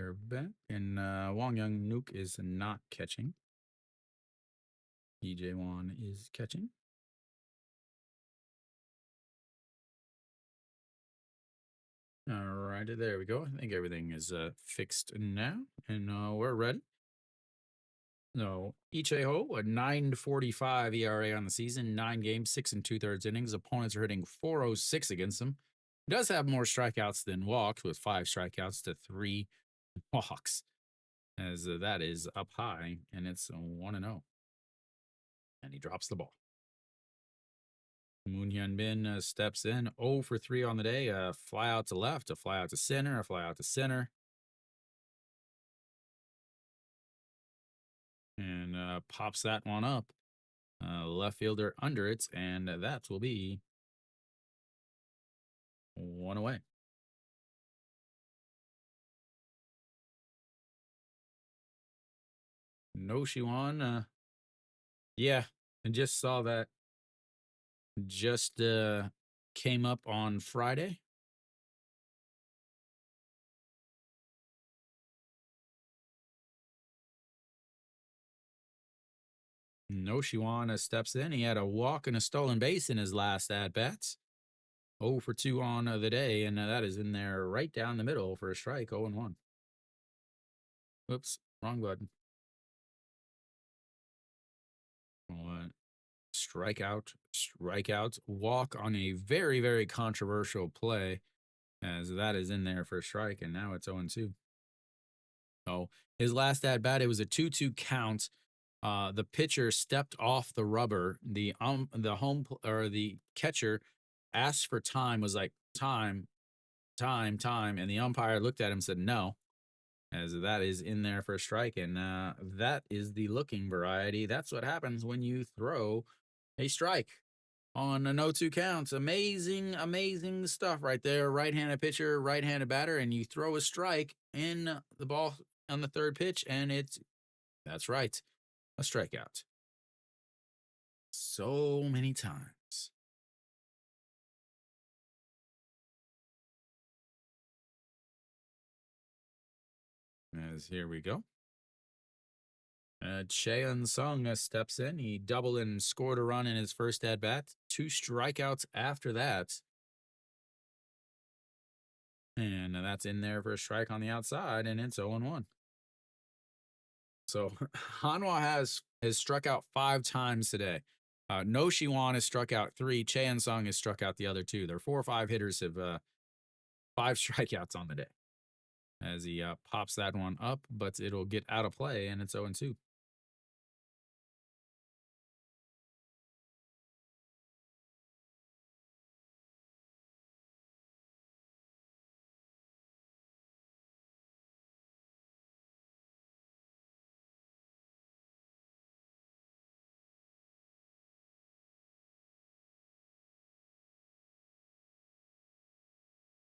We're back, and Wong Young Nuke is not catching. DJ Wan is catching. All right, there we go. I think everything is fixed now, and we're ready. So, Ichiro, a 9.45 ERA on the season, 9 games, 6 2/3 innings. Opponents are hitting .406 against him. He does have more strikeouts than walks, with 5 strikeouts to 3 walks, as that is up high, and it's 1-0. And he drops the ball. Moon Hyun Bin steps in 0 for 3 on the day. A fly out to left, a fly out to center, a fly out to center. And pops that one up. Left fielder under it, and that will be 1 away. No Shiwan. Yeah, I just saw that. Just came up on Friday. No Shiwan steps in. He had a walk and a stolen base in his last at bats. 0 for 2 on the day, and that is in there right down the middle for a strike. 0-1. Whoops, wrong button. What? Strikeout, walk on a very, very controversial play, as that is in there for a strike, and now it's 0-2. Oh, his last at bat, it was a 2-2 count. The pitcher stepped off the rubber. The catcher asked for time, was like time, and the umpire looked at him and said no, as that is in there for a strike, and that is the looking variety. That's what happens when you throw a strike on a 0-2 counts. Amazing stuff right there. Right-handed pitcher, right-handed batter, and you throw a strike in the ball on the third pitch, and that's right, a strikeout. So many times. As here we go. Cheon Sung steps in. He doubled and scored a run in his first at bat. 2 strikeouts after that. And that's in there for a strike on the outside, and it's 0-1. So Hanwha has struck out 5 times today. No Shiwan has struck out 3. Cheon Sung has struck out the other 2. Their 4 or 5 hitters have 5 strikeouts on the day. As he pops that one up, but it'll get out of play, and it's 0-2.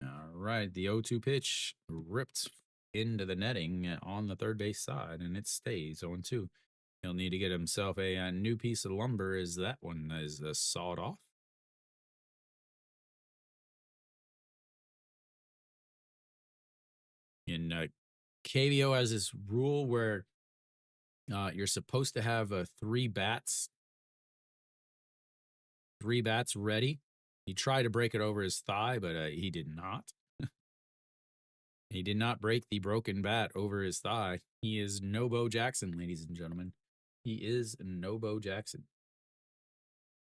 All right, the 0-2 pitch ripped into the netting on the third base side, and it stays 0-2. He'll need to get himself a new piece of lumber, as that one is sawed off. In KBO has this rule where you're supposed to have 3 bats ready. He tried to break it over his thigh, but he did not. He did not break the broken bat over his thigh. He is no Bo Jackson, ladies and gentlemen. He is no Bo Jackson.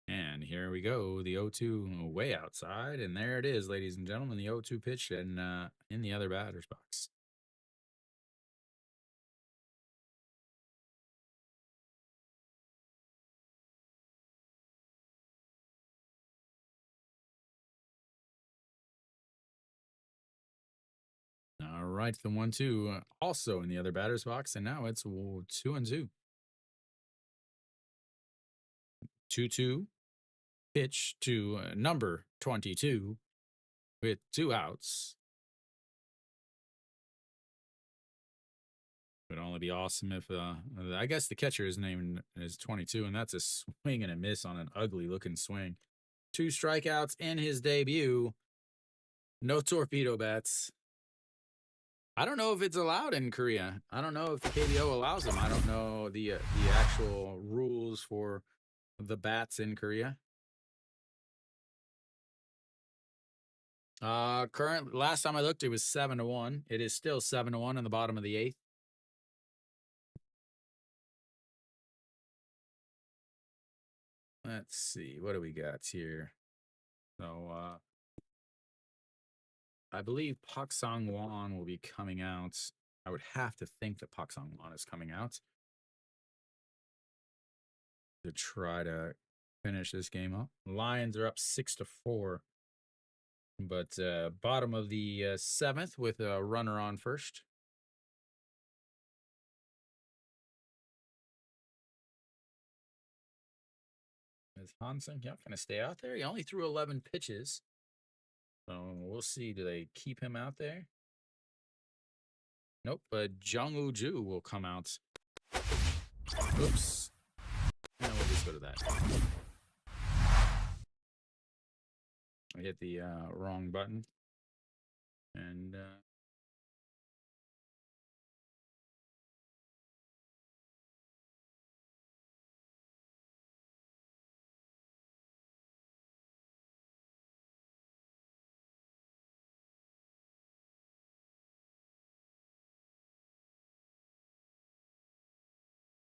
And here we go, the 0-2 way outside, and there it is, ladies and gentlemen, the 0-2 pitch, and in the other batter's box. All right, the 1-2 also in the other batter's box, and now it's 2-2. 2-2 pitch to number 22 with 2 outs. Would only be awesome if I guess the catcher's name is 22, and that's a swing and a miss on an ugly looking swing. 2 strikeouts in his debut. No torpedo bats. I don't know if it's allowed in Korea. I don't know if the KBO allows them. I don't know the actual rules for the bats in Korea. Current last time I looked, it was 7-1. It is still 7-1 in the bottom of the 8th. Let's see, what do we got here? So I believe Pak Sang-won will be coming out. I would have to think that Pak Sang-won is coming out to try to finish this game up. Lions are up 6-4. But bottom of the 7th with a runner on first. Is Hansen going to stay out there? He only threw 11 pitches. So we'll see. Do they keep him out there? Nope. But Jung Woo-ju will come out. Oops. And we'll just go to that. I hit the wrong button. And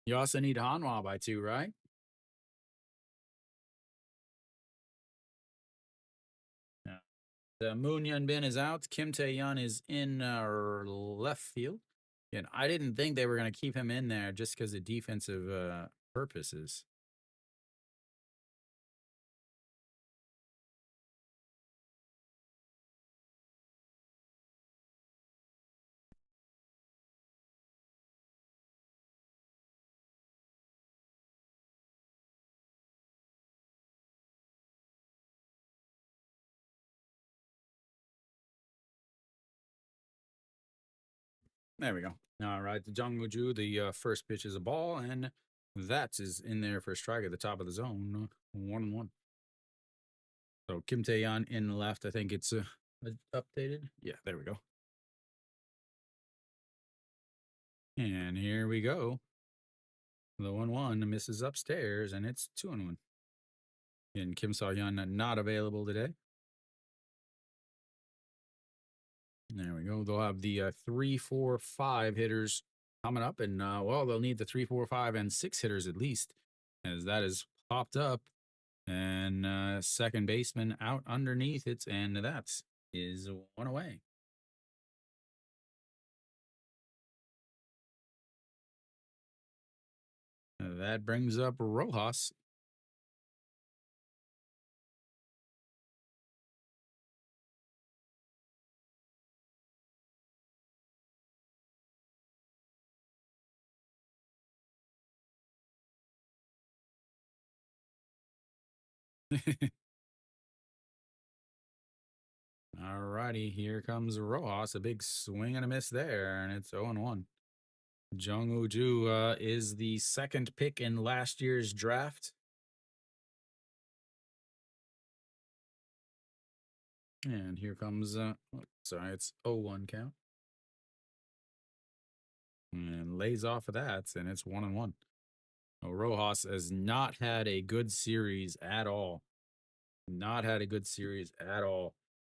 you also need Hanwha by 2, right? Yeah. The Moon Yun Bin is out. Kim Tae-yeon is in left field. And I didn't think they were going to keep him in there just because of defensive purposes. There we go. All right, the Jung Woo-ju, the first pitch is a ball, and that is in there for a strike at the top of the zone. 1-1. So Kim Tae-yeon in left. I think it's updated. Yeah, there we go. And here we go. The 1-1 misses upstairs, and it's 2-1. And Kim Tae-yeon not available today. There we go. They'll have the 3, 4, 5 hitters coming up, and well, they'll need the 3, 4, 5, and 6 hitters at least, as that is popped up. And second baseman out underneath it, and that is 1 away. That brings up Rojas. All righty, here comes Rojas. A big swing and a miss there, and it's 0-1. Jung Woo-ju is the second pick in last year's draft. And here comes, sorry, it's 0-1 count. And lays off of that, and it's 1-1. Rojas has not had a good series at all. Not had a good series at all.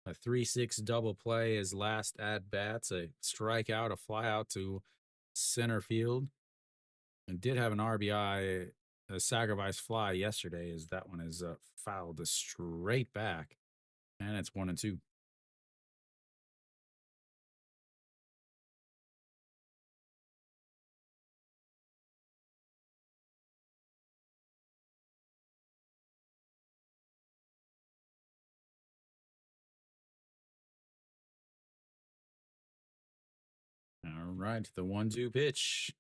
A 3-6 double play his last at bats, a strikeout, a fly out to center field. And did have an RBI, a sacrifice fly yesterday, as that one is fouled straight back. And it's 1-2. All right, the 1-2 pitch.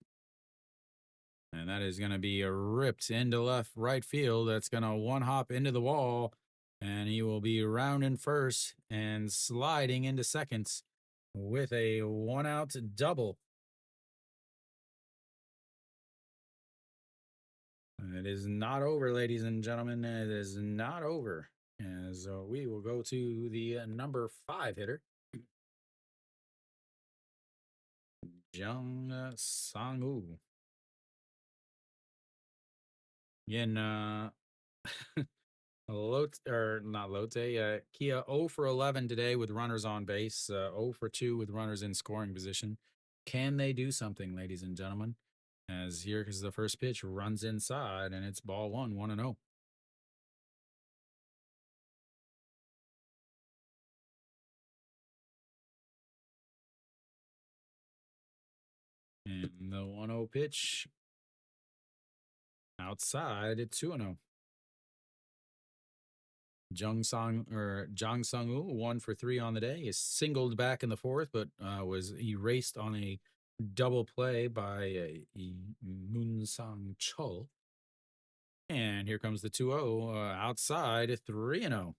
And that is going to be ripped into left right field. That's going to one hop into the wall. And he will be rounding first and sliding into seconds with a 1-out double. It is not over, ladies and gentlemen. It is not over. As we will go to the number 5 hitter. Jung Sang-woo. Again, Lotte, or not Lotte, Kia 0 for 11 today with runners on base, 0 for 2 with runners in scoring position. Can they do something, ladies and gentlemen? As here is the first pitch, runs inside, and it's ball 1-0. And the 1-0 pitch outside at 2-0. Jang Sung-woo, 1 for 3 on the day, is singled back in the fourth, but was erased on a double play by Moon Sang Chul. And here comes the 2-0 outside 3-0.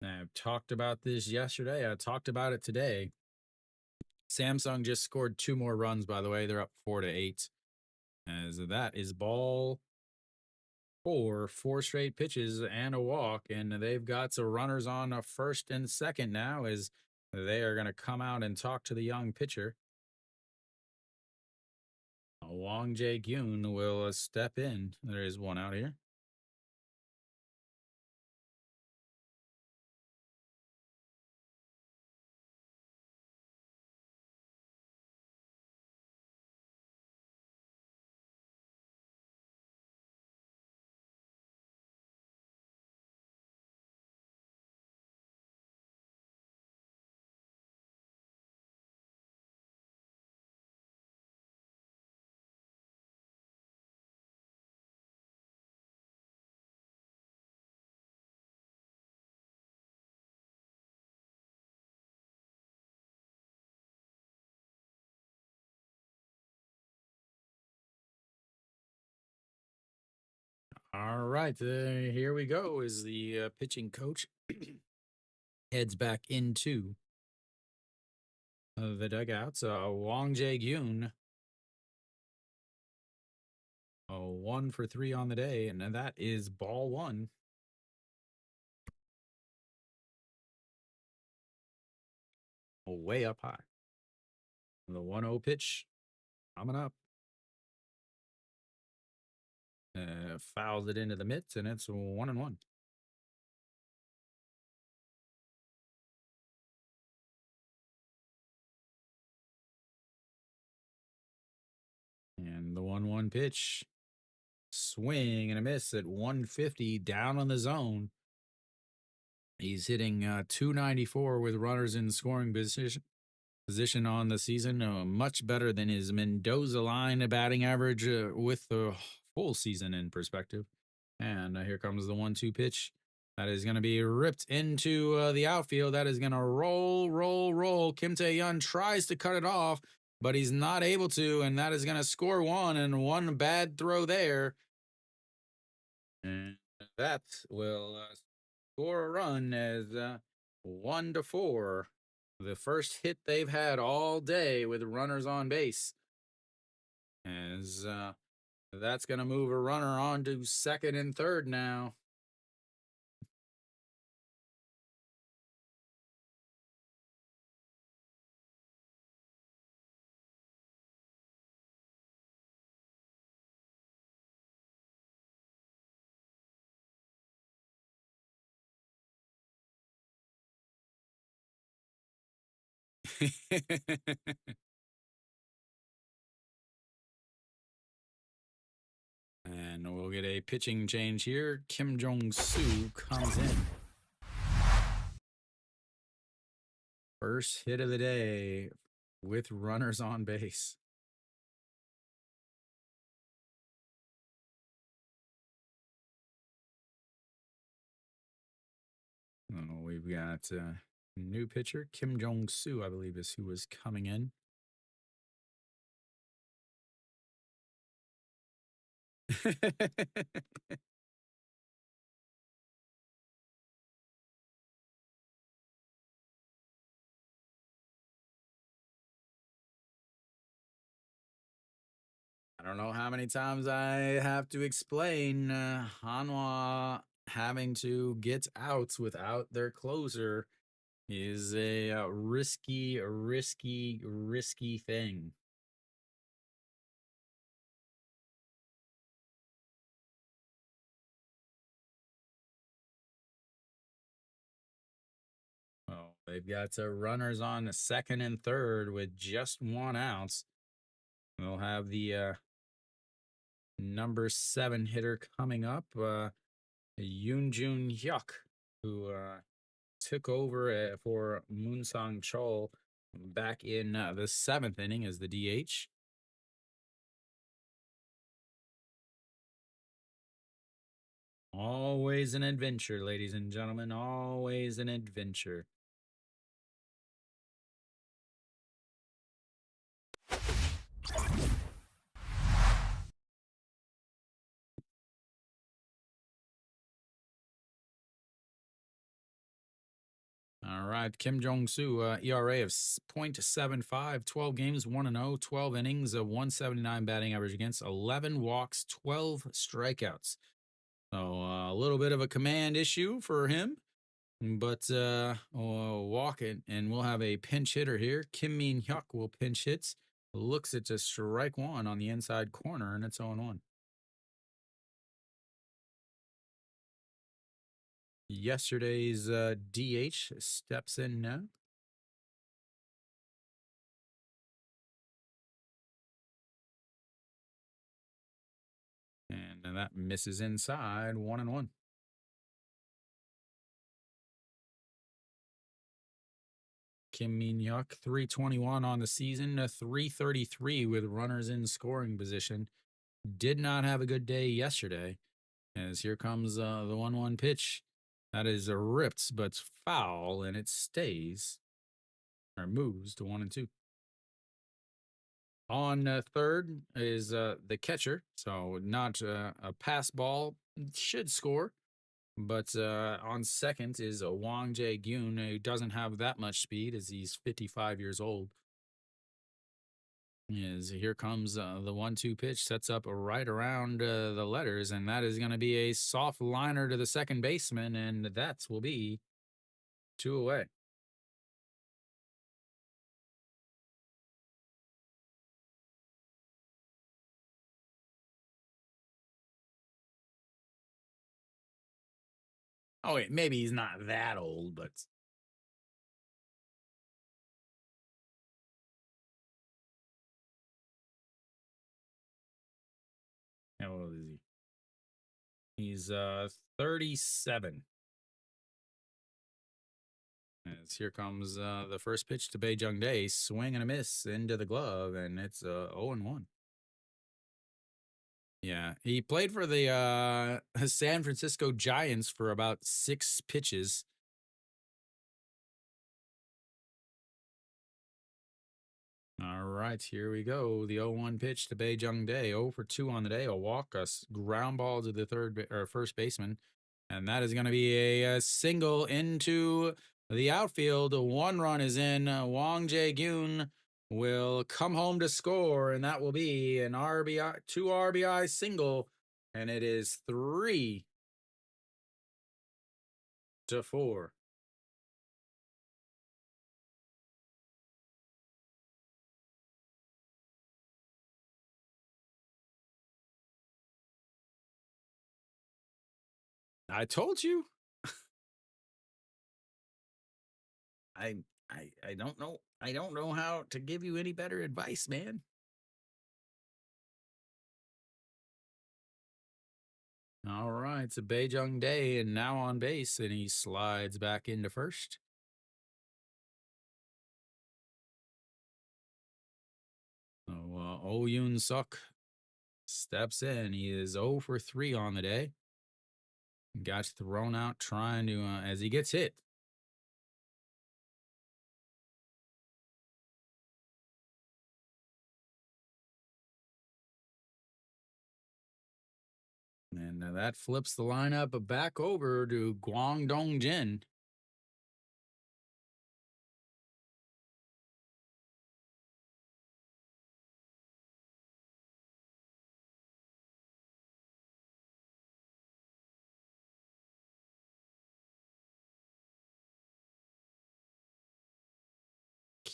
I've talked about this yesterday. I talked about it today. Samsung just scored 2 more runs, by the way. They're up 4-8. As that is ball 4, 4 straight pitches and a walk. And they've got some runners on a first and second now as they are going to come out and talk to the young pitcher. Wang Jae-gyun will step in. There is one out here. All right, here we go. Is the pitching coach heads back into the dugouts. Wang Jae-gyun, 1 for 3 on the day, and that is ball 1. Way up high. The 1-0 pitch coming up. Fouls it into the mitts, and it's 1-1. And the 1-1 pitch, swing and a miss at 150 down on the zone. He's hitting 294 with runners in scoring position on the season, much better than his Mendoza line batting average with the full season in perspective. And here comes the 1-2 pitch. That is going to be ripped into the outfield. That is going to roll. Kim Tae-yeon tries to cut it off, but he's not able to, and that is going to score 1, and 1 bad throw there. And that will score a run as 1-4. The first hit they've had all day with runners on base. As that's going to move a runner on to second and third now. And we'll get a pitching change here. Kim Jong-soo comes in. First hit of the day with runners on base. Oh, we've got new pitcher, Kim Jong-soo, I believe is who was coming in. I don't know how many times I have to explain Hanwha having to get outs without their closer is a risky thing. Oh, they've got runners on the second and third with just 1 out. We'll have the number 7 hitter coming up, Yoon Jun Hyuk, who took over for Moon Sang Chol back in the 7th inning as the DH. Always an adventure, ladies and gentlemen. Always an adventure. All right, Kim Jong-soo, ERA of .75, 12 games, 1-0, 12 innings, a 179 batting average against, 11 walks, 12 strikeouts. So a little bit of a command issue for him, but walk it, and we'll have a pinch hitter here. Kim Min-hyuk will pinch hit. Looks at just strike 1 on the inside corner, and it's 0-1. Yesterday's DH steps in now. And that misses inside, 1-1. Kim Min-hyuk, 321 on the season, 333 with runners in scoring position. Did not have a good day yesterday, as here comes the 1-1 pitch. That is ripped, but foul, and it stays, or moves to 1-2. On third is the catcher, so not a pass ball, should score. But on second is Wang Jae-gyun, who doesn't have that much speed as he's 55 years old. Here comes the 1-2 pitch, sets up right around the letters, and that is going to be a soft liner to the second baseman, and that will be 2 away. Oh, wait, maybe he's not that old, but how old is he? He's 37. As here comes the first pitch to Bae Jung Dae, swing and a miss into the glove, and it's 0-1. Yeah, he played for the San Francisco Giants for about 6 pitches. All right, here we go. The 0-1 pitch to Bae Jung Dae, 0 for 2 on the day. A walk, a ground ball to the first baseman, and that is going to be a single into the outfield. 1 run is in. Wang Jae-gyun will come home to score, and that will be an RBI, 2 RBI single, and it is 3-4. I told you. I don't know. I don't know how to give you any better advice, man. All right, it's a Bae Jung Dae, and now on base, and he slides back into first. So Oh Yoon Suk steps in. He is 0 for 3 on the day. Got thrown out trying to as he gets hit. And that flips the lineup back over to Guangdong Jin.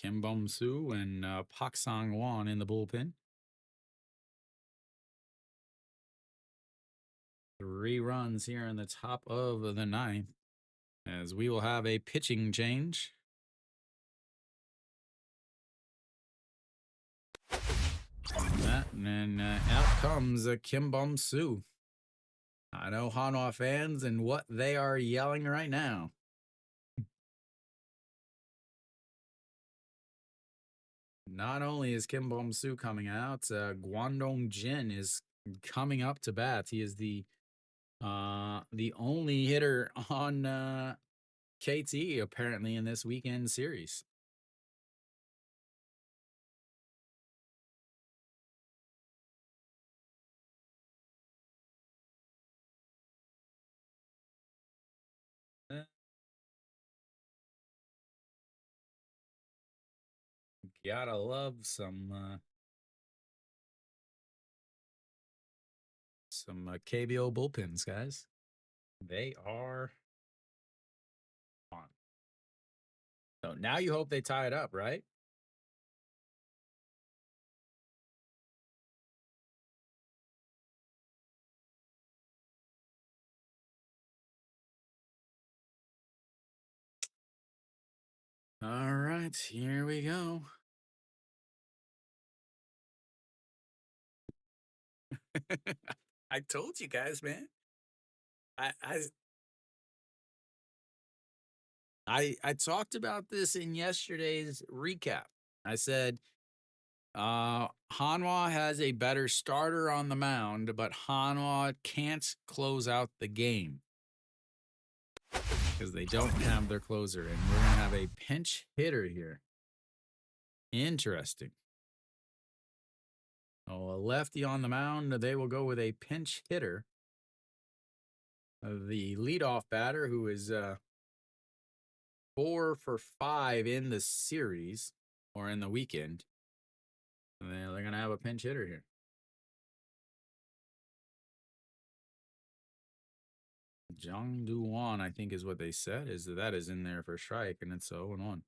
Kim Bum-soo and Pak Sang-won in the bullpen. 3 runs here in the top of the 9th, as we will have a pitching change. And then out comes Kim Bum-soo. I know Hanwha fans and what they are yelling right now. Not only is Kim Bum-soo coming out, Gwandong Jin is coming up to bat. He is the only hitter on KT apparently in this weekend series. Gotta love some KBO bullpens, guys. They are on. So now you hope they tie it up, right? All right, here we go. I told you guys, man. I talked about this in yesterday's recap. I said Hanwha has a better starter on the mound, but Hanwha can't close out the game because they don't have their closer, and we're gonna have a pinch hitter here. Interesting. Oh, a lefty on the mound. They will go with a pinch hitter. The leadoff batter, who is 4 for 5 in the series or in the weekend. And they're going to have a pinch hitter here. Jung Do-won, I think is what they said, is that is in there for strike, and it's 0-1.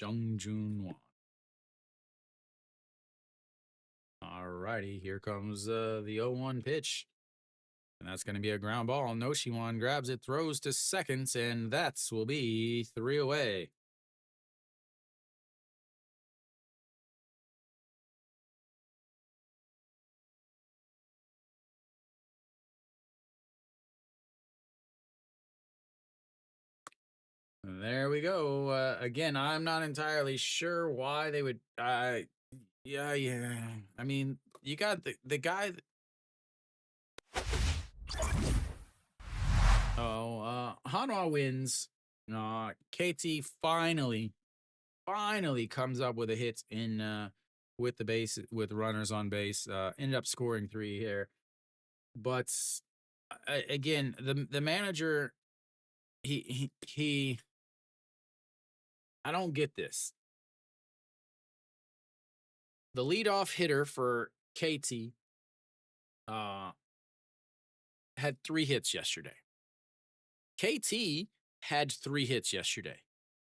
Jung Jun-won. All righty, here comes the 0-1 pitch. And that's going to be a ground ball. Noshiwan grabs it, throws to second, and that will be 3 away. There we go. Again, I'm not entirely sure why they would. Yeah. I mean, you got the guy. Hanwha wins. KT finally comes up with a hit in with the base with runners on base. Ended up scoring 3 here, but again, the manager, he I don't get this. The leadoff hitter for KT had 3 hits yesterday. KT had 3 hits yesterday.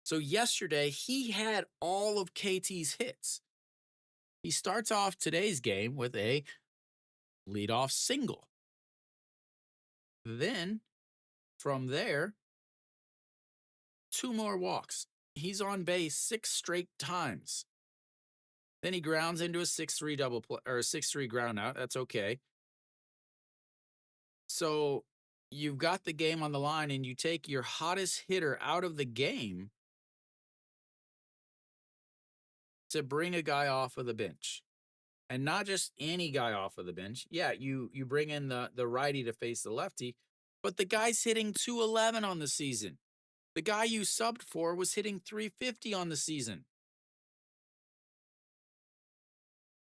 So yesterday, he had all of KT's hits. He starts off today's game with a leadoff single. Then, from there, 2 more walks. He's on base 6 straight times. Then he grounds into a 6-3 double play or a 6-3 ground out. That's okay. So you've got the game on the line, and you take your hottest hitter out of the game to bring a guy off of the bench. And not just any guy off of the bench. Yeah, you bring in the righty to face the lefty, but the guy's hitting 211 on the season. The guy you subbed for was hitting 350 on the season.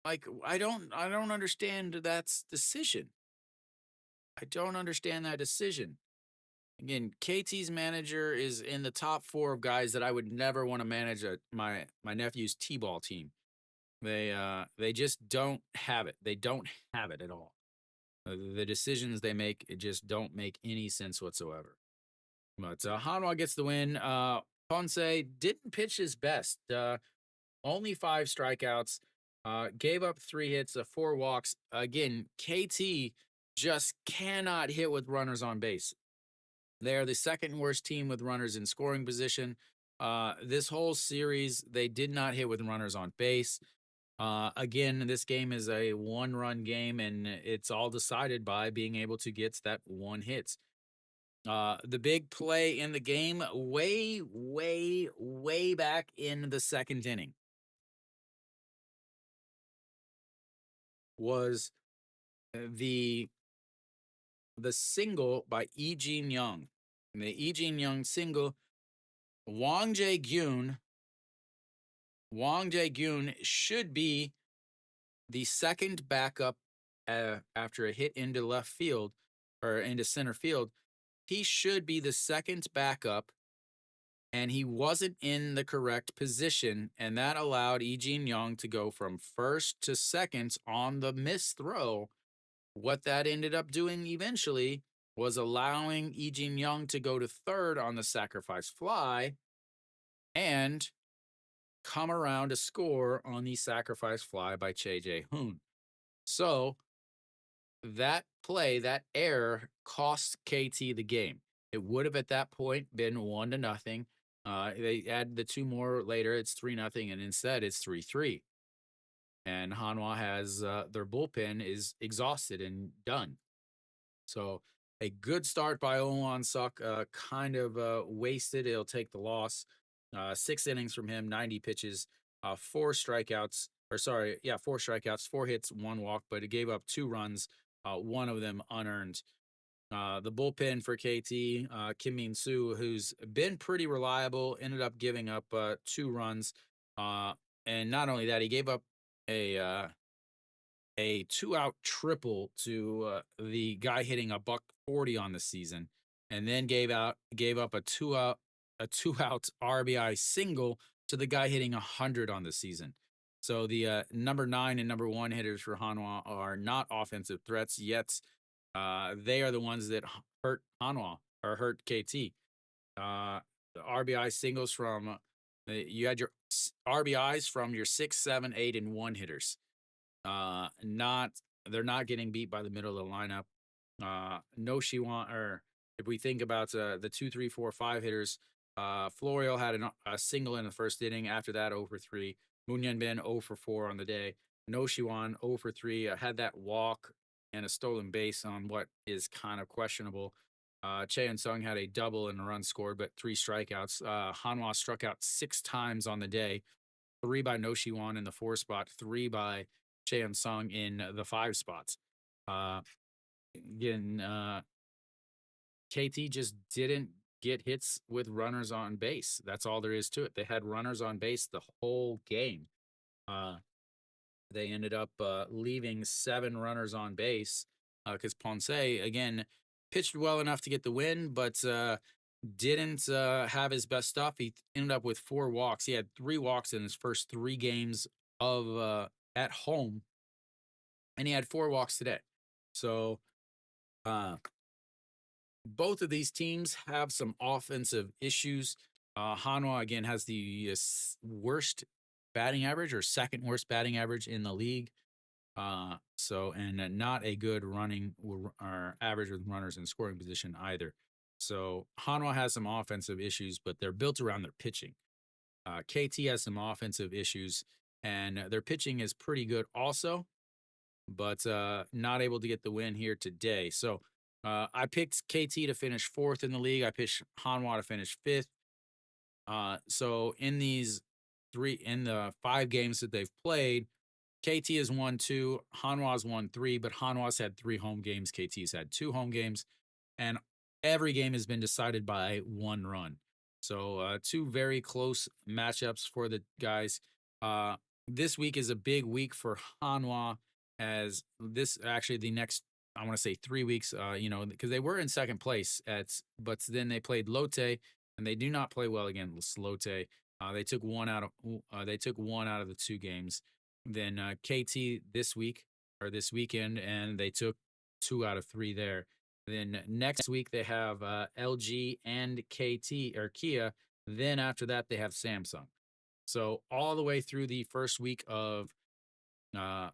Like, I don't understand that decision. I don't understand that decision. Again, KT's manager is in the top 4 of guys that I would never want to manage my nephew's T-ball team. They just don't have it. They don't have it at all. The decisions they make just don't make any sense whatsoever. But Hanwha gets the win. Ponce didn't pitch his best. Only 5 strikeouts. Gave up 3 hits, 4 walks. Again, KT just cannot hit with runners on base. They are the second worst team with runners in scoring position. This whole series, they did not hit with runners on base. Again, this game is a 1-run game, and it's all decided by being able to get that 1 hit. The big play in the game, way, way, way back in the 2nd inning, was the single by Lee Jin Young. And the Lee Jin Young single, Wang Jae-gyun should be the second backup after a hit into left field or into center field. He should be the second backup, and he wasn't in the correct position, and that allowed Lee Jin Young to go from first to second on the missed throw. What that ended up doing eventually was allowing Lee Jin Young to go to third on the sacrifice fly and come around to score on the sacrifice fly by Che Jae-hoon. So that play, that error, cost KT the game. It would have at that point been 1-0. They add the 2 more later. It's 3-0, and instead it's 3-3. And Hanwha has their bullpen is exhausted and done. So a good start by Olon Suk, kind of wasted. It'll take the loss. 6 innings from him, 90 pitches, 4 strikeouts, 4 strikeouts, 4 hits, 1 walk, but it gave up 2 runs, 1 of them unearned. The bullpen for KT, Kim Min-soo, who's been pretty reliable, ended up giving up 2 runs. And not only that, he gave up a 2-out triple to the guy hitting a $140 on the season, and then gave up a 2-out RBI single to the guy hitting 100 on the season. So the number 9 and number 1 hitters for Hanwha are not offensive threats yet. They are the ones that hurt Hanwha or hurt KT. The RBI singles from you had your RBIs from your 6, 7, 8, and 1 hitters. They're not getting beat by the middle of the lineup. No Shiwan, or if we think about the 2, 3, 4, 5 hitters, Florio had a single in the 1st inning. After that, 0 for 3. Moon Bin 0 for 4 on the day. No Shiwan 0 for 3. Had that walk and a stolen base on what is kind of questionable. Chae Sung had a double and a run scored, but 3 strikeouts. Hanwha struck out 6 times on the day. 3 by No Shiwan in the 4 spot, 3 by Chae Sung in the 5 spots. Again, KT just didn't get hits with runners on base. That's all there is to it. They had runners on base the whole game. They ended up leaving 7 runners on base because Ponce, again, pitched well enough to get the win, but didn't have his best stuff. He ended up with 4 walks. He had 3 walks in his first 3 games of at home, and he had 4 walks today. So both of these teams have some offensive issues. Hanwha, again, has the worst batting average or 2nd worst batting average in the league. And not a good running or average with runners in scoring position either. So Hanwha has some offensive issues, but they're built around their pitching. KT has some offensive issues, and their pitching is pretty good also, but not able to get the win here today. So I picked KT to finish 4th in the league. I picked Hanwha to finish 5th. So in the 5 games that they've played, KT has won 2, Hanwha's won 3, but Hanwha's had 3 home games, KT's had 2 home games, and every game has been decided by 1 run. So 2 very close matchups for the guys. This week is a big week for Hanwha, as this actually the next, I want to say 3 weeks, because they were in 2nd place but then they played Lotte, and they do not play well against Lotte. They took one out of the 2 games. Then KT this weekend, and they took 2 out of 3 there. Then next week they have LG and KT or Kia. Then after that they have Samsung. So all the way through the first week of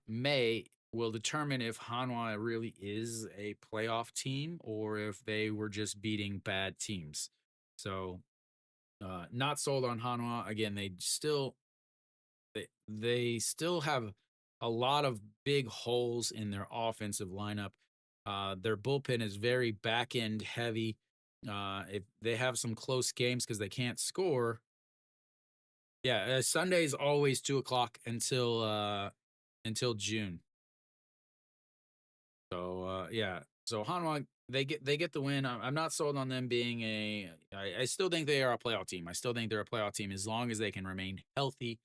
May will determine if Hanwha really is a playoff team or if they were just beating bad teams. So not sold on Hanwha. Again, they still have a lot of big holes in their offensive lineup. Their bullpen is very back end heavy. If they have some close games because they can't score, yeah, Sunday's always 2 o'clock until June. So yeah, so Hanwha they get the win. I'm not sold on them being I still think they are a playoff team. I still think they're a playoff team as long as they can remain healthy.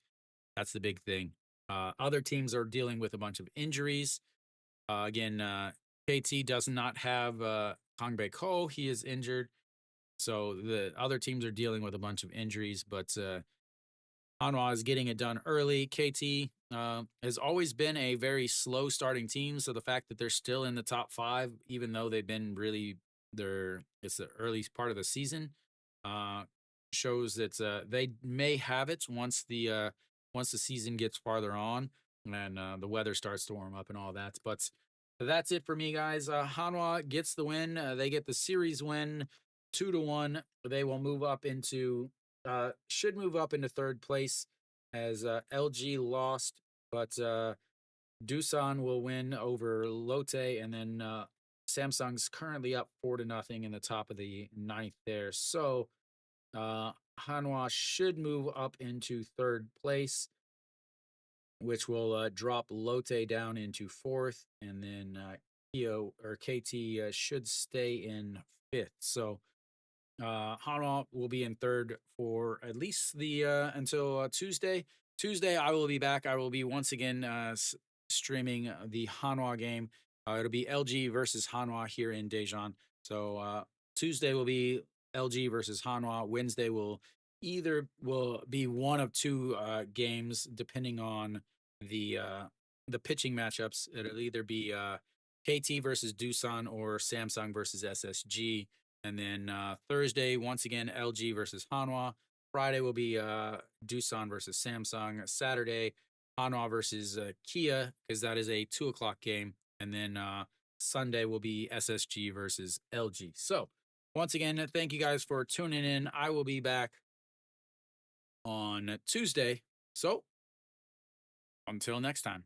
That's the big thing. Other teams are dealing with a bunch of injuries. Again, KT does not have Kang Bae Ko. He is injured. So the other teams are dealing with a bunch of injuries, but Hanwha is getting it done early. KT has always been a very slow starting team. So the fact that they're still in the top 5, even though they've been it's the early part of the season, shows that they may have it once the season gets farther on and the weather starts to warm up and all that. But that's it for me, guys. Hanwha gets the win. They get the series win, 2-1. They will move up into should move up into third place as LG lost, but Doosan will win over Lotte, and then Samsung's currently up 4-0 in the top of the 9th there. So Hanwha should move up into third place, which will drop Lotte down into 4th, and then KT should stay in 5th. So Hanwha will be in 3rd for at least the until Tuesday. Tuesday, I will be back. I will be once again streaming the Hanwha game. It'll be LG versus Hanwha here in Daejeon. So Tuesday will be LG versus Hanwha. Wednesday will be one of 2 games depending on the pitching matchups. It'll either be KT versus Doosan or Samsung versus SSG. And then Thursday, once again, LG versus Hanwha. Friday will be Doosan versus Samsung. Saturday, Hanwha versus Kia, because that is a 2 o'clock game. And then Sunday will be SSG versus LG. So once again, thank you guys for tuning in. I will be back on Tuesday. So until next time.